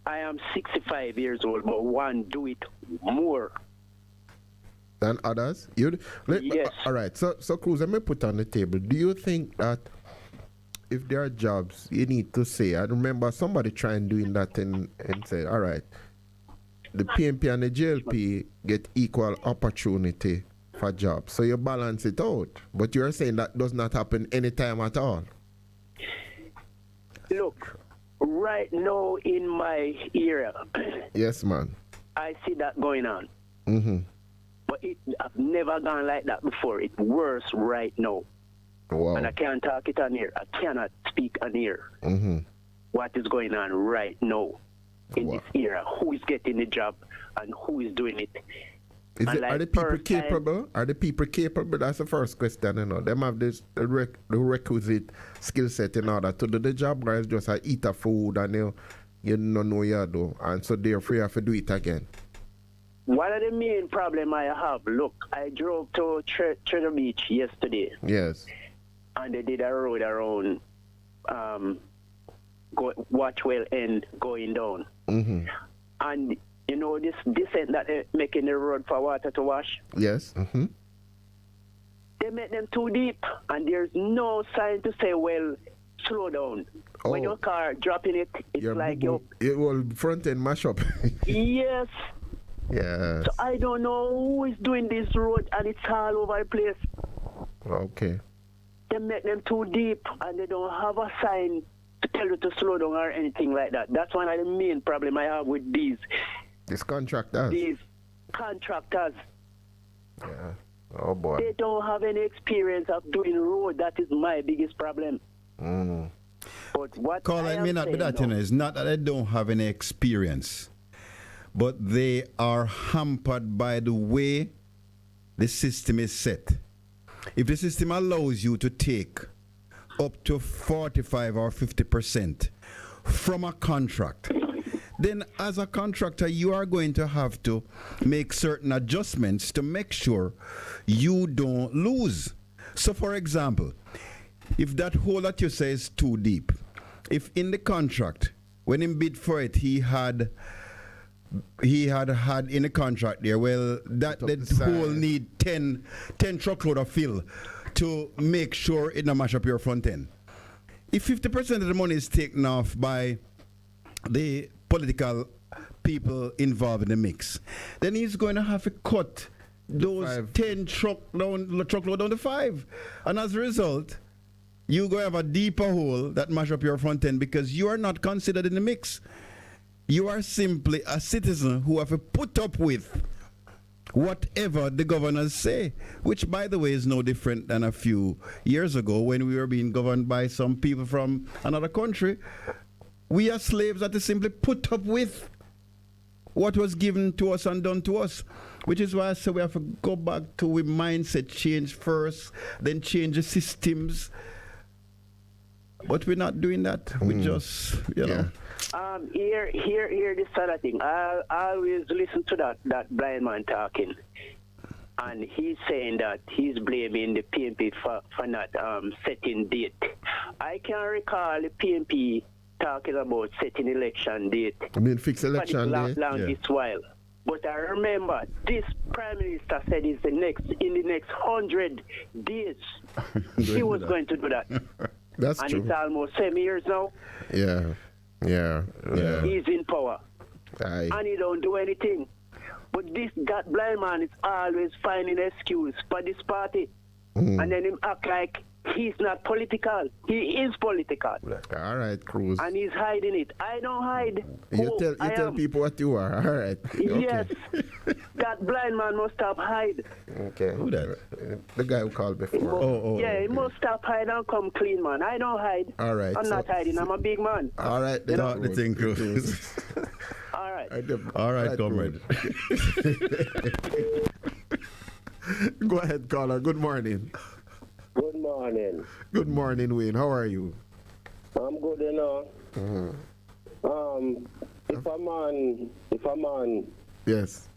I am 65 years old, but one do it more than others. Yes. All right. So Cruz, let me put on the table. Do you think that if there are jobs, you need to say? I remember somebody trying doing that and said, all right, the PNP and the GLP get equal opportunity for jobs, so you balance it out. But you're saying that does not happen anytime at all. Look. Right now in my era, yes, man, I see that going on. But I've never gone like that before. It's worse right now. Wow. And I can't talk it on here. I cannot speak on here. What is going on right now in this era? Who is getting the job and who is doing it? Are the people capable? Are the people capable? That's the first question, you know. Them have the requisite skill set in order to do the job, guys. Just eat a food and you don't know you do, and so therefore you have to do it again. One of the main problem I have, look, I drove to Treasure Beach yesterday. Yes. And they did a road around Watchwell End going down. And you know this descent that they're making the road for water to wash? Yes. They make them too deep, and there's no sign to say, well, slow down. When your car dropping it, it's like your... It will front end mash up. Yes. Yes. So I don't know who is doing this road, and it's all over the place. Okay. They make them too deep, and they don't have a sign to tell you to slow down or anything like that. That's one of the main problem I have with these contractors. These contractors. Yeah. Oh boy. They don't have any experience of doing road. That is my biggest problem. But what I may not be that, you know, it's not that they don't have any experience, but they are hampered by the way the system is set. If the system allows you to take up to 45 or 50% from a contract, then as a contractor, you are going to have to make certain adjustments to make sure you don't lose. So, for example, if that hole that you say is too deep, if in the contract, when he bid for it, he had in the contract there, well, that hole need 10 truckload of fill to make sure it not mash up your front end. If 50% of the money is taken off by the political people involved in the mix, then he's going to have to cut those 10 truckload down to 5. And as a result, you're going to have a deeper hole that mash up your front end because you are not considered in the mix. You are simply a citizen who have to put up with whatever the governors say, which, by the way, is no different than a few years ago when we were being governed by some people from another country. We are slaves that simply put up with what was given to us and done to us, which is why I say we have to go back to a mindset change first, then change the systems. But we're not doing that. We just, you know. Here, this other thing. I always listen to that blind man talking, and he's saying that he's blaming the PNP for not setting date. I can recall the PNP talking about setting election date. I mean, fix election date. This while. But I remember this Prime Minister said in the next 100 days he was going to do that. That's and true. it's almost 7 years now. Yeah. He's in power. Aye. And he don't do anything. But that blind man is always finding an excuse for this party. And then him act like he's not political. He is political. All right, Cruz. And he's hiding it. I don't hide. You tell people what you are. All right. Yes. That blind man must stop hide. Okay. Who that? The guy who called before. He must stop hide and come clean, man. I don't hide. All right. I'm not hiding. I'm a big man. All right. The thing, Cruz. All right. All right, comrade. Go ahead, caller. Good morning. Good morning. Good morning, Wayne. How are you? I'm good, you know. If a man yes,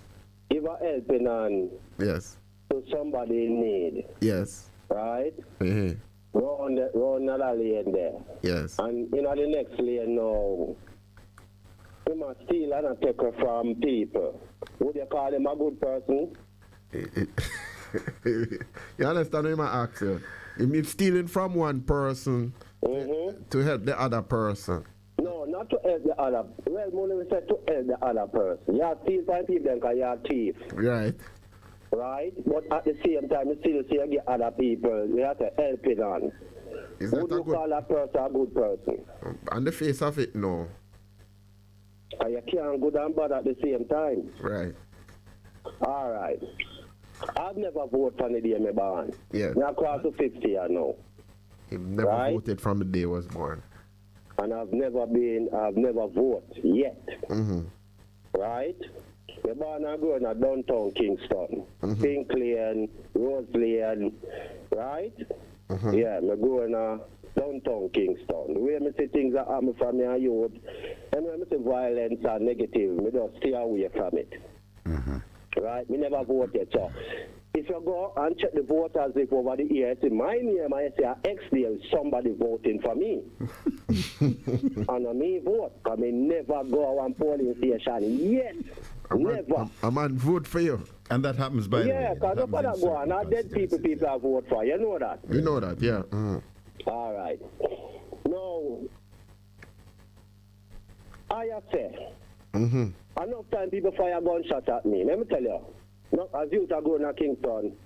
give a helping hand yes, to somebody in need, yes, right? Mm-hmm. Round another lane there. Yes. And in the next lane now, he must steal and take her from people. Would you call him a good person? You understand what I ask you? If stealing from one person to help the other person. No, not to help the other. Well, money we said to help the other person. You steal from people because you're a thief. Right. Right? But at the same time, you still see you get other people. You have to help it on. Would you call that person a good person? On the face of it, no. And you can't good and bad at the same time. Right. All right. I've never voted for the day me born. Yes. Now close to 50 I know. He never voted from the day he was born. And I've never voted yet. Right? Me born and grown at downtown Kingston. Pink Lane, Rose Lane, right? Yeah, me growing downtown Kingston. The way me see things that happen from me and youth, and when me see violence and negative, me just stay away from it. Right? Me never vote yet. So if you go and check the voters if over the years, in my name, I say there is somebody voting for me. And I me vote. I may never go on polling station yet. Never. A man vote for you. And that happens by the way. Yeah, because if I go on, dead people I vote for. You know that? You know that, yeah. All right. Now, I say, enough time people fire gunshot at me. Let me tell you, as you are going to Kingston,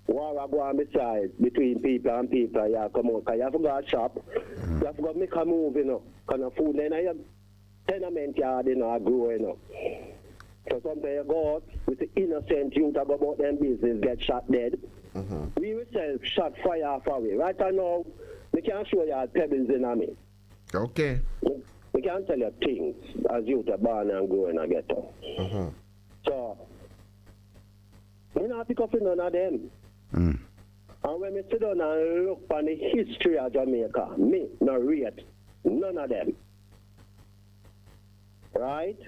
war go on beside between people and people, you come out, because you have to go to shop, you have to go make a move, you know, kind of food, then you tenement yard, you know, grow, you know. So sometimes you go out with the innocent youth go about them business, get shot dead. We ourselves shot fire off away. Right now, we can't show you pebbles in me. Okay. We can't tell you things as youth are born and grow in a ghetto. So, we not pick up none of them. And when we sit down and look on the history of Jamaica, me no rate none of them. Right?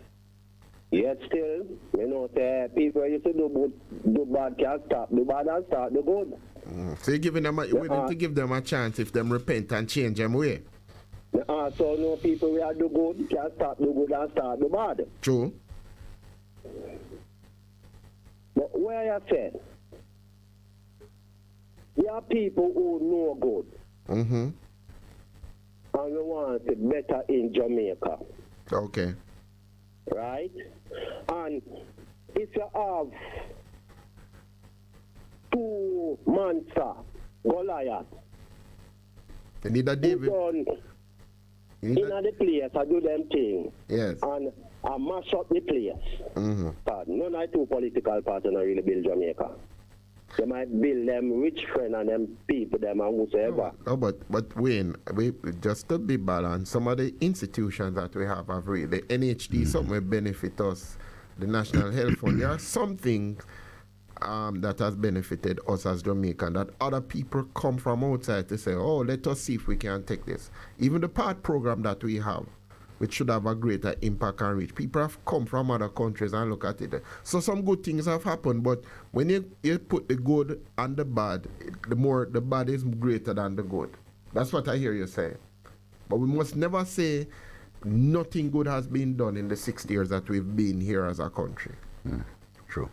Yet still, you know, people used to do bad can't stop. Do bad and start do good. So you're giving them willing to give them a chance if them repent and change them way. So no people will do good, can't stop do good and start do bad. True. But where you said, there are people who know good. And we want it better in Jamaica. Okay. Right? And if you have two monster, Goliath, you need a David. In the place, I do them thing. Yes. And I mash up the place. But none of the two political parties really build Jamaica. They might build them rich friends and them people, them and whosoever. Oh, but Wayne, we just to be balanced, some of the institutions that we have really, the NHD, something will benefit us, the National Health Fund, there are some things that has benefited us as Jamaican, that other people come from outside to say, oh, let us see if we can take this. Even the PART program that we have, which should have a greater impact and reach. People have come from other countries and look at it. So some good things have happened, but when you put the good and the bad, the bad is greater than the good. That's what I hear you say. But we must never say nothing good has been done in the 60 years that we've been here as a country. True.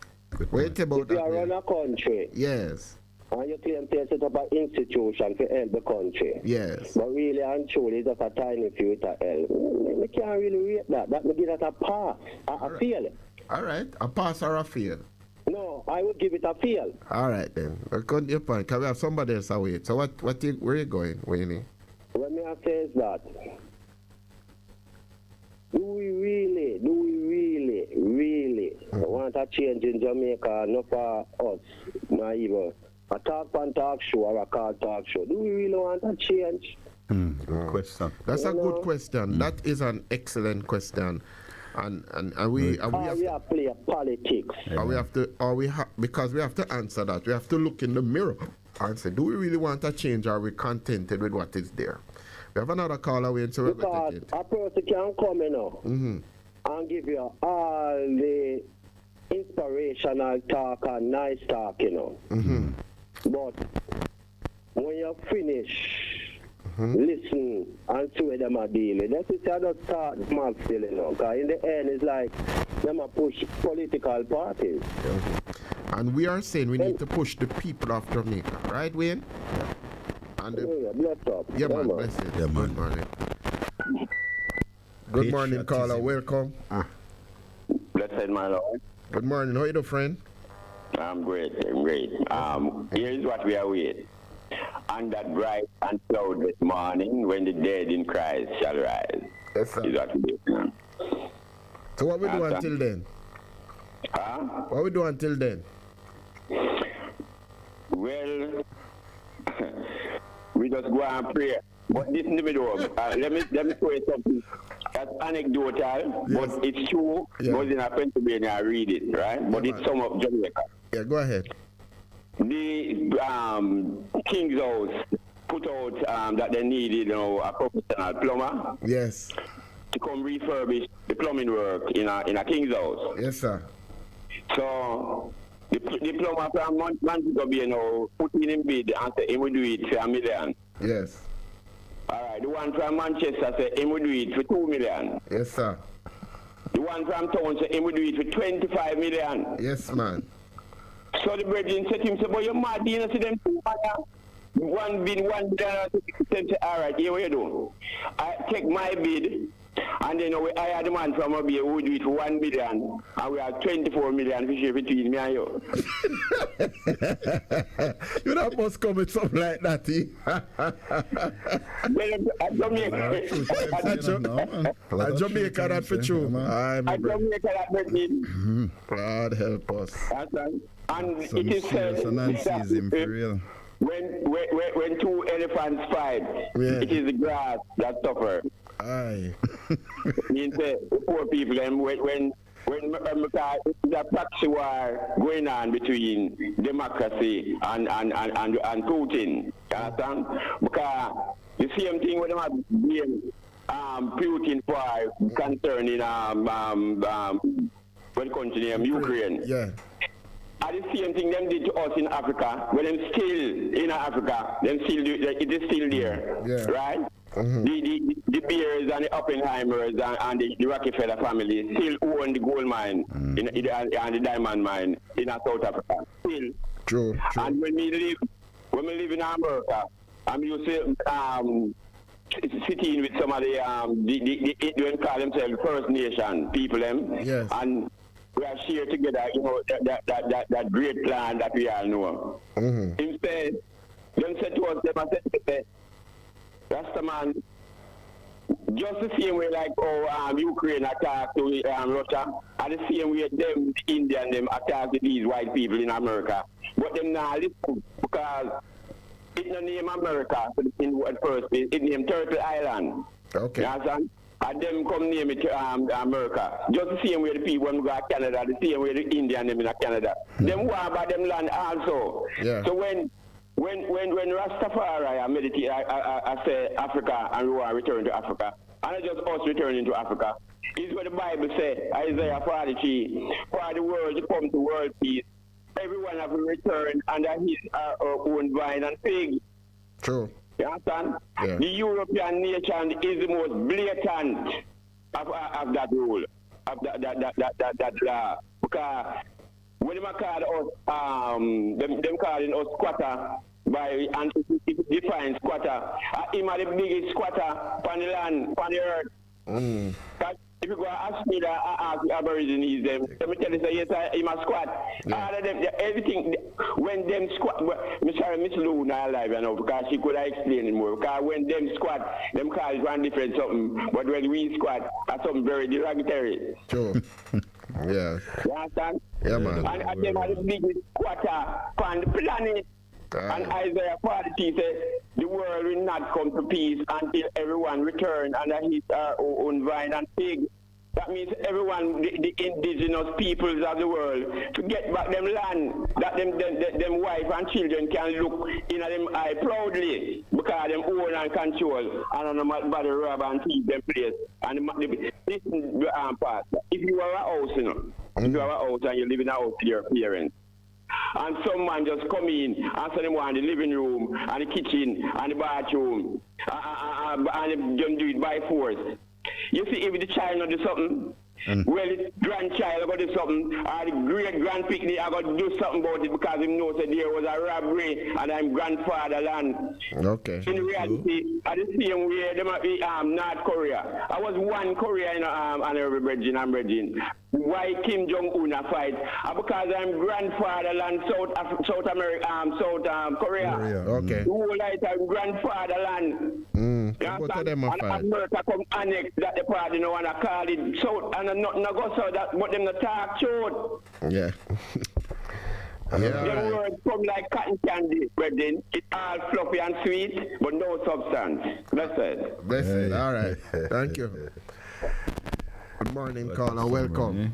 Wait about if you run a country. Yes. And you claim to set up an institution to help the country. Yes. But really and truly, it's just a tiny few to help. We can't really rate that. That would give that a pass, a fail. All right. A pass or a fail? No, I would give it a fail. All right then. Well, come to your point. Can we have somebody else away? So where are you going, Winnie? What me I say is that, do we really want a change in Jamaica, not for us, not even a talk show or a car talk show? Do we really want a change? Good question. That's a good question. That is an excellent question. And we have to play politics. Because we have to answer that. We have to look in the mirror and say, do we really want a change, or are we contented with what is there? We have another call away, so because a person can come in and give you all the inspirational talk and nice talk, But when you finish, listen and see where them are dealing. That's it, I don't start small still, because in the end, it's like them are push political parties. And we are saying we need to push the people of Jamaica, right, Wayne? And bless up. Yeah, man, bless it. Yeah, man. Good morning. Good morning, caller. Welcome. Blessed, my Lord. Good morning. How are you doing, friend? I'm great. Here is what we are with. On that bright and cloudless morning, when the dead in Christ shall rise. Yes, sir. Is what we do. So what we do until then? What we do until then? Well, we just go and pray. But this in the middle. Let me show you something. That's anecdotal, but it's true. Goes in Pennsylvania, I read it, right? But it's some of Jamaica. Yeah, go ahead. The King's House put out that they needed, a professional plumber. Yes. To come refurbish the plumbing work in a King's House. Yes, sir. So the plumber from Montego put in bid and said he would do it for $1 million. Yes. All right. The one from Manchester said he would do it for $2 million. Yes, sir. The one from town said he would do it for $25 million. Yes, man. So the brethren said to him, "But you're mad, you know, see them two man. One bid, $1 billion. All right, here what you do. I take my bid, and then I had the man from up here who do it for $1 billion, and we have $24 million to share between me and you." You not must come with something like that, I Jamaica that for true. I Jamaica that for me. God help us. And it is said that when two elephants fight, it is the grass that suffers. Aye. Means poor people, when the proxy war going on between democracy and Putin, understand? Because the same thing when they have been Putin for concerning what country name Ukraine. Yeah. And the same thing them did to us in Africa. When them still in Africa, it is still there, right? The Bears and the Oppenheimers and the Rockefeller family still own the gold mine and the diamond mine in South Africa. Still. True. And when we live in America, I'm used to sitting with some of the they call themselves First Nation people, yes. And we are share together, that great plan that we all know. Instead, them said to us, Rastaman, just the same way like Ukraine attacked to Russia, and the same way them, the Indian, them attack these white people in America. But them now listen, because it's not name America at first, it named Turtle Island. Okay. You understand? And them come name it America. Just the same way the people when we go to Canada, the same way the Indian them in Canada. Them war about them land also. Yeah. So when Rastafari meditate, I say Africa and we are return to Africa. And not just us returning to Africa. Is what the Bible says, Isaiah 43, for the world to come to world peace. Everyone have returned under his own vine and fig. True. You understand? Yeah. The European nation is the most blatant of that rule, of that law. Because when them call us, them calling us squatter, by and it defines squatter. Him are the biggest squatter on the land, on the earth. If you go ask me that, I ask the Aborigines them. Let me tell you, say, yes, I'm a squat. All of them, everything, when them squat, Miss Luna alive, you know, because she could have explained it more. Because when them squat, them call it one different something. But when we squat, that's something very derogatory. Sure. Yeah. You understand? Yeah, man. And them are the biggest squatter on the planet. And Isaiah 40 said, the world will not come to peace until everyone return under his own vine and pig. That means everyone, the indigenous peoples of the world, to get back them land, that them wife and children can look in them eye proudly, because them own and control, and on them body rob and keep them place. And this part, if you are a house, you know, if you are a house and you live in a house with your parents, and someone just come in and say them want the living room and the kitchen and the bathroom and them do it by force. You see, if the child not do something, well, the grandchild got to do something, or the great-grandpicnic I got to do something about it because he knows that there was a robbery and I'm grandfather land. Okay. In reality, at the same way, they might be North Korea. I was one Korea in Honorable Bridging and Bridging. Why Kim Jong-un a fight? Because I'm grandfather land South America, South Korea. Okay. The whole life I'm grandfather land. Both of them are and fight. America come annex that the party no wanna call it South and not go so that but them not talk short. Yeah. Them words come like cotton candy, brethren. It's all fluffy and sweet, but no substance. That's it. That's it. All right. Thank you. Good morning, caller. Welcome.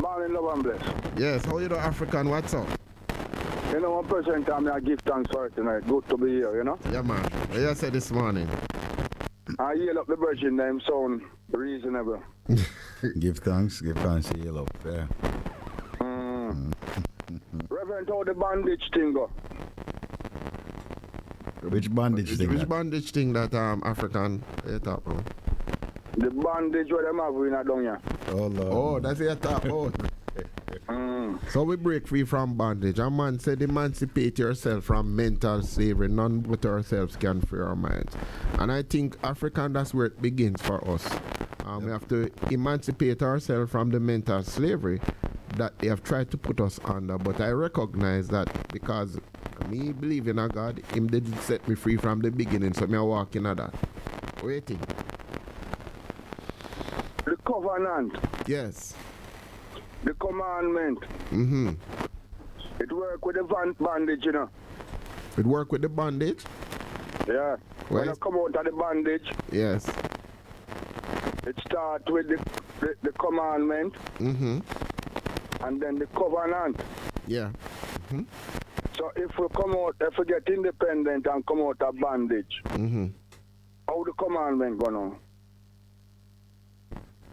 Morning, love and bless. Yes, how you doing, African? What's up? You know, 1% time I give thanks for it tonight. Good to be here, you know? Yeah, man. What you said this morning? I yell up the virgin name sound reasonable. Give thanks, yell up. Yeah. Reverend, how the bandage thing go? Which bandage thing? Which bandage thing that African you talk about? The bandage where them have in a down here. Oh, Lord. Oh, that's what you talk about. So we break free from bondage. A man said emancipate yourself from mental slavery. None but ourselves can free our minds. And I think African, that's where it begins for us. We have to emancipate ourselves from the mental slavery that they have tried to put us under. But I recognize that because me believe in a God, him did set me free from the beginning. So me I walk in that. Waiting. The covenant. Yes. The commandment. It work with the bandage, you know. It work with the bandage? Yeah. When I come out of the bandage. Yes. It start with the commandment. And then the covenant. Yeah. So if we come out, if we get independent and come out of bandage, how the commandment going on?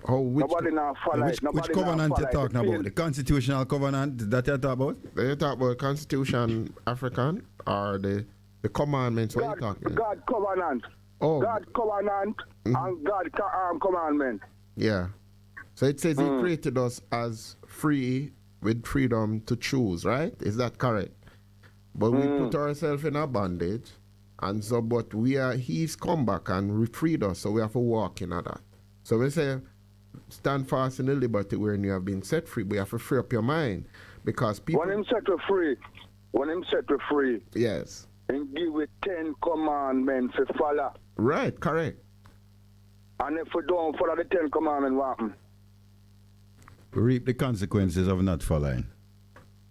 Nobody now follow it. Which covenant you talking about? The constitutional covenant that you talk about? You talk about Constitution African or the commandments? What you talking? God covenant. Oh. God covenant and God commandment. Yeah. So it says he created us as free with freedom to choose, right? Is that correct? But we put ourselves in a bondage, and so but he's come back and freed us, so we have to walk in that. So we say stand fast in the liberty wherein you have been set free. We have to free up your mind because people. When him set you free. Yes. And give it 10 commandments to follow. Right, correct. And if we don't follow the 10 commandments, what happen? We reap the consequences of not following.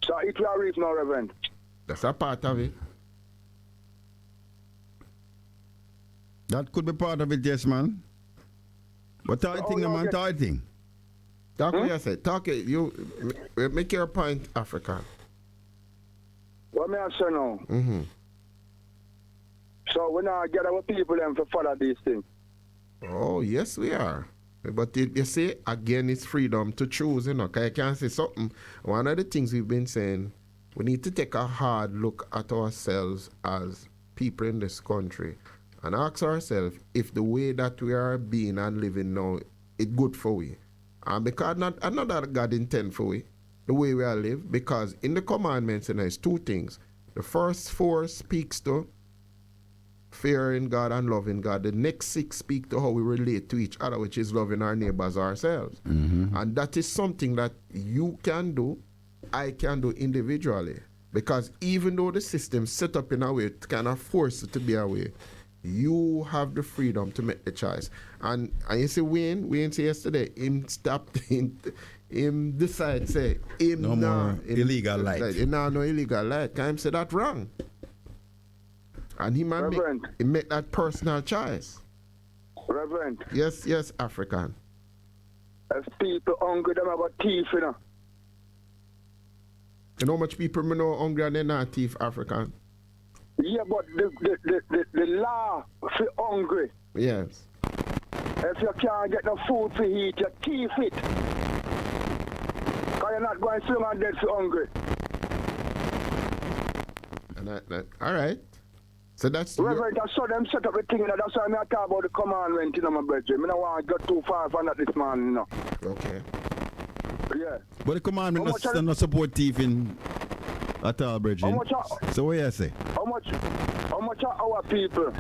So it will reap no Reverend. That's a part of it. That could be part of it, yes, man. But talk thing, man, talk thing. Talk what you say. Talk it. You make your point, Africa. What me I say now? So we now get our people them to follow these things. Oh, yes, we are. But you see, again, it's freedom to choose, you know. Cause I can say something. One of the things we've been saying, we need to take a hard look at ourselves as people in this country and ask ourselves if the way that we are being and living now is good for we. And because not that God intend for we. the way we are live, because in the commandments, there's two things. The first 4 speaks to fearing God and loving God. The next 6 speak to how we relate to each other, which is loving our neighbors ourselves. And that is something that you can do, I can do individually. Because even though the system set up in a way to kind of force it to be a way, you have the freedom to make the choice. And you see Wayne said yesterday, him stopped, him decide, say, him no more illegal light. No illegal light. Can him say that wrong? And he make that personal choice. Reverend. Yes, African. If people hungry, them have a thief, you know. You know how much people know hungry and they're not thief, African? Yeah, but the law for hungry. Yes. If you can't get no food to eat, you thief it. Because you're not going to swim and dead for hungry. And all right. So that's... Reverend, I saw them set up a thing, you know, that's why I talk about the commandment, you know, my brother. I don't want to go too far from that this man, you know. Okay. Yeah. But the commandment not support thieving at all, Bridget. So what you say? How much are our people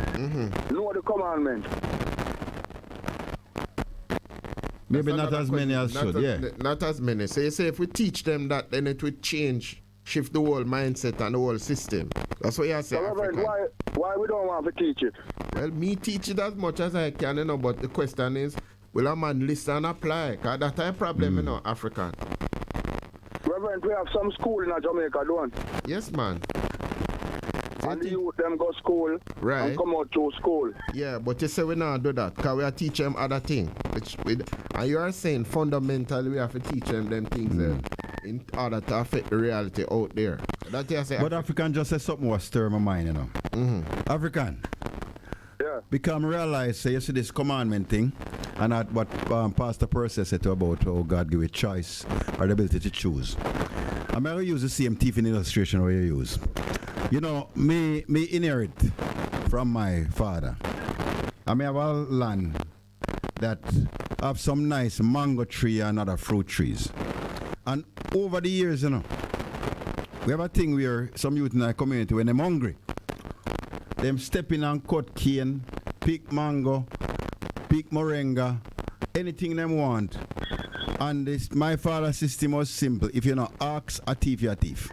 know the commandment? Maybe not as many as should, yeah. Not as many. So you say if we teach them that, then it will shift the whole mindset and the whole system. That's what you say. So Reverend, why we don't want to teach it? Well, me teach it as much as I can, you know, but the question is, will a man listen and apply? Because that's a problem, you know, African. Reverend, we have some school in Jamaica, don't we? Yes, man. And the youth them go school and come out to school. Yeah, but you say we not do that because we are teach them other things. And you are saying fundamentally we have to teach them things in order to affect the reality out there. That you say. But African just say something was stir my mind, you know. African. Yeah. Because I realize, say, you see this commandment thing, and that what Pastor Percival said about how God give a choice or the ability to choose. I'm going to use the same thieving illustration where you use. You know, me inherit from my father. I may have a land that have some nice mango tree and other fruit trees. And over the years, you know, we have a thing where some youth in our community, when they're hungry, them step in and cut cane, pick mango, pick moringa, anything them want. And this, my father's system was simple. If you not ask a thief, you're a thief.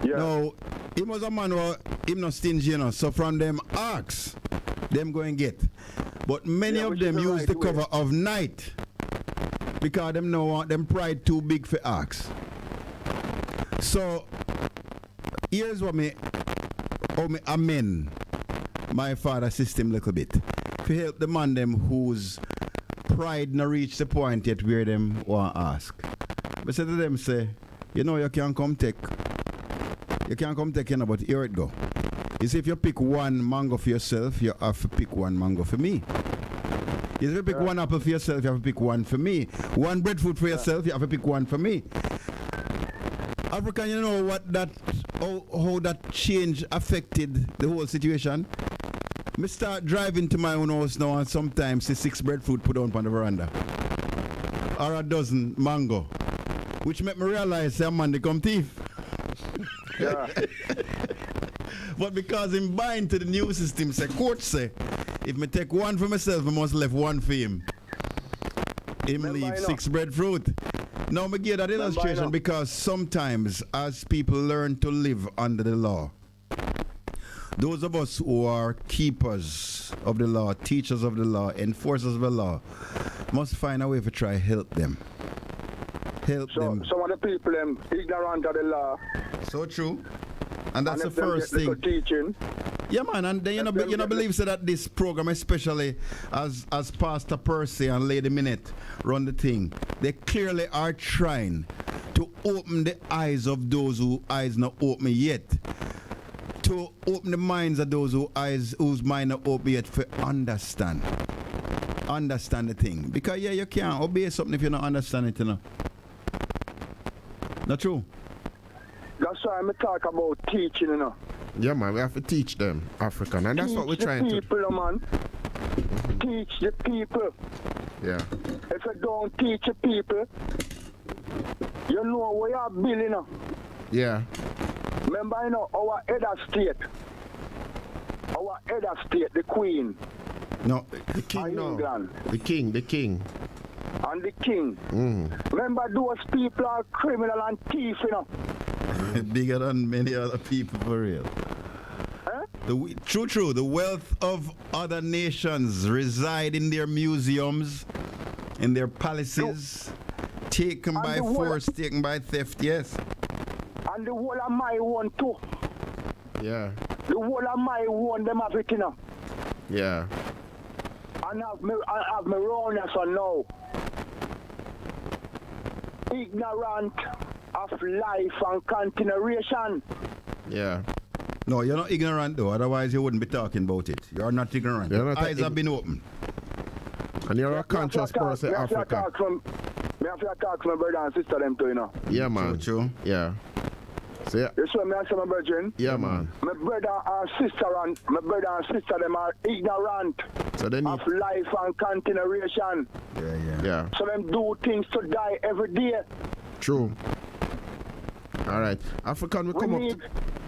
Yeah. Now, he was a man who him not stingy, you know. So from them ask, them go and get. But many of them use the cover of night because them no want them pride too big for ask. So here's what me amend my father's system a little bit to help the man them whose pride not reach the point yet where them want ask. But say to them, say, you know, you can't come take, you know, but here it go. You see, if you pick one mango for yourself, you have to pick one mango for me. If you pick one apple for yourself, you have to pick one for me. One breadfruit for yourself, you have to pick one for me. African, you know what that, how that change affected the whole situation? Me start driving to my own house now and sometimes see 6 breadfruit put on the veranda. Or a dozen mango. Which make me realize that man they come thief. Yeah. But because him buying to the new system, say coach say, if me take one for myself, I must left one for him. Him leave 6 breadfruit. Now me give that illustration because sometimes as people learn to live under the law, those of us who are keepers of the law, teachers of the law, enforcers of the law, must find a way to try help them. Help them. Some of the people ignorant of the law. So true. And that's the first thing. Teaching. Yeah, man, and then you know believe so that this program, especially as Pastor Percy and Lady Minett run the thing, they clearly are trying to open the eyes of those whose eyes not open yet. To open the minds of those whose mind not open yet for understand the thing. Because yeah, you can't obey something if you don't understand it, you know. Not true? That's why I'm talk about teaching, you know. Yeah, man, we have to teach them African, and that's what we're trying to. Teach the people, man. Teach the people. Yeah. If you don't teach the people, You know we are building up. Yeah. Remember, you know, our head of state, the Queen. No, the king, no. England. The king. And the king. Remember, those people are criminal and thief, you know. Bigger than many other people, for real. True. The wealth of other nations reside in their museums, in their palaces, taken by force, taken by theft, yes. And the whole of my one too. Yeah. The whole of my one, them have it, you know. Yeah. And I have me wrong as I know. Ignorant of life and continuation. Yeah. No, you're not ignorant though, otherwise you wouldn't be talking about it. You're not ignorant. Your eyes have been open. And you're a conscious person, Africa. I have to talk to my brother and sister them too, you know. Yeah, man. True. Yeah. So, yeah. You saw me and say my brethren? Yeah, man. My brother and sister them are ignorant so they need of life and continuation. Yeah. So them do things to die every day. True. All right. African, we come up.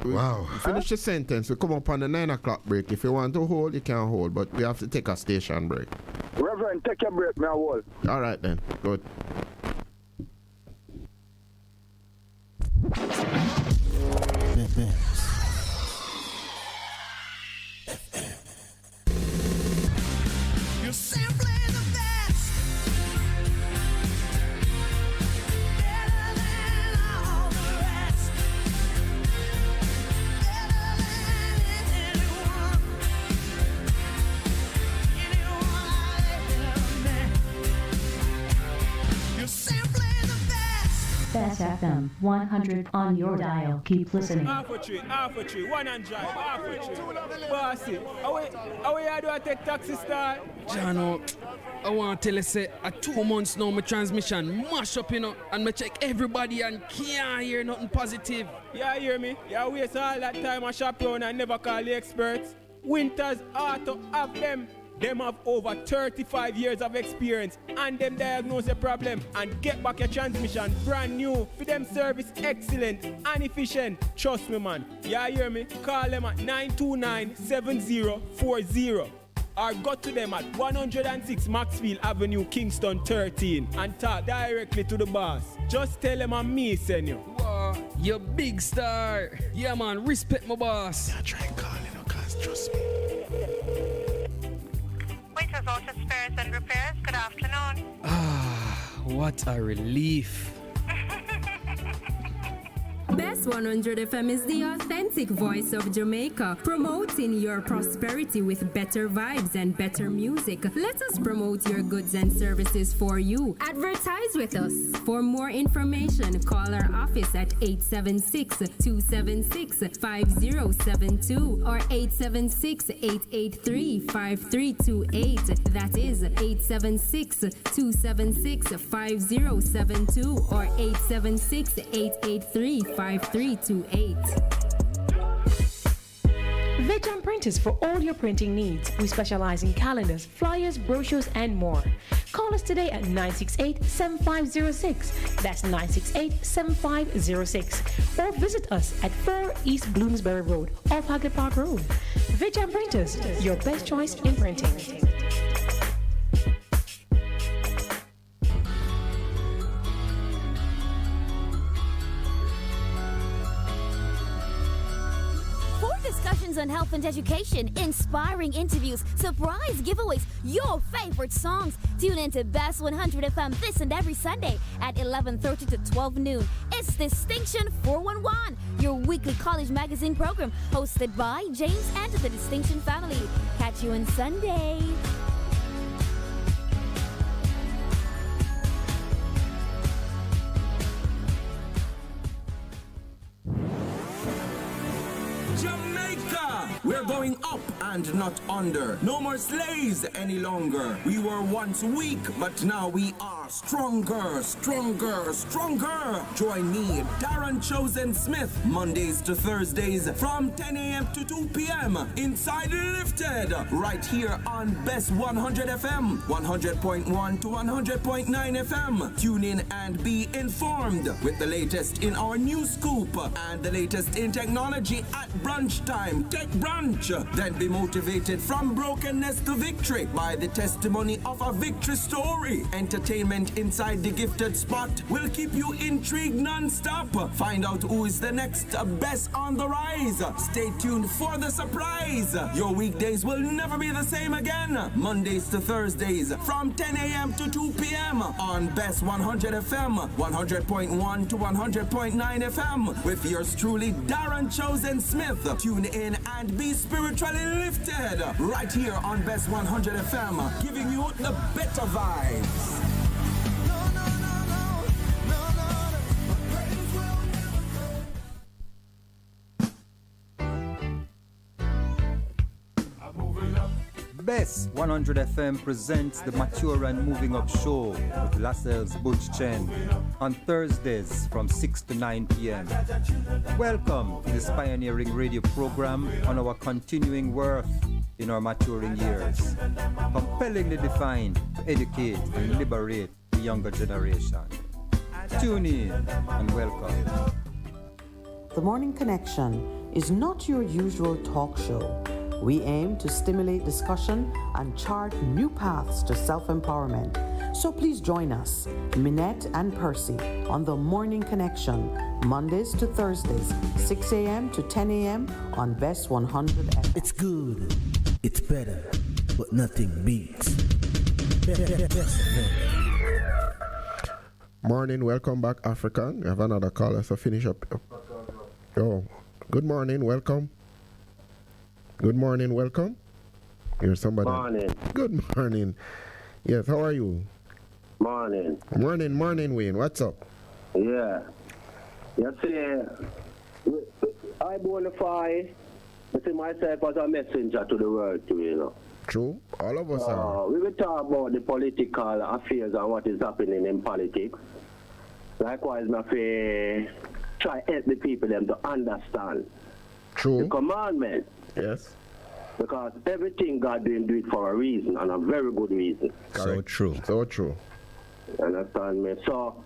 Wow. Finish the sentence. We come up on the 9 o'clock break. If you want to hold, you can hold, but we have to take a station break. Reverend, take your break, me I hold. All right then. Good. You're simply the best. Better than all the rest. Better than anyone. Anyone I've ever met. You're simply the best. Bess FM-100 on your dial. Keep listening. Half a tree, one and drive, half a tree. Bossy, how you do I take taxi star? Jano, I want to tell you, say, 2 months now, my transmission mash up, you know, and I check everybody and can't hear nothing positive. Yeah, hear me? You waste all that time I shop around and never call the experts. Winters Auto have them. Them have over 35 years of experience and them diagnose the problem and get back your transmission brand new. For them service excellent and efficient. Trust me, man. Yeah, hear me? Call them at 929-7040 or go to them at 106 Maxfield Avenue, Kingston 13 and talk directly to the boss. Just tell them I'm me, senior. Wow, you big star. Yeah, man, respect my boss. Yeah, try calling her, cause trust me. Waiters Auto Spares and Repairs, good afternoon. What a relief. Bess100 FM is the authentic voice of Jamaica, promoting your prosperity with better vibes and better music. Let us promote your goods and services for you. Advertise with us. For more information, call our office at 876-276-5072 or 876-883-5328. That is 876-276-5072 or 876-883-5328. Vejan Printers for all your printing needs. We specialize in calendars, flyers, brochures, and more. Call us today at 968-7506. That's 968-7506. Or visit us at 4 East Bloomsbury Road, off Haggard Park Road. Vejan Printers, your best choice in printing. On health and education, inspiring interviews, surprise giveaways, your favorite songs. Tune in to Bess100 FM this and every Sunday at 11:30 to 12 noon. It's Distinction 411, your weekly college magazine program hosted by James and the Distinction family. Catch you on Sunday. We're going up and not under. No more slaves any longer. We were once weak, but now we are stronger, stronger, stronger. Join me, Darren Chosen Smith, Mondays to Thursdays from 10 a.m. to 2 p.m. inside Lifted, right here on Bess100 FM, 100.1 to 100.9 FM. Tune in and be informed with the latest in our news scoop and the latest in technology at brunch time. Take brunch, then be motivated from brokenness to victory by the testimony of a victory story. Entertainment inside the gifted spot will keep you intrigued non-stop. Find out who is the next Bess on the rise. Stay tuned for the surprise. Your weekdays will never be the same again. Mondays to Thursdays from 10 a.m. to 2 p.m. on Bess100 FM, 100.1 to 100.9 FM with yours truly, Darren Chosen Smith. Tune in and be spiritually lifted right here on Bess100 FM, giving you the better vibes. Bess100 FM presents the Mature and Moving Up Show with Lascelles Butch Chen on Thursdays from 6 to 9 p.m. Welcome to this pioneering radio program on our continuing worth in our maturing years, compellingly defined to educate and liberate the younger generation. Tune in and welcome. The Morning Connection is not your usual talk show. We aim to stimulate discussion and chart new paths to self-empowerment. So please join us, Minett and Percy, on The Morning Connection, Mondays to Thursdays, 6 a.m. to 10 a.m. on Bess100 FM. It's good, it's better, but nothing beats. Morning, welcome back, African. We have another caller, so finish up. Oh, good morning, welcome. Good morning, welcome. Here's somebody. Morning. Good morning. Yes, how are you? Morning. Morning, Wayne. What's up? Yeah. You see, I bonafide, I see myself as a messenger to the world too, you know. True. All of us are. We will talk about the political affairs and what is happening in politics. Likewise, I try to help the people them to understand True. the commandment. Yes. Because everything God didn't do it for a reason, and a very good reason. So true. So true. You understand me? So,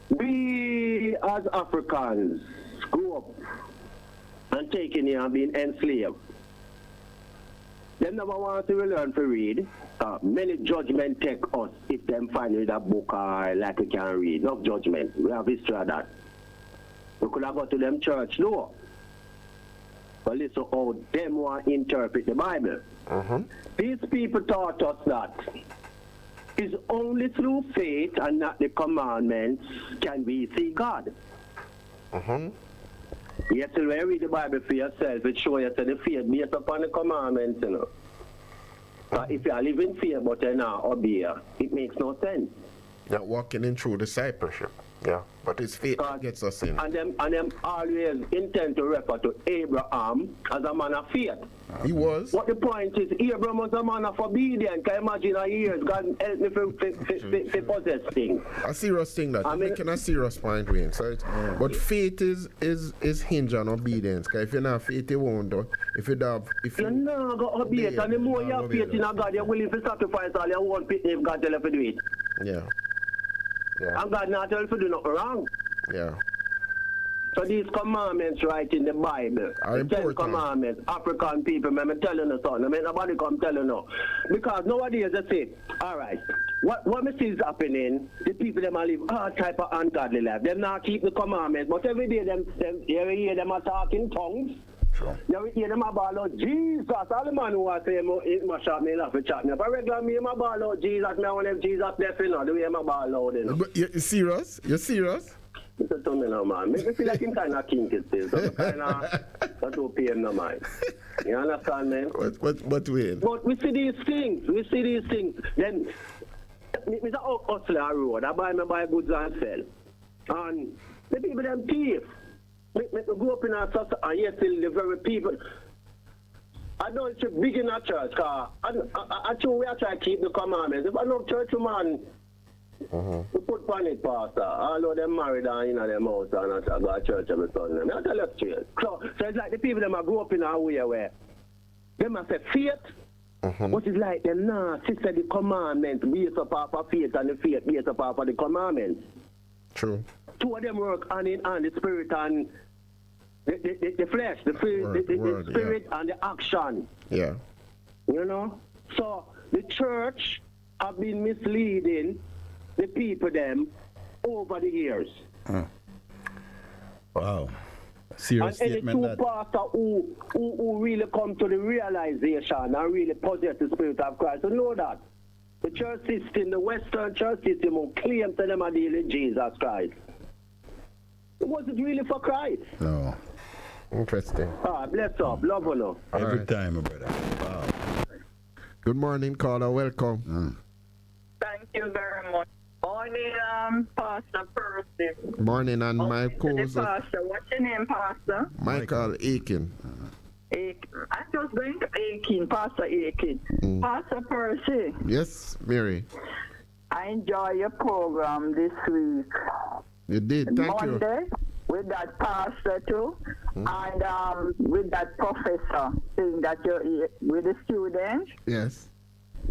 we as Africans grew up and taken here and been enslaved. Them never want to learn to read. Many judgment take us if them find read a book like we can read. No judgment. We have history of that. We could have got to them church, no. But listen how them want to interpret the Bible. These people taught us that it's only through faith and not the commandments can we see God. Yes, when you read the Bible for yourself, it shows you the faith based upon the commandments, you know. If you are living fear but you're not obey, it makes no sense. You're walking in through discipleship. Yeah, but it's faith that gets us in. And them always intend to refer to Abraham as a man of faith. He was. What the point is, Abraham was a man of obedience. Can you imagine a years God help me to possess things. A serious thing that. I'm making a serious point, Wayne. So but faith is hinge on obedience. Because if you're not faith, you won't do. If you don't, you're not going to obey it. And the more you have faith in God, you're willing to sacrifice all your own faith if God tell you to do it. Yeah. And God not tell you to do nothing wrong. Yeah. So these commandments right in the Bible, the 10 commandments, African people, I'm telling you something. I mean, nobody come tell you no. Because nowadays they say, all right, what we see is happening, the people them live all type of ungodly life. Them not keep the commandments, but every day you hear them are talking tongues. Sure. You hear them about Lord Jesus. All the man who are saying, it must shot me enough to chat me. If I regular me, I'm about Lord Jesus, I want them Jesus left, you know, the way I'm about Lord, you know. But you're serious? You're serious? Listen to me now, man. Make me feel like him kind of kinky still. So kind of, that's what pay him no mind. You understand, man? What way? But we see these things. Then, Mr. Hustler Road, I buy goods and sell. And the people, them thief. Me go up in our society, and yet still the very people. I know it's big in a church, because I think we are trying to keep the commandments. If I know church man, we put on it, Pastor. All of them married and in them house and I go to church every Sunday. I tell you straight. So it's like the people that grew up in a way where they must say faith, but it's like them, sister, the commandments based upon faith and the faith based upon the commandments. True. Two of them work hand in hand, the spirit and the flesh, the spirit and the action. Yeah. You know? So the church have been misleading the people them over the years. Wow. Serious and any statement. two pastors who really come to the realization and really possess the spirit of Christ, to know that the church system, the Western church system, will claim to them a deal in Jesus Christ. It wasn't really for Christ. No. Interesting. Bless up, love you. Every time, my brother. Wow. Good morning, caller. Welcome. Thank you very much. Morning, Pastor Percy. Morning, and my co-host. Pastor, what's your name, Pastor? Michael Aiken. I was going to Aiken, Pastor Aiken. Pastor Percy. Yes, Mary. I enjoy your program this week. You did, thank you. Monday, with that pastor too, and with that professor saying that you're with the students. Yes.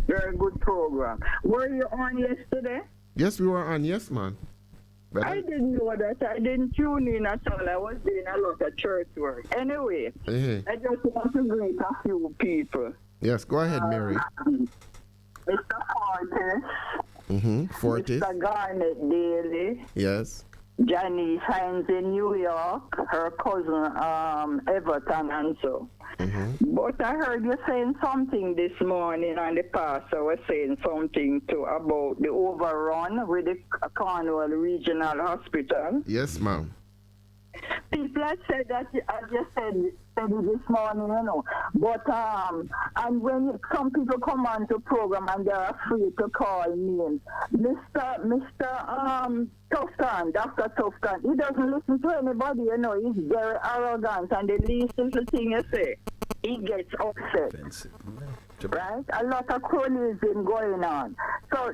Very good program. Were you on yesterday? Yes, we were on. Yes, man. But I didn't know that. I didn't tune in at all. I was doing a lot of church work. Anyway, I just want to greet a few people. Yes, go ahead, Mary. Mr. Fortis. Fortis. Mr. Garnet Daly. Yes. Janice Hines in New York, her cousin Everton and so. But I heard you saying something this morning, and the pastor was saying something too about the overrun with the Cornwall Regional Hospital. Yes, ma'am. People have said that, I just said it this morning, you know. But, and when some people come on to program and they're afraid to call names, Mr. Tufton, Dr. Tufton, he doesn't listen to anybody, you know. He's very arrogant, and the least little thing you say, he gets upset. Right? A lot of cronyism going on. So,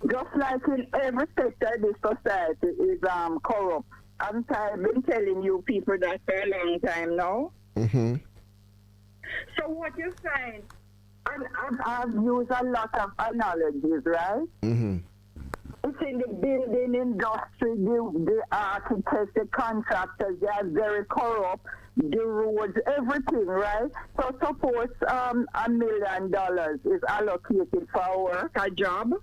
just like in every sector of this society is corrupt. I've been telling you people that for a long time now. So what you find, and I've used a lot of analogies, right? It's in the building industry, the architects, the contractors, they are very corrupt, the roads, everything, right? So suppose $1 million is allocated for work, a job.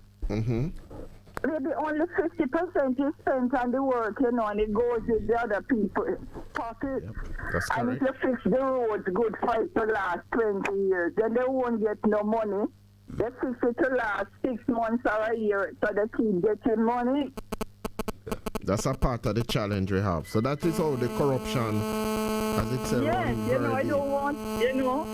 Maybe only 50% is spent on the work, you know, and it goes with the other people's pockets. That's and if you fix the roads good for it to last 20 years, then they won't get no money. They fix it to last 6 months or a year, so they keep getting money. That's a part of the challenge we have. So that is how the corruption, as it says. Yes, you know, I don't want, you know.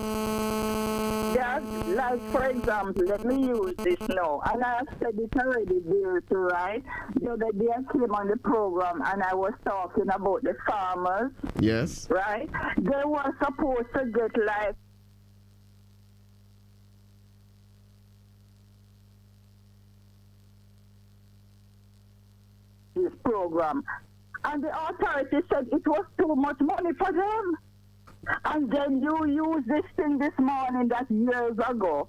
Yeah, like for example, let me use this now, and I have said it already there too, right? The other day I came on the program and I was talking about the farmers. Yes. Right? They were supposed to get like this program, and the authority said it was too much money for them. And then you use this thing this morning that years ago,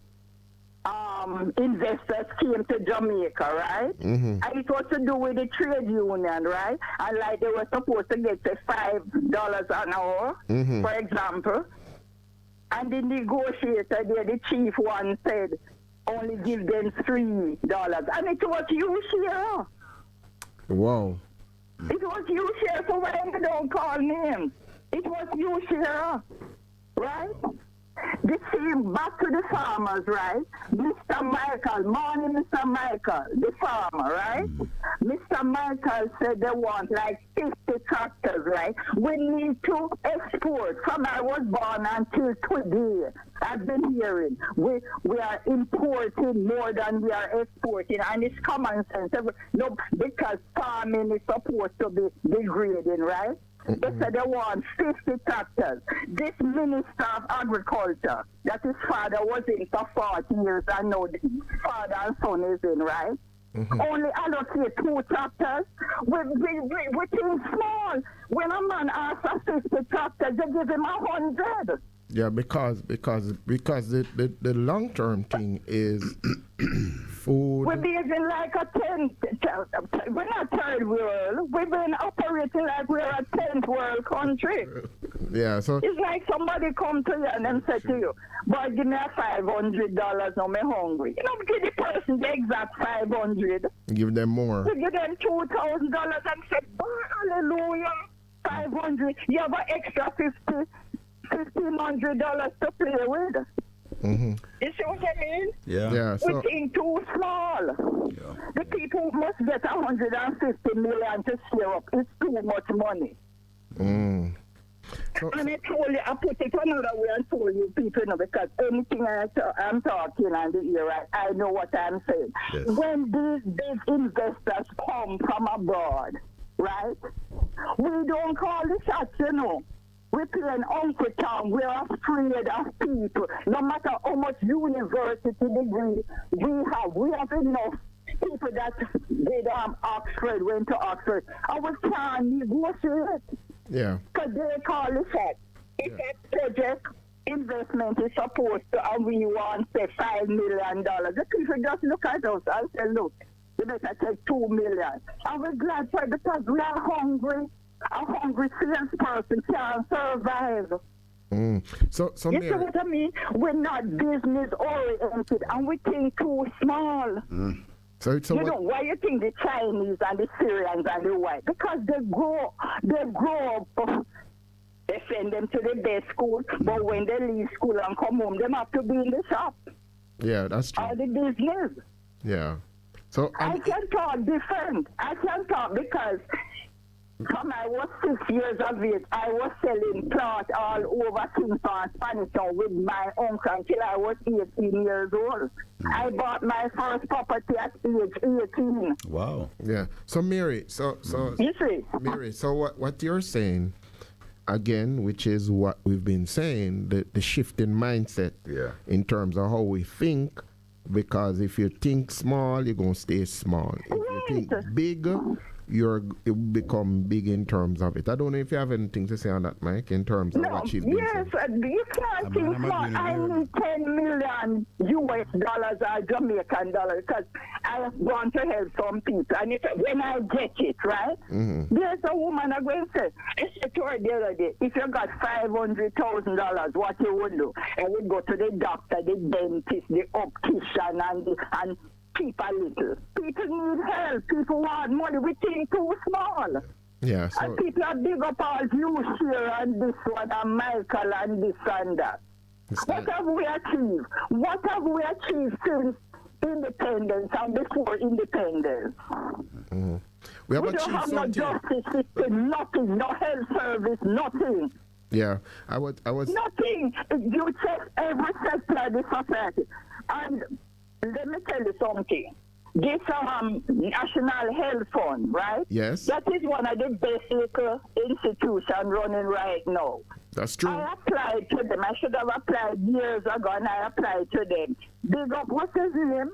investors came to Jamaica, right? And it was to do with the trade union, right? And like they were supposed to get say $5 an hour, for example. And the negotiator there, the chief one said, only give them $3. And it was you share. Wow. It was you share, so why you don't call names? It was you, Shira, right? The same back to the farmers, right? Mr. Michael, morning, Mr. Michael, the farmer, right? Mr. Michael said they want like 50 tractors, right? We need to export. From I was born until today, I've been hearing we are importing more than we are exporting, and it's common sense. No, because farming is supposed to be degrading, right? They said they want 50 tractors. This Minister of Agriculture, that his father was in for 40 years, I know the father and son is in, right? Only allocate 2 tractors. We think small. When a man asks for 50 tractors, they give him 100. Yeah, because the long term thing is food. We're behaving like a 10th. We're not third world. We've been operating like we're a 10th world country. Yeah, so it's like somebody come to you and then say to you, "Boy, give me a $500. Now I'm hungry." You know, give the person the exact 500. Give them more. You give them $2,000 and say, "Oh, hallelujah, 500." You have an extra $1,500 to play with. You see what I mean? Yeah. We think too small. The people must get 150 million to share up. It's too much money. And I told you, I put it another way and told you people know, because anything I'm talking on the ear, I know what I'm saying. Yes. When these big investors come from abroad, right? We don't call the shots, you know. We play an Uncle Tom. We're afraid of people. No matter how much university degree we have enough people that did Oxford, went to Oxford. And we can't negotiate. Yeah. Because they call the shots. If a project investment is supposed to, and we want, say, $5 million, the people just look at us and say, "Look, you better take $2 million. And we're glad for it because we are hungry. A hungry salesperson can't survive. So you see what I mean? We're not business oriented and we think too small. So you know why you think the Chinese and the Syrians and the white? Because they grow up. They send them to the best school, but when they leave school and come home, they have to be in the shop. Yeah, that's true. Or the business. Yeah. So I can talk different. I can talk because from I was 6 years of age, I was selling cloth all over Kingston, Spanish Town with my uncle until I was 18 years old. I bought my first property at age 18. Wow. Yeah. So Mary, so you see, Mary, so what you're saying again, which is what we've been saying, the shift in mindset in terms of how we think, because if you think small, you're gonna stay small. If you think big, it become big in terms of it. I don't know if you have anything to say on that, Mike, in terms of what she's been saying. Yes, you can't think small. I need $10 million US dollars or Jamaican dollars because I want to help some people. And when I get it, right? There's a woman I'm going to say, I said to her the other day, if you got $500,000, what you would do? I would go to the doctor, the dentist, the optician, and people little. People need help. People want money. We think too small. Yeah. So and people are big up all you share and this one and Michael and this and that. What have we achieved? What have we achieved since independence and before independence? We don't have no justice system, nothing, no health service, nothing. Yeah, I was nothing. You check every sector of the society. And let me tell you something. This National Health Fund, right? Yes. That is one of the best little institutions running right now. That's true. I applied to them. I should have applied years ago, and I applied to them. Big up, what's his name?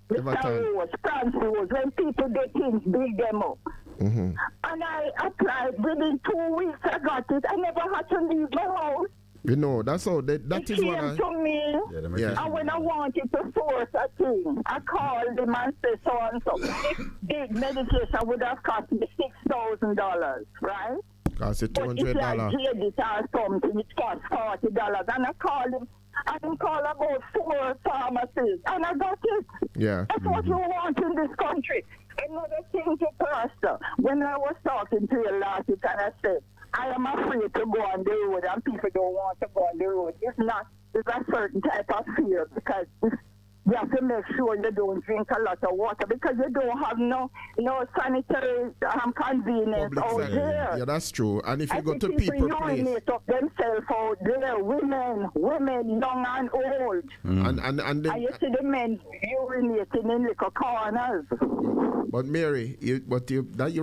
Mr. Rose, Percival. When people get things, big them up. And I applied. Within 2 weeks, I got it. I never had to leave my house. You know, that's all. That it is came to me, and when I wanted to source a thing, I called them and said so and so. This big medication would have cost me $6,000, right? Cost you $200. But if I did it or something, it cost $40. And I called him. I can call about 4 pharmacies, and I got it. Yeah. That's what we want in this country. Another thing to Pastor, when I was talking to you last week, and I said, I am afraid to go on the road, and people don't want to go on the road. It's a certain type of fear, because you have to make sure you don't drink a lot of water, because you don't have no sanitary convenience out there. Yeah, that's true. And if you go to people urinate up themselves out there, women, young and old. And you see the men urinating in little corners. But Mary, you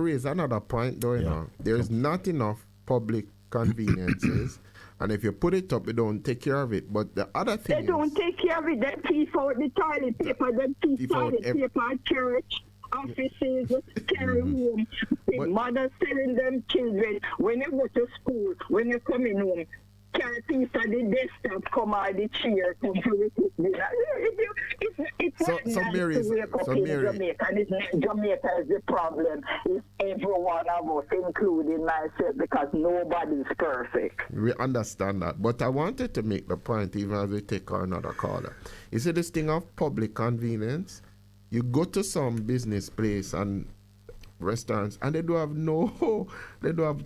raise another point, though. You know, there's not enough public conveniences. And if you put it up, they don't take care of it. But the other thing They don't take care of it. They thief out the toilet paper. They thief toilet paper at church, offices, carry home. Mothers telling them children, when you go to school, when you're coming home, carry piece of the desktop, come out the chair, come for the dinner. It's not nice to wake up in Jamaica. And it's not Jamaica is the problem. It's every one of us, including myself, because nobody's perfect. We understand that. But I wanted to make the point, even as we take another caller. You see this thing of public convenience? You go to some business place and restaurants, and they do have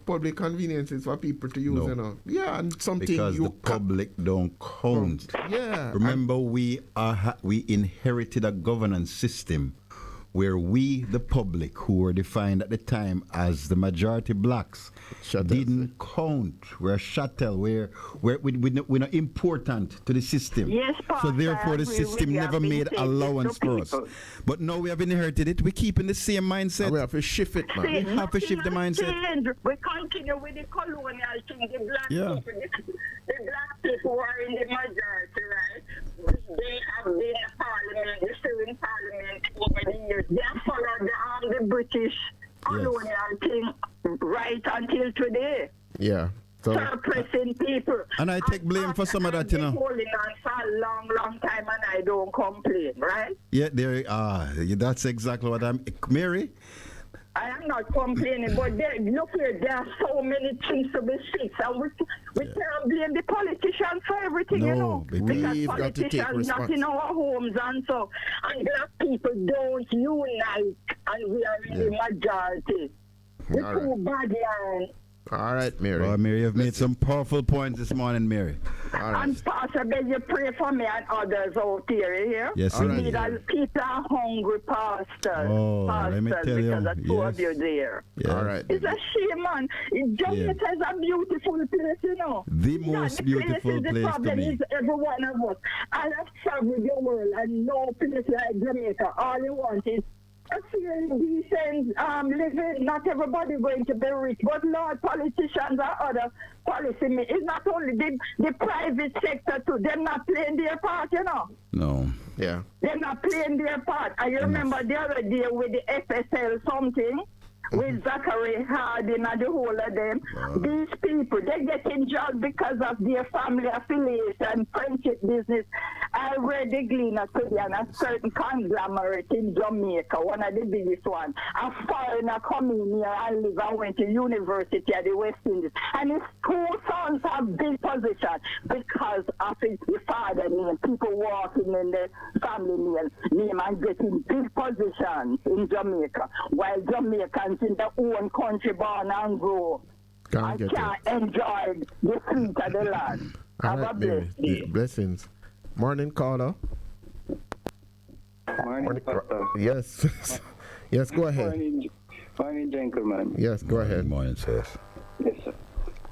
public conveniences for people to use, you know. Yeah, and something because the public don't count. Yeah. Remember, we inherited a governance system where we, the public, who were defined at the time as the majority blacks, didn't count. We're a chattel. We're not important to the system. Yes, Pastor, so therefore, the system never made allowance for us. But now we have inherited it. We're keeping the same mindset. And we have to shift it, man. We have to shift the mindset. We continue with the colonial thing. The black people, the black people are in the majority, right? They have been in parliament, they still in parliament over the years. They have followed the British colonial thing right until today. Yeah. So suppressing people. And I take blame for some of that, you know. Holding on for a long, long time, and I don't complain, right? Yeah, that's exactly what I'm. Mary? I am not complaining, but look here, there are so many things to be fixed, and we can't blame the politicians for everything, you know. Because politicians not in our homes and so, and black people don't unite, and we are in the majority. It's too bad, man. All right, Mary. Well, Mary, you've made some powerful points this morning, Mary. All right. And Pastor, may you pray for me and others out here, you hear? Yes, we need people are hungry, Pastor. Oh, let me tell you. Because the two of you there. Yeah. All right. It's a shame, man. Jamaica is a beautiful place, you know. The most beautiful place the problem to be. is every one of us. I have traveled the world and no place like Jamaica. All you want is a few decent living. Not everybody going to be rich, but Lord, politicians or other policy, it's not only the private sector too. They're not playing their part, you know. No. Yeah. They're not playing their part. I remember the other day with the FSL something, with Zachary Harding and the whole of them. These people, they get in jail because of their family affiliation, friendship business. I read the Gleaner today and a certain conglomerate in Jamaica, one of the biggest ones. A foreigner come in here and live and went to university at the West Indies. And his two sons have big position because of his father name. People walking in the family name and getting big positions in Jamaica. While Jamaicans in their own country born and grow. I can't enjoy the fruit of the land. Have a blessed day. Blessings. Morning, caller. Morning, Pastor. Yes. Yes, go ahead. Morning, gentlemen. Yes, go ahead. Morning, sir. Yes, sir.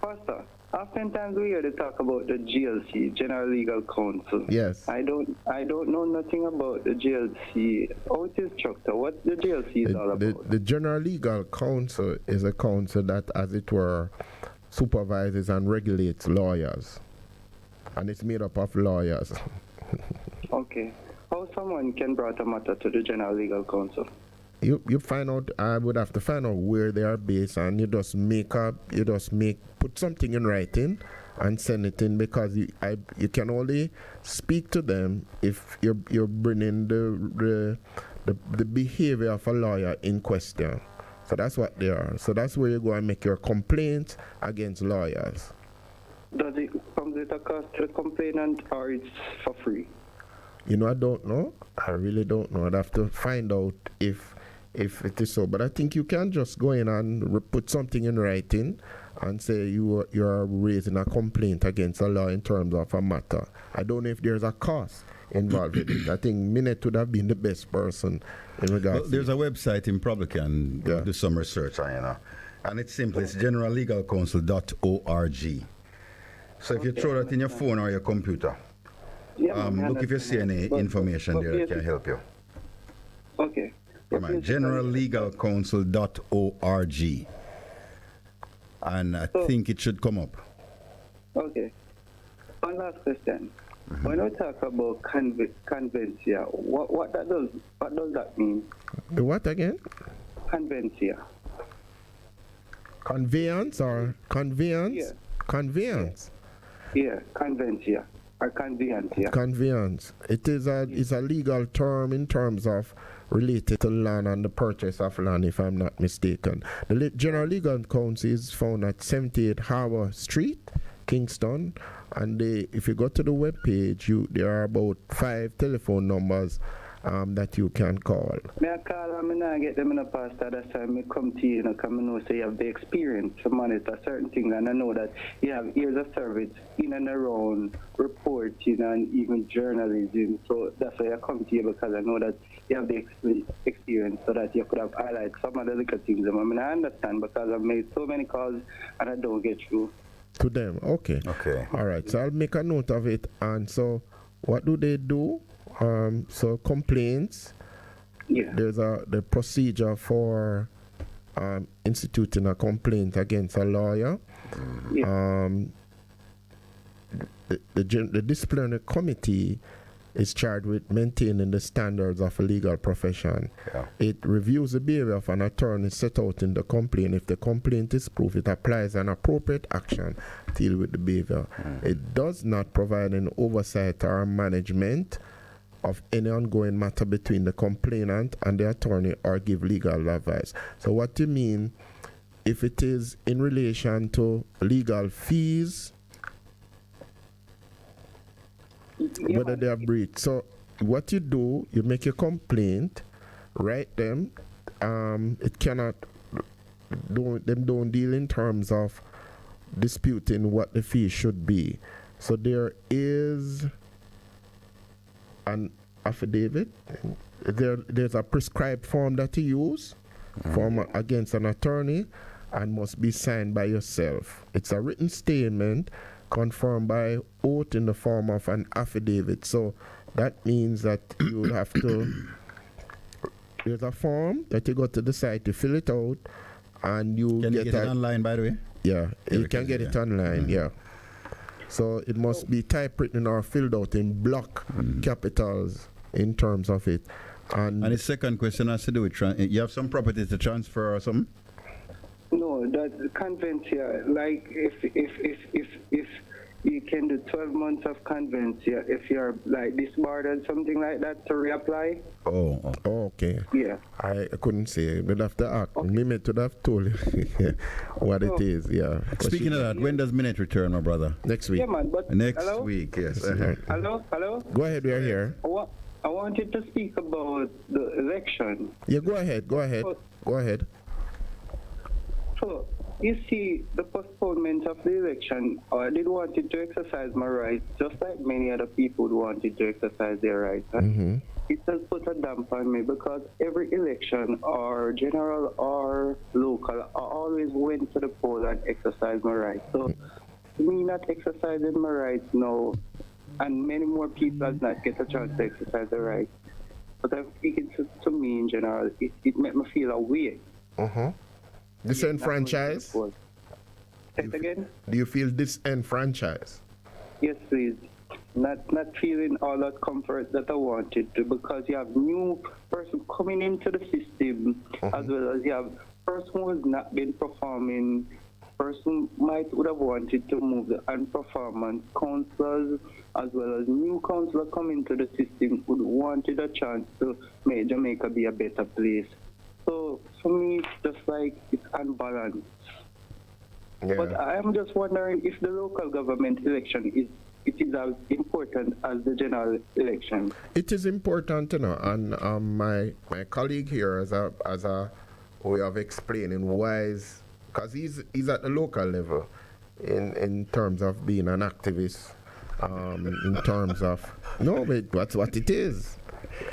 Pastor, oftentimes we hear to talk about the GLC, General Legal Counsel. Yes. I don't know nothing about the GLC. How it is structured? What the GLC is all about? The General Legal Counsel is a council that, as it were, supervises and regulates lawyers. And it's made up of lawyers. Okay. How someone can bring a matter to the General Legal Counsel? You find out. I would have to find out where they are based, and you just put something in writing and send it in, because you can only speak to them if you're bringing the behavior of a lawyer in question. So that's what they are. So that's where you go and make your complaint against lawyers. Does it come with a cost to the complainant, or it's for free? You know, I don't know. I really don't know. I'd have to find out if it is so. But I think you can just go in and put something in writing and say you are raising a complaint against a law in terms of a matter. I don't know if there's a cost involved with it. I think Minett would have been the best person in regards. Well, there's a website in public, and do some research on, you know. And it's simple. It's generallegalcounsel.org. So if you throw that in your phone or your computer, look if you see any information there that can help you. Okay. Generallegalcounsel.org. and I think it should come up. Okay. One last question. When we talk about convencia, what does that mean? The what again? Convencia. Conveyance or conveyance? Yeah. Conveyance. Yeah, convencia or conveyance. Yeah. Conveyance. It is a legal term in terms of related to land and the purchase of land, if I'm not mistaken. The General Legal Counsel is found at 78 Harbour Street, Kingston, and if you go to the web page, there are about 5 telephone numbers that you can call. May I call them and I get them in a pastor? That's why I come to you and come and know, say you have the experience to monitor certain things, and I know that you have years of service in and around reporting and even journalism. So that's why I come to you, because I know that you have the experience, so that you could have highlighted some of the little things. I mean, I understand, because I've made so many calls and I don't get through. To them, okay. All right, so I'll make a note of it. And so what do they do? So complaints, there's the procedure for instituting a complaint against a lawyer. The disciplinary committee is charged with maintaining the standards of a legal profession. It reviews the behavior of an attorney set out in the complaint. If the complaint is proof, it applies an appropriate action to deal with the behavior. It does not provide an oversight or management of any ongoing matter between the complainant and the attorney, or give legal advice. So what do you mean if it is in relation to legal fees, whether they are breached? So what you do, you make a complaint, write them. It cannot don't deal in terms of disputing what the fee should be. So there is an affidavit. There's a prescribed form that you use, form against an attorney, and must be signed by yourself. It's a written statement confirmed by oath in the form of an affidavit. So that means that you have to, there's a form that you go to the site, you fill it out, and you get it online, by the way? Yeah, you can get it online, yeah. So it must be typewritten or filled out in block capitals in terms of it. And the second question has to do with, you have some properties to transfer or something? No, that's the convencia. Like if you can do 12 months of convencia, if you're like disbarred or something like that, to reapply. Oh, okay. Yeah. I couldn't say. We'd have to ask. Okay. Minett would have told you what it is. Yeah. Speaking of that, when does Minett return, my brother? Next week. Yeah, man. But next hello? week, yes. Hello. Go ahead. We are here. I wanted to speak about the election. Yeah. Go ahead. So, you see, the postponement of the election, I did wanted to exercise my rights, just like many other people wanted to exercise their rights. It has put a damp on me, because every election, or general or local, I always went to the poll and exercised my rights. So, me not exercising my rights now, and many more people have not get a chance to exercise their rights. But I'm speaking to me in general, it made me feel away. Disenfranchised? Say it again? Do you feel disenfranchised? Yes, please. Not feeling all that comfort that I wanted to, because you have new person coming into the system, as well as you have person who has not been performing, person would have wanted to move the unperformance councillors, as well as new councillor coming to the system who wanted a chance to make Jamaica be a better place. So for me, it's just like it's unbalanced. Yeah. But I am just wondering if the local government election is as important as the general election. It is important, and my colleague here as a way of explaining why is, because he's at the local level in terms of being an activist, in terms of but that's what it is.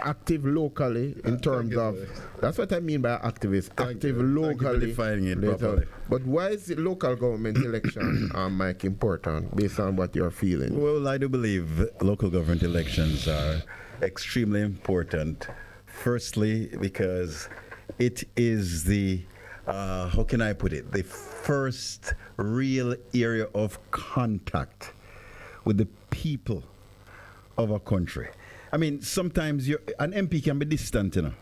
Active locally in terms of, that's what I mean by activist. Active locally. Defining it properly. But why is the local government election, Mike, important based on what you're feeling? Well, I do believe local government elections are extremely important. Firstly, because it is the how can I put it? The first real area of contact with the people of a country. I mean, sometimes an MP can be distant, you know.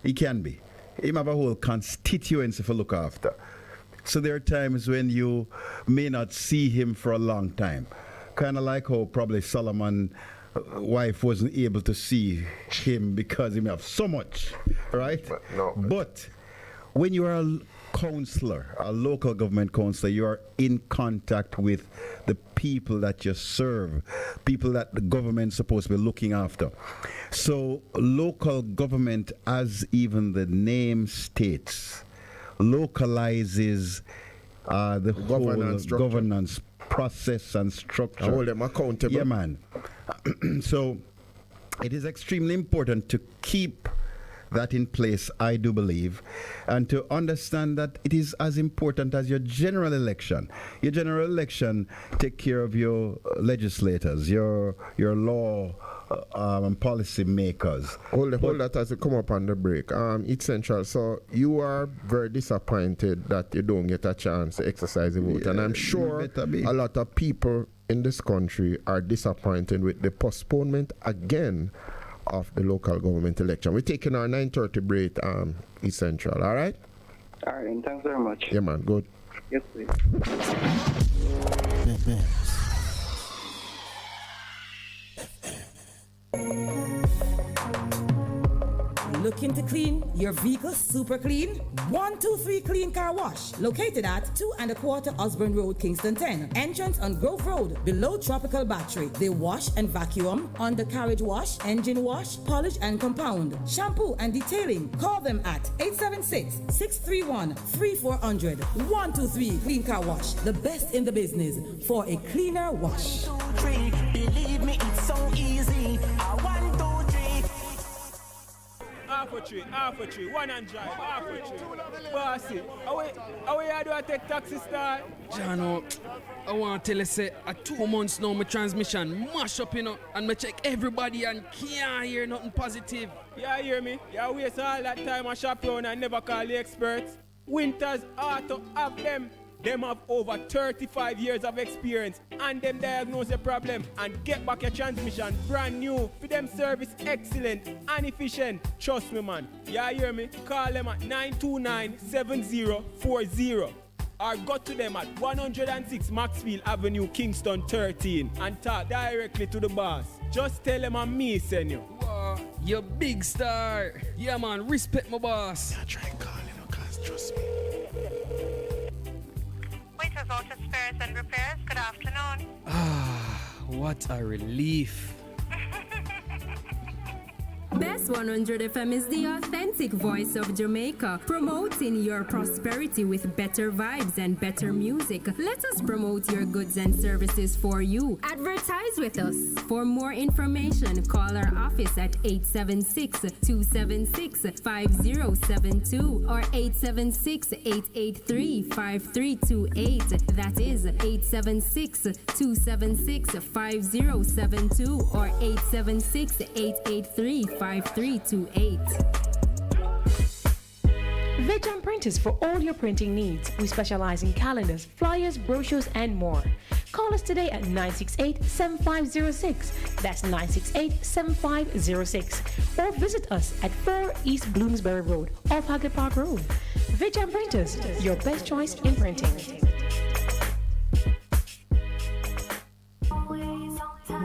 He can be. He have a whole constituency to look after. So there are times when you may not see him for a long time. Kind of like how probably Solomon's wife wasn't able to see him because he may have so much, right? But when you are a councillor, a local government councillor, you are in contact with the people that you serve, people that the government's supposed to be looking after. So local government, as even the name states, localizes the whole governance process and structure. And hold them accountable. Yeah, man. So it is extremely important to keep that in place, I do believe, and to understand that it is as important as your general election. Your general election take care of your legislators, your law and policy makers. Hold that as you come up on the break. It's central. So you are very disappointed that you don't get a chance to exercise the vote, and I'm sure a lot of people in this country are disappointed with the postponement again of the local government election. We're taking our 9:30 break, Essential, all right? All right, and thanks very much. Yeah, man, good. Yes, please. Looking to clean your vehicle super clean? 123 Clean Car Wash, located at 2 1/4 Osborne Road, Kingston 10. Entrance on Grove Road, below Tropical Battery. They wash and vacuum, undercarriage wash, engine wash, polish and compound, shampoo and detailing. Call them at 876-631-3400. 123 Clean Car Wash, the best in the business for a cleaner wash. 1, 2, 3, believe me, it's so easy. 1, 2, 3. Half a tree, one and drive, half a tree. Bossy, how you do I take taxi star? Jano, I want to tell you, say, 2 months now, my transmission mash up, you know, and I check everybody and can't hear nothing positive. Yeah, hear me? You waste all that time I shop around and never call the experts. Winters Auto have them. Them have over 35 years of experience and them diagnose the problem and get back your transmission brand new. For them service excellent and efficient. Trust me, man. Yeah, hear me? Call them at 929-7040 or go to them at 106 Maxfield Avenue, Kingston 13 and talk directly to the boss. Just tell them I'm me, send you. Wow, you big star. Yeah, man, respect my boss. Yeah, try calling you, cause trust me. Waiters Auto Spares and Repairs, good afternoon. What a relief. Bess100 FM is the authentic voice of Jamaica, promoting your prosperity with better vibes and better music. Let us promote your goods and services for you. Advertise with us. For more information, call our office at 876-276-5072 or 876-883-5328. That is 876-276-5072 or 876-883-5328. Veg Printers for all your printing needs. We specialize in calendars, flyers, brochures, and more. Call us today at 968-7506. That's 968-7506. Or visit us at 4 East Bloomsbury Road, off Haggard Park Road. Veg Printers, your best choice in printing.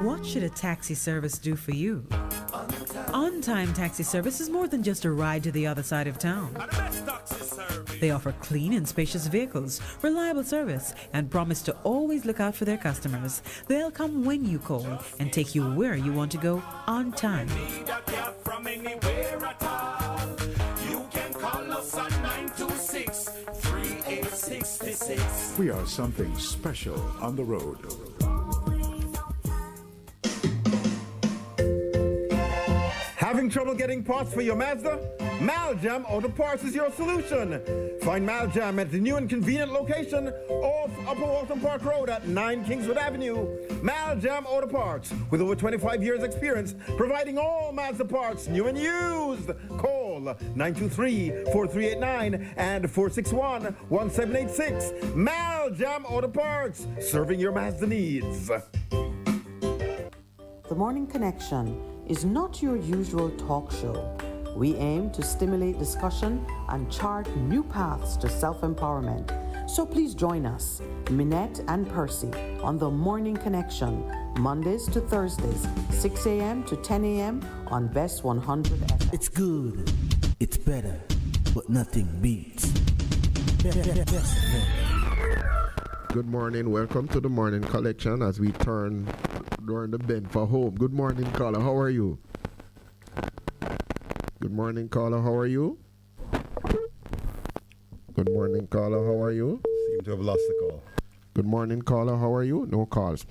What should a taxi service do for you? On-Time Taxi Service is more than just a ride to the other side of town. They offer clean and spacious vehicles, reliable service, and promise to always look out for their customers. They'll come when you call and take you where you want to go on time. We are something special on the road. Having trouble getting parts for your Mazda? Maljam Auto Parts is your solution. Find Maljam at the new and convenient location or off Upper Walton Park Road at 9 Kingswood Avenue. Mal Jam Auto Parts, with over 25 years experience, providing all Mazda parts, new and used. Call 923-4389 and 461-1786. Mal Jam Auto Parts, serving your Mazda needs. The Morning Connection is not your usual talk show. We aim to stimulate discussion and chart new paths to self-empowerment. So please join us, Minett and Percy, on The Morning Connection, Mondays to Thursdays, 6 a.m. to 10 a.m. on Bess100 FM. It's good, it's better, but nothing beats. Good morning, welcome to the Morning Collection as we turn during the bend for home. Good morning, caller, how are you? Good morning, caller, how are you? Good morning, caller, how are you? Seem to have lost the call. Good morning, caller, how are you? No calls.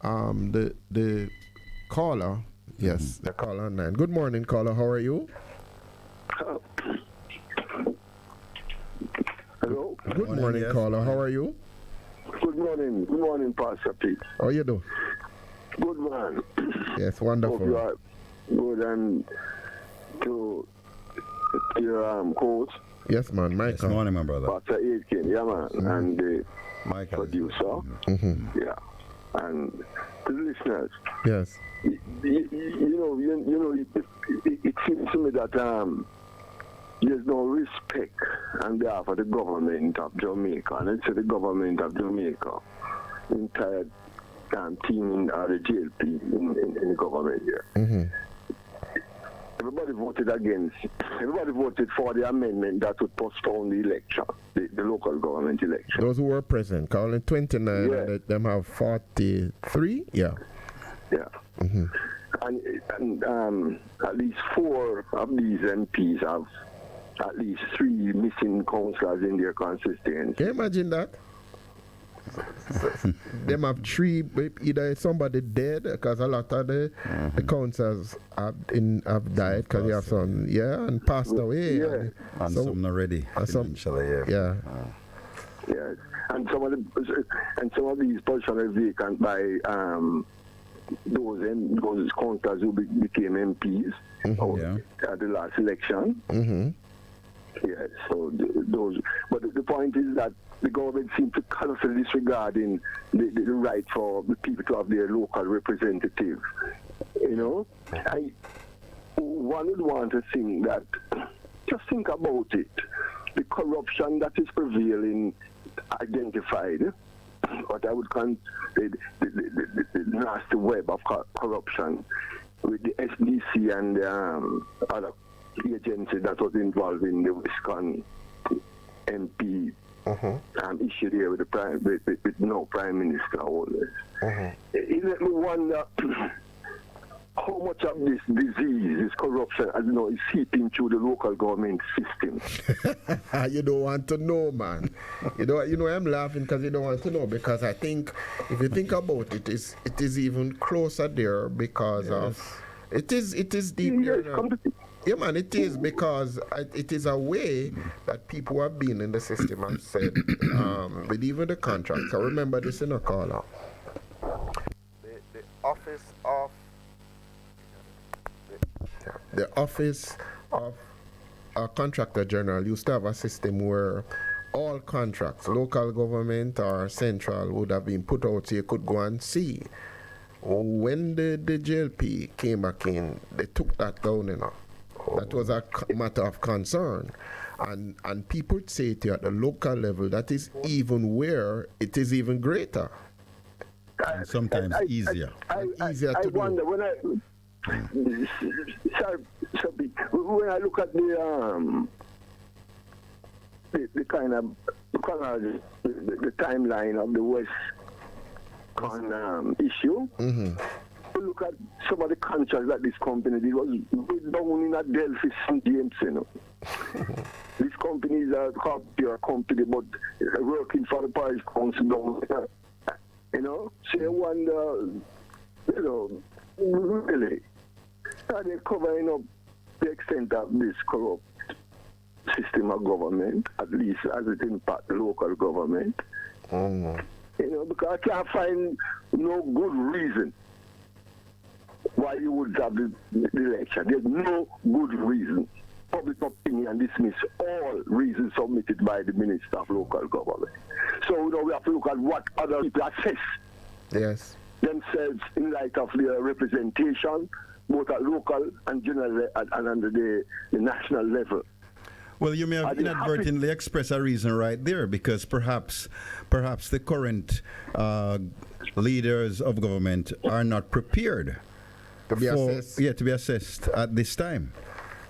The caller, yes, the caller on 9. Good morning, caller, how are you? Hello? Good morning, caller, how are you? Good morning, Pastor Pete. How you do? Good man. Yes, wonderful. Hope you are good, and to your coach. Yes, man, Michael. This morning, my brother. Pastor Aitken, yeah, man, and the Michael. producer. Yeah, and to the listeners. Yes. You know, it seems to me that there's no respect on behalf of the government of Jamaica, and it's the government of Jamaica, entire team in the JLP in the government here. Everybody voted for the amendment that would postpone the election, the local government election. Those who were present, calling 29, yeah. And them have 43, yeah. Yeah. And at least 4 of these MPs have at least 3 missing councillors in their constituency. Can you imagine that? Them have 3, either somebody dead, because a lot of the councillors have died because they have some, and passed away. Yeah. And some already. Financially, yeah. Yes. And some of these positions are vacant by those councillors who became MPs at the last election. Yes, so those. But the point is that the government seems to constantly disregarding the right for the people to have their local representative. You know, one would want to think that. Just think about it. The corruption that is prevailing, identified. What I would call the nasty web of corruption with the SDC and other agency that was involved in the Wisconsin MP issue there with no Prime Minister. All this. It let me wonder how much of this disease, this corruption, is seeping through the local government system. You don't want to know, man. You know, I'm laughing because you don't want to know, because I think if you think about it, it is even closer there because of it is deep there. Yeah, man, it is, because it is a way that people have been in the system and said, with even the contracts. I remember this in a caller. The office of a contractor general used to have a system where all contracts, local government or central, would have been put out so you could go and see. When the JLP came back in, they took that down, That was a matter of concern. And people would say to you at the local level, that is even where it is even greater. And sometimes easier. I wonder when I look at the kind of chronology, the timeline of the West issue. Look at some of the contracts that this company did. Was down in a Delphi St. James, These companies are a company, but working for the parish council down there. So I wonder, really, are they covering up the extent of this corrupt system of government, at least as it impacts local government. You know, because I can't find no good reason why you would have the election. There's no good reason. Public opinion dismiss all reasons submitted by the Minister of Local Government. So, you know, we have to look at what other people assess themselves in light of their representation, both at local and general and under the national level. Well, you may have inadvertently expressed a reason right there, because perhaps the current leaders of government are not prepared to be assessed. Yeah, to be assessed at this time.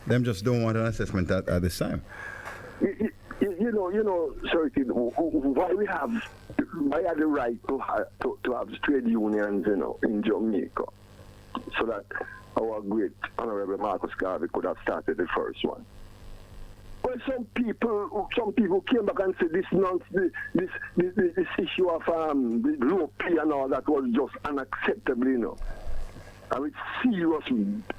Them just don't want an assessment at this time. You know, certain why have the right to have trade unions, you know, in Jamaica, so that our great Honorable Marcus Garvey could have started the first one. Well, some people came back and said this issue of the low pay and all that was just unacceptable, you know. And with serious,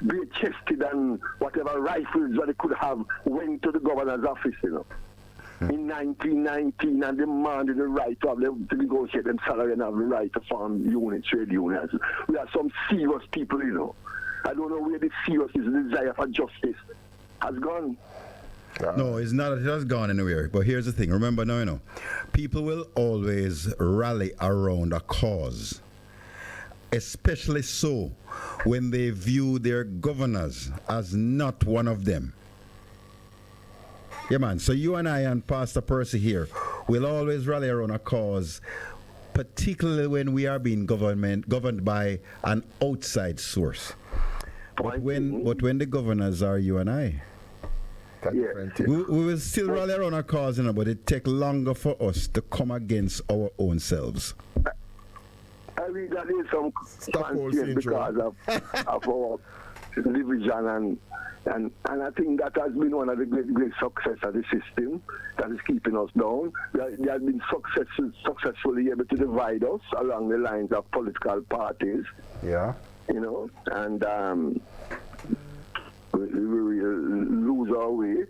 great-chested and whatever rifles that they could have went to the governor's office, you know, in 1919 and demanded the right to have them to negotiate them salary and have the right to form units, trade unions. We are some serious people, you know. I don't know where the serious desire for justice has gone. No, it's not. It has gone anywhere. But here's the thing. Remember now, you know, people will always rally around a cause, especially so when they view their governors as not one of them. Yeah, man. So you and I and Pastor Percy here will always rally around a cause, particularly when we are being governed by an outside source. But when the governors are you and I, we will still rally around our cause, you know, but it takes longer for us to come against our own selves. I mean, that is some conscience because of our division and I think that has been one of the great success of the system that is keeping us down. They have been successfully able to divide us along the lines of political parties. Yeah. You know, and we lose our way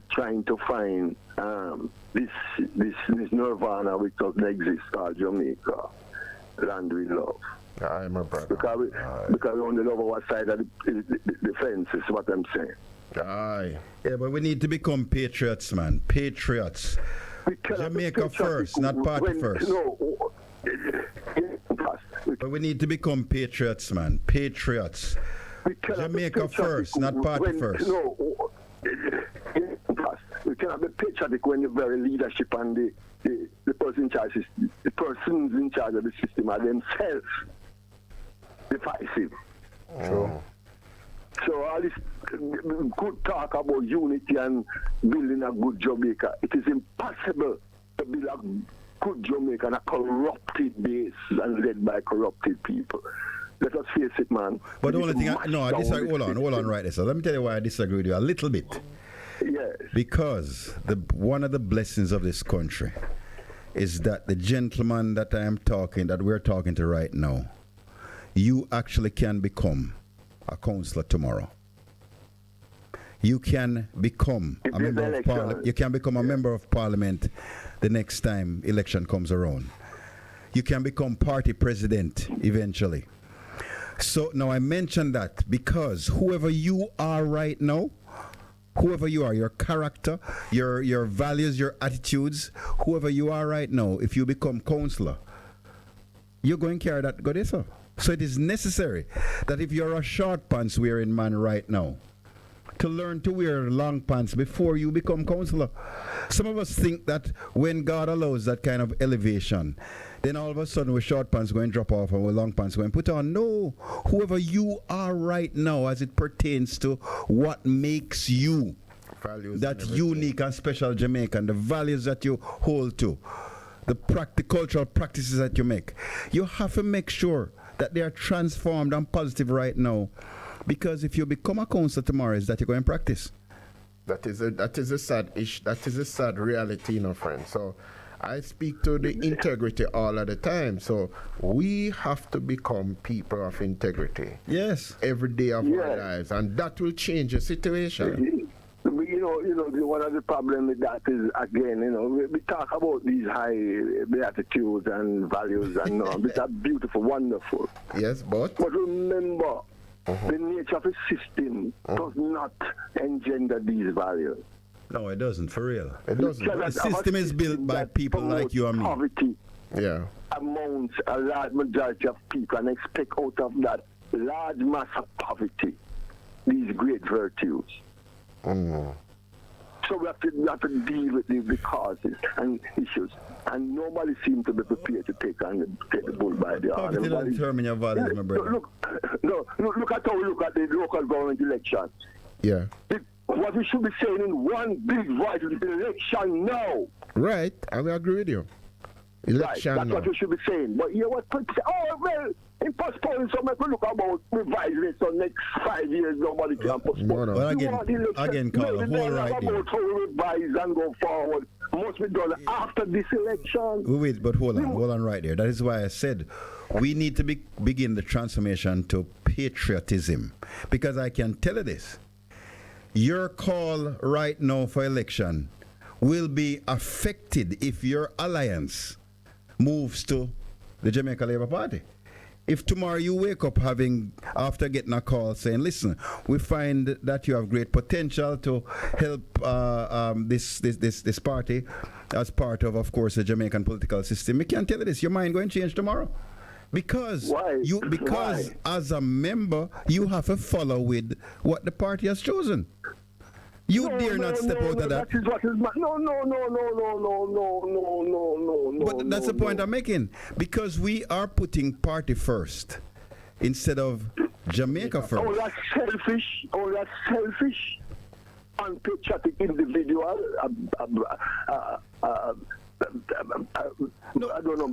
trying to find this nirvana which doesn't exist called Jamaica, land we love. Aye, my brother. Because we only love our side of the fence, is what I'm saying. Aye. Yeah, but we need to become patriots, man. Patriots. Jamaica first, not party first. But we need to become patriots, man. Patriots. Jamaica first, not party first. We cannot be patriotic when the very leadership and the person in charge, the persons in charge of the system are themselves divisive. True. So all this good talk about unity and building a good Jamaica, it is impossible to build a good Jamaica on a corrupted base and led by corrupted people. Let us face it, man. But the only thing, I disagree. Hold on, right there. So let me tell you why I disagree with you a little bit. Yes. Because one of the blessings of this country is that the gentleman that we're talking to right now, you actually can become a councillor tomorrow. You can become a member of parliament. You can become a member of parliament the next time election comes around. You can become party president eventually. So now I mention that because whoever you are right now, whoever you are, your character, your values, your attitudes, whoever you are right now, if you become councillor, you're going to carry that goddess. So it is necessary that if you're a short pants wearing man right now, to learn to wear long pants before you become councillor. Some of us think that when God allows that kind of elevation, then all of a sudden with short pants going to drop off and with long pants going to put on. No, whoever you are right now as it pertains to what makes you that unique and special Jamaican, the values that you hold to, the cultural practices that you make, you have to make sure that they are transformed and positive right now. Because if you become a councillor tomorrow, is that you're going to practice. That is a sad issue. That is a sad reality, you know, friend. So I speak to the integrity all of the time. So we have to become people of integrity. Yes. Every day of our lives. And that will change the situation. one of the problems with that is, again, we talk about these high beatitudes and values and which are beautiful, wonderful. Yes, but remember, the nature of the system does not engender these values. No, it doesn't, for real. It doesn't. The system is built by people like you and me. Poverty. Yeah. Amongst a large majority of people, and expect out of that large mass of poverty these great virtues. So we have to deal with the causes and issues, and nobody seems to be prepared to take the bull by the horn. Poverty doesn't determine your values, my brother. Look at how we look at the local government elections. Yeah. What we should be saying in one big voice is election now. Right, I will agree with you. Election right, that's now. what we should be saying. But you know what people say, in postponing so much, we look about revising it so next 5 years nobody can postpone. No. Well, again, Carl, hold right there. About how we revise and go forward must be done after this election. Wait, but hold on right there. That is why I said we need to begin the transformation to patriotism. Because I can tell you this. Your call right now for election will be affected if your alliance moves to the Jamaica Labour Party. If tomorrow you wake up after getting a call saying, listen, we find that you have great potential to help this party as part of course, the Jamaican political system, we can tell you this, your mind going to change tomorrow. Because as a member, you have to follow with what the party has chosen. You dare not step out of that. No. But that's the point I'm making. Because we are putting party first instead of Jamaica first. Oh, that's selfish, unpatriotic individual. No, I don't know.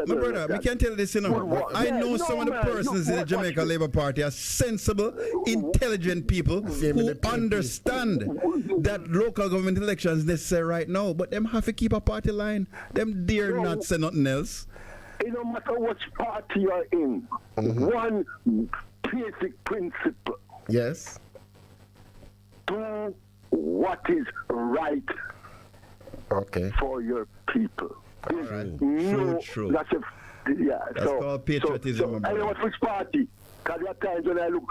My brother, we can tell this, I know some of the persons in the Jamaica Labour Party are sensible, intelligent people who understand that local government elections necessary right now, but them have to keep a party line. Them dare not say nothing else. It no matter which party you're in, one basic principle. Yes. Do what is right. Okay. For your people. True. That's called patriotism. I know which party. Because there are times when I look,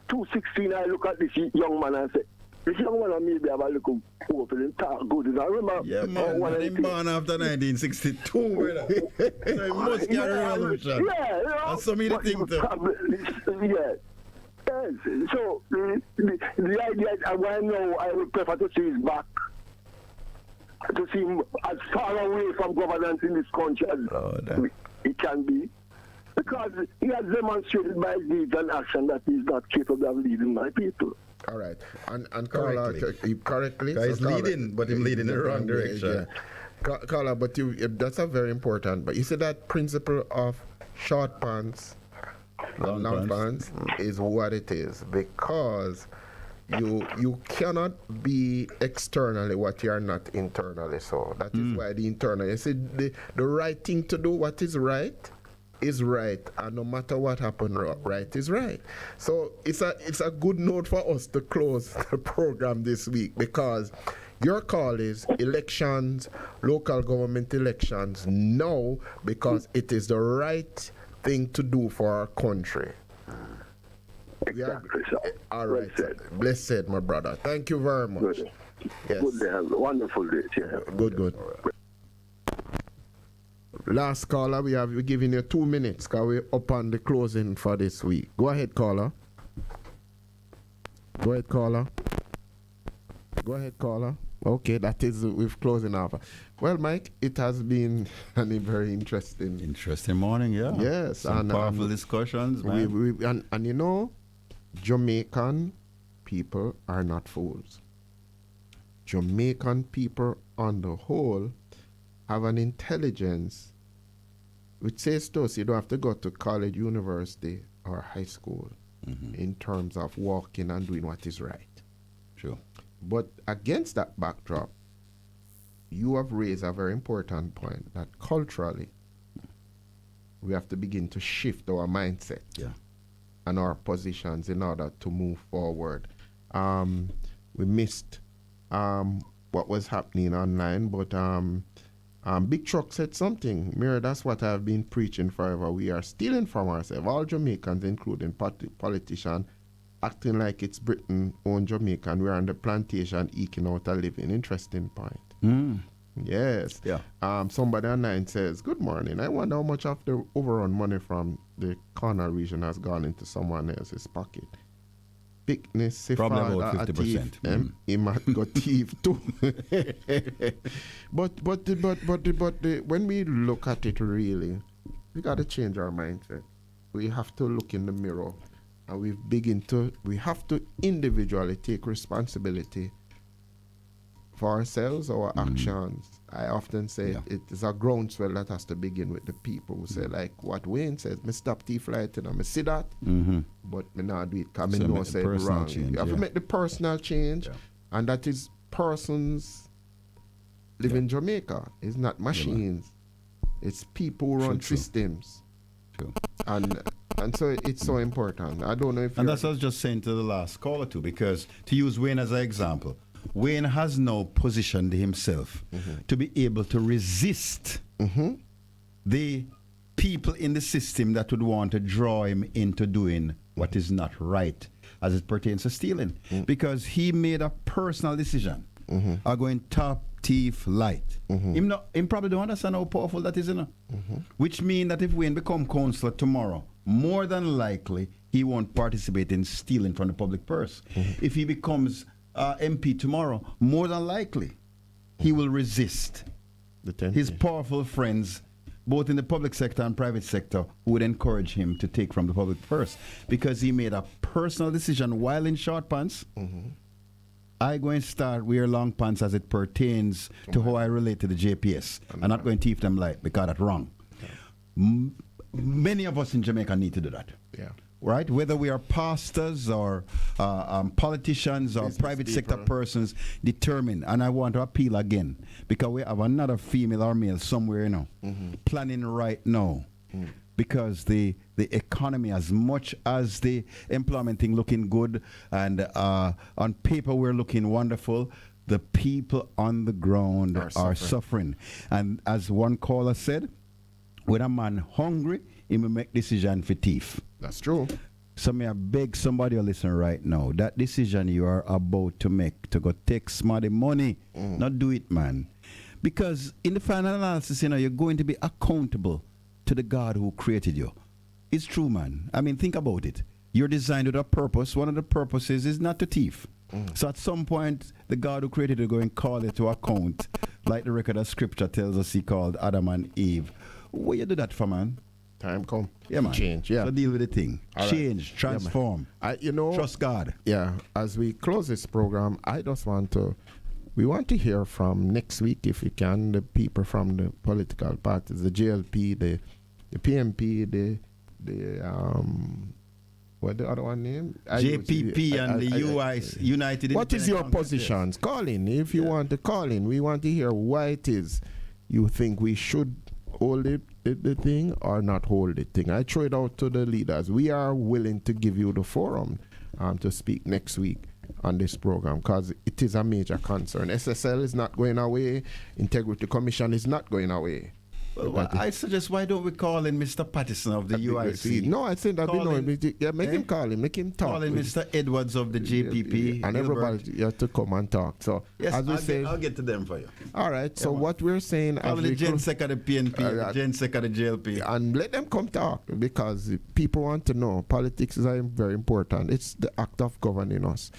216, I look at this young man and say, this young man maybe have a little hope and talk good. I remember. Yeah, man. He born after 1962, brother. So he must carry revolution. Yeah, that's some of the things. Yes. So the idea is, I know I would prefer to see his back. To see him as far away from governance in this country as it can be. Because he has demonstrated by deeds and action that he's not capable of leading my people. All right. And correctly. He's leading, but he's leading in the wrong direction. Yeah. Carla, but that's a very important. But you see that principle of short pants, long pants is what it is. Because you cannot be externally what you are not internally. So that is why the internal. You see, the right thing to do, what is right, and no matter what happens, right is right. So it's a good note for us to close the program this week, because your call is elections, local government elections now, because it is the right thing to do for our country. Exactly. All right. Blessed, my brother. Thank you very much. Good. Yes. Good day. Wonderful day. Yeah. Good. Last caller, we're giving you 2 minutes because we're up on the closing for this week. Go ahead, caller. Okay, that is with closing off. Well, Mike, it has been a very interesting morning, yeah. Yes, some powerful discussions, man. And Jamaican people are not fools. Jamaican people on the whole have an intelligence which says to us you don't have to go to college, university, or high school in terms of walking and doing what is right. Sure. But against that backdrop, you have raised a very important point that culturally we have to begin to shift our mindset and our positions in order to move forward. We missed what was happening online, but Big Truck said something. Mirror, that's what I've been preaching forever. We are stealing from ourselves. All Jamaicans, including politicians, acting like it's Britain own Jamaica and we're on the plantation eking out a living. Interesting point. Yes. Yeah. Somebody online says, good morning. I wonder how much of the overrun money from the corner region has gone into someone else's pocket. Thickness, probably about 50%. He might go thief too. but when we look at it really, we got to change our mindset. We have to look in the mirror and we have to individually take responsibility for ourselves, our actions. I often say it is a groundswell that has to begin with the people who say, like what Wayne says, me stop thief lighting and me see that, but me not do it because me know say it wrong. Change, you have to make the personal change, and that is persons live in Jamaica. It's not machines. It's people who run systems. And so it's so important. I don't know if and that's what I was just saying to the last caller too, because to use Wayne as an example, Wayne has now positioned himself to be able to resist the people in the system that would want to draw him into doing what is not right as it pertains to stealing. Because he made a personal decision of going top thief light. Him probably don't understand how powerful that is, you know? Which means that if Wayne become councillor tomorrow, more than likely he won't participate in stealing from the public purse. If he becomes MP tomorrow, more than likely he will resist his powerful friends both in the public sector and private sector who would encourage him to take from the public purse, because he made a personal decision while in short pants. I going to start wear long pants as it pertains to how I relate to the JPS. I'm not going to thief them light because that's wrong. Many of us in Jamaica need to do that. Right? Whether we are pastors or politicians or private sector persons, determined. And I want to appeal again, because we have another female or male somewhere, you know, planning right now. Because the economy, as much as the employment thing looking good and on paper we're looking wonderful, the people on the ground are suffering. And as one caller said, when a man hungry, he will make decision for thief. That's true. So may I beg somebody to listen right now. That decision you are about to make to go take somebody money, not do it, man. Because in the final analysis, you know, you're going to be accountable to the God who created you. It's true, man. I mean, think about it. You're designed with a purpose. One of the purposes is not to thief. So at some point, the God who created you go and call it to account, like the record of scripture tells us he called Adam and Eve. What you do that for, man? Time come. Yeah, man. Change, So deal with the thing. All change, right. transform. Trust God. Yeah, as we close this program, we want to hear from next week, if we can, the people from the political parties, the JLP, the PMP, what the other one name? JPP and the UI United. What is your positions? Call in. If you want to call in, we want to hear why it is you think we should hold the thing or not hold the thing. I throw it out to the leaders. We are willing to give you the forum to speak next week on this program, because it is a major concern. SSL is not going away. Integrity Commission is not going away. Well, I suggest, why don't we call in Mr. Pattison of the UIC? No, I think that make him call him, make him talk. Call in Mr. Edwards of the JPP. And everybody have to come and talk. So, yes, as I'll get to them for you. All right, so what we're saying... Call the Gen Sec of the PNP, the Gen Sec of the JLP. And let them come talk, because people want to know. Politics is very important. It's the act of governing us.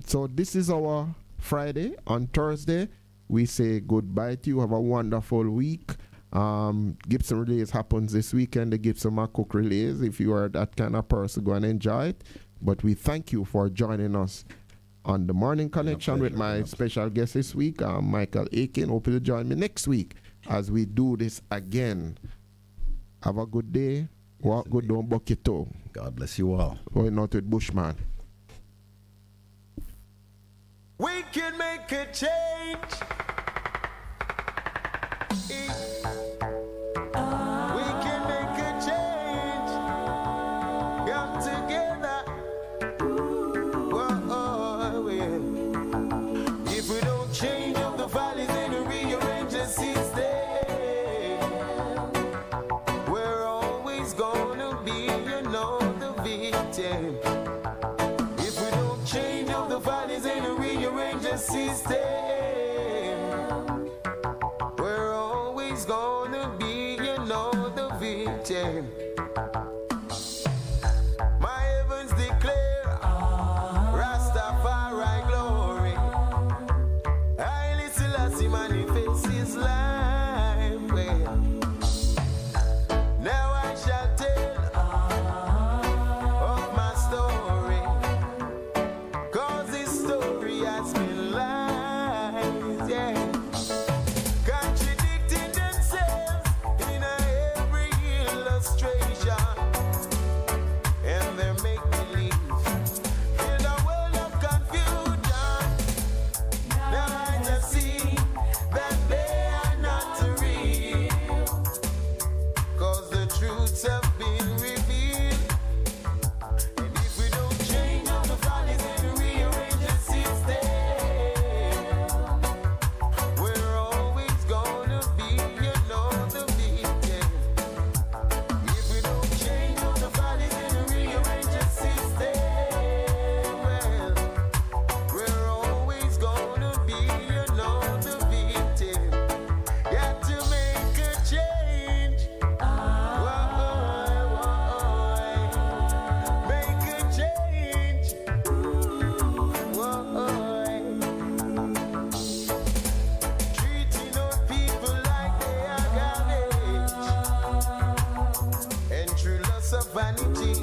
So this is our Friday. On Thursday, we say goodbye to you. Have a wonderful week. Gibson Relays happens this weekend. The Gibson McCook Relays. If you are that kind of person, go and enjoy it. But we thank you for joining us on the Morning Connection with my special guest this week, Michael Aiken. Hope you'll join me next week as we do this again. Have a good day. Walk good, don't buck your toe. God bless you all. Going out with Bushman. We can make a change. We can make a change. Come together. Whoa, yeah. If system. We're always gonna be, you know, the victim. My heavens declare Rastafari glory. Haile Selassie manifests his life. Well, now I shall tell of my story, 'cause this story has been lies, yeah. Contradicting themselves in every illustration, and they make believe in a world of confusion. Now I just see that they are not real, 'cause the truths have been revealed. And if we don't change all the follies and rearrange the system, we're always gonna be, you know, the victim. If we don't change all the follies and rearrange the system, well, we're always gonna be, you know, the victim. Got to make a change. Make a change. Treating our people like they are garbage, and through loss of vanity,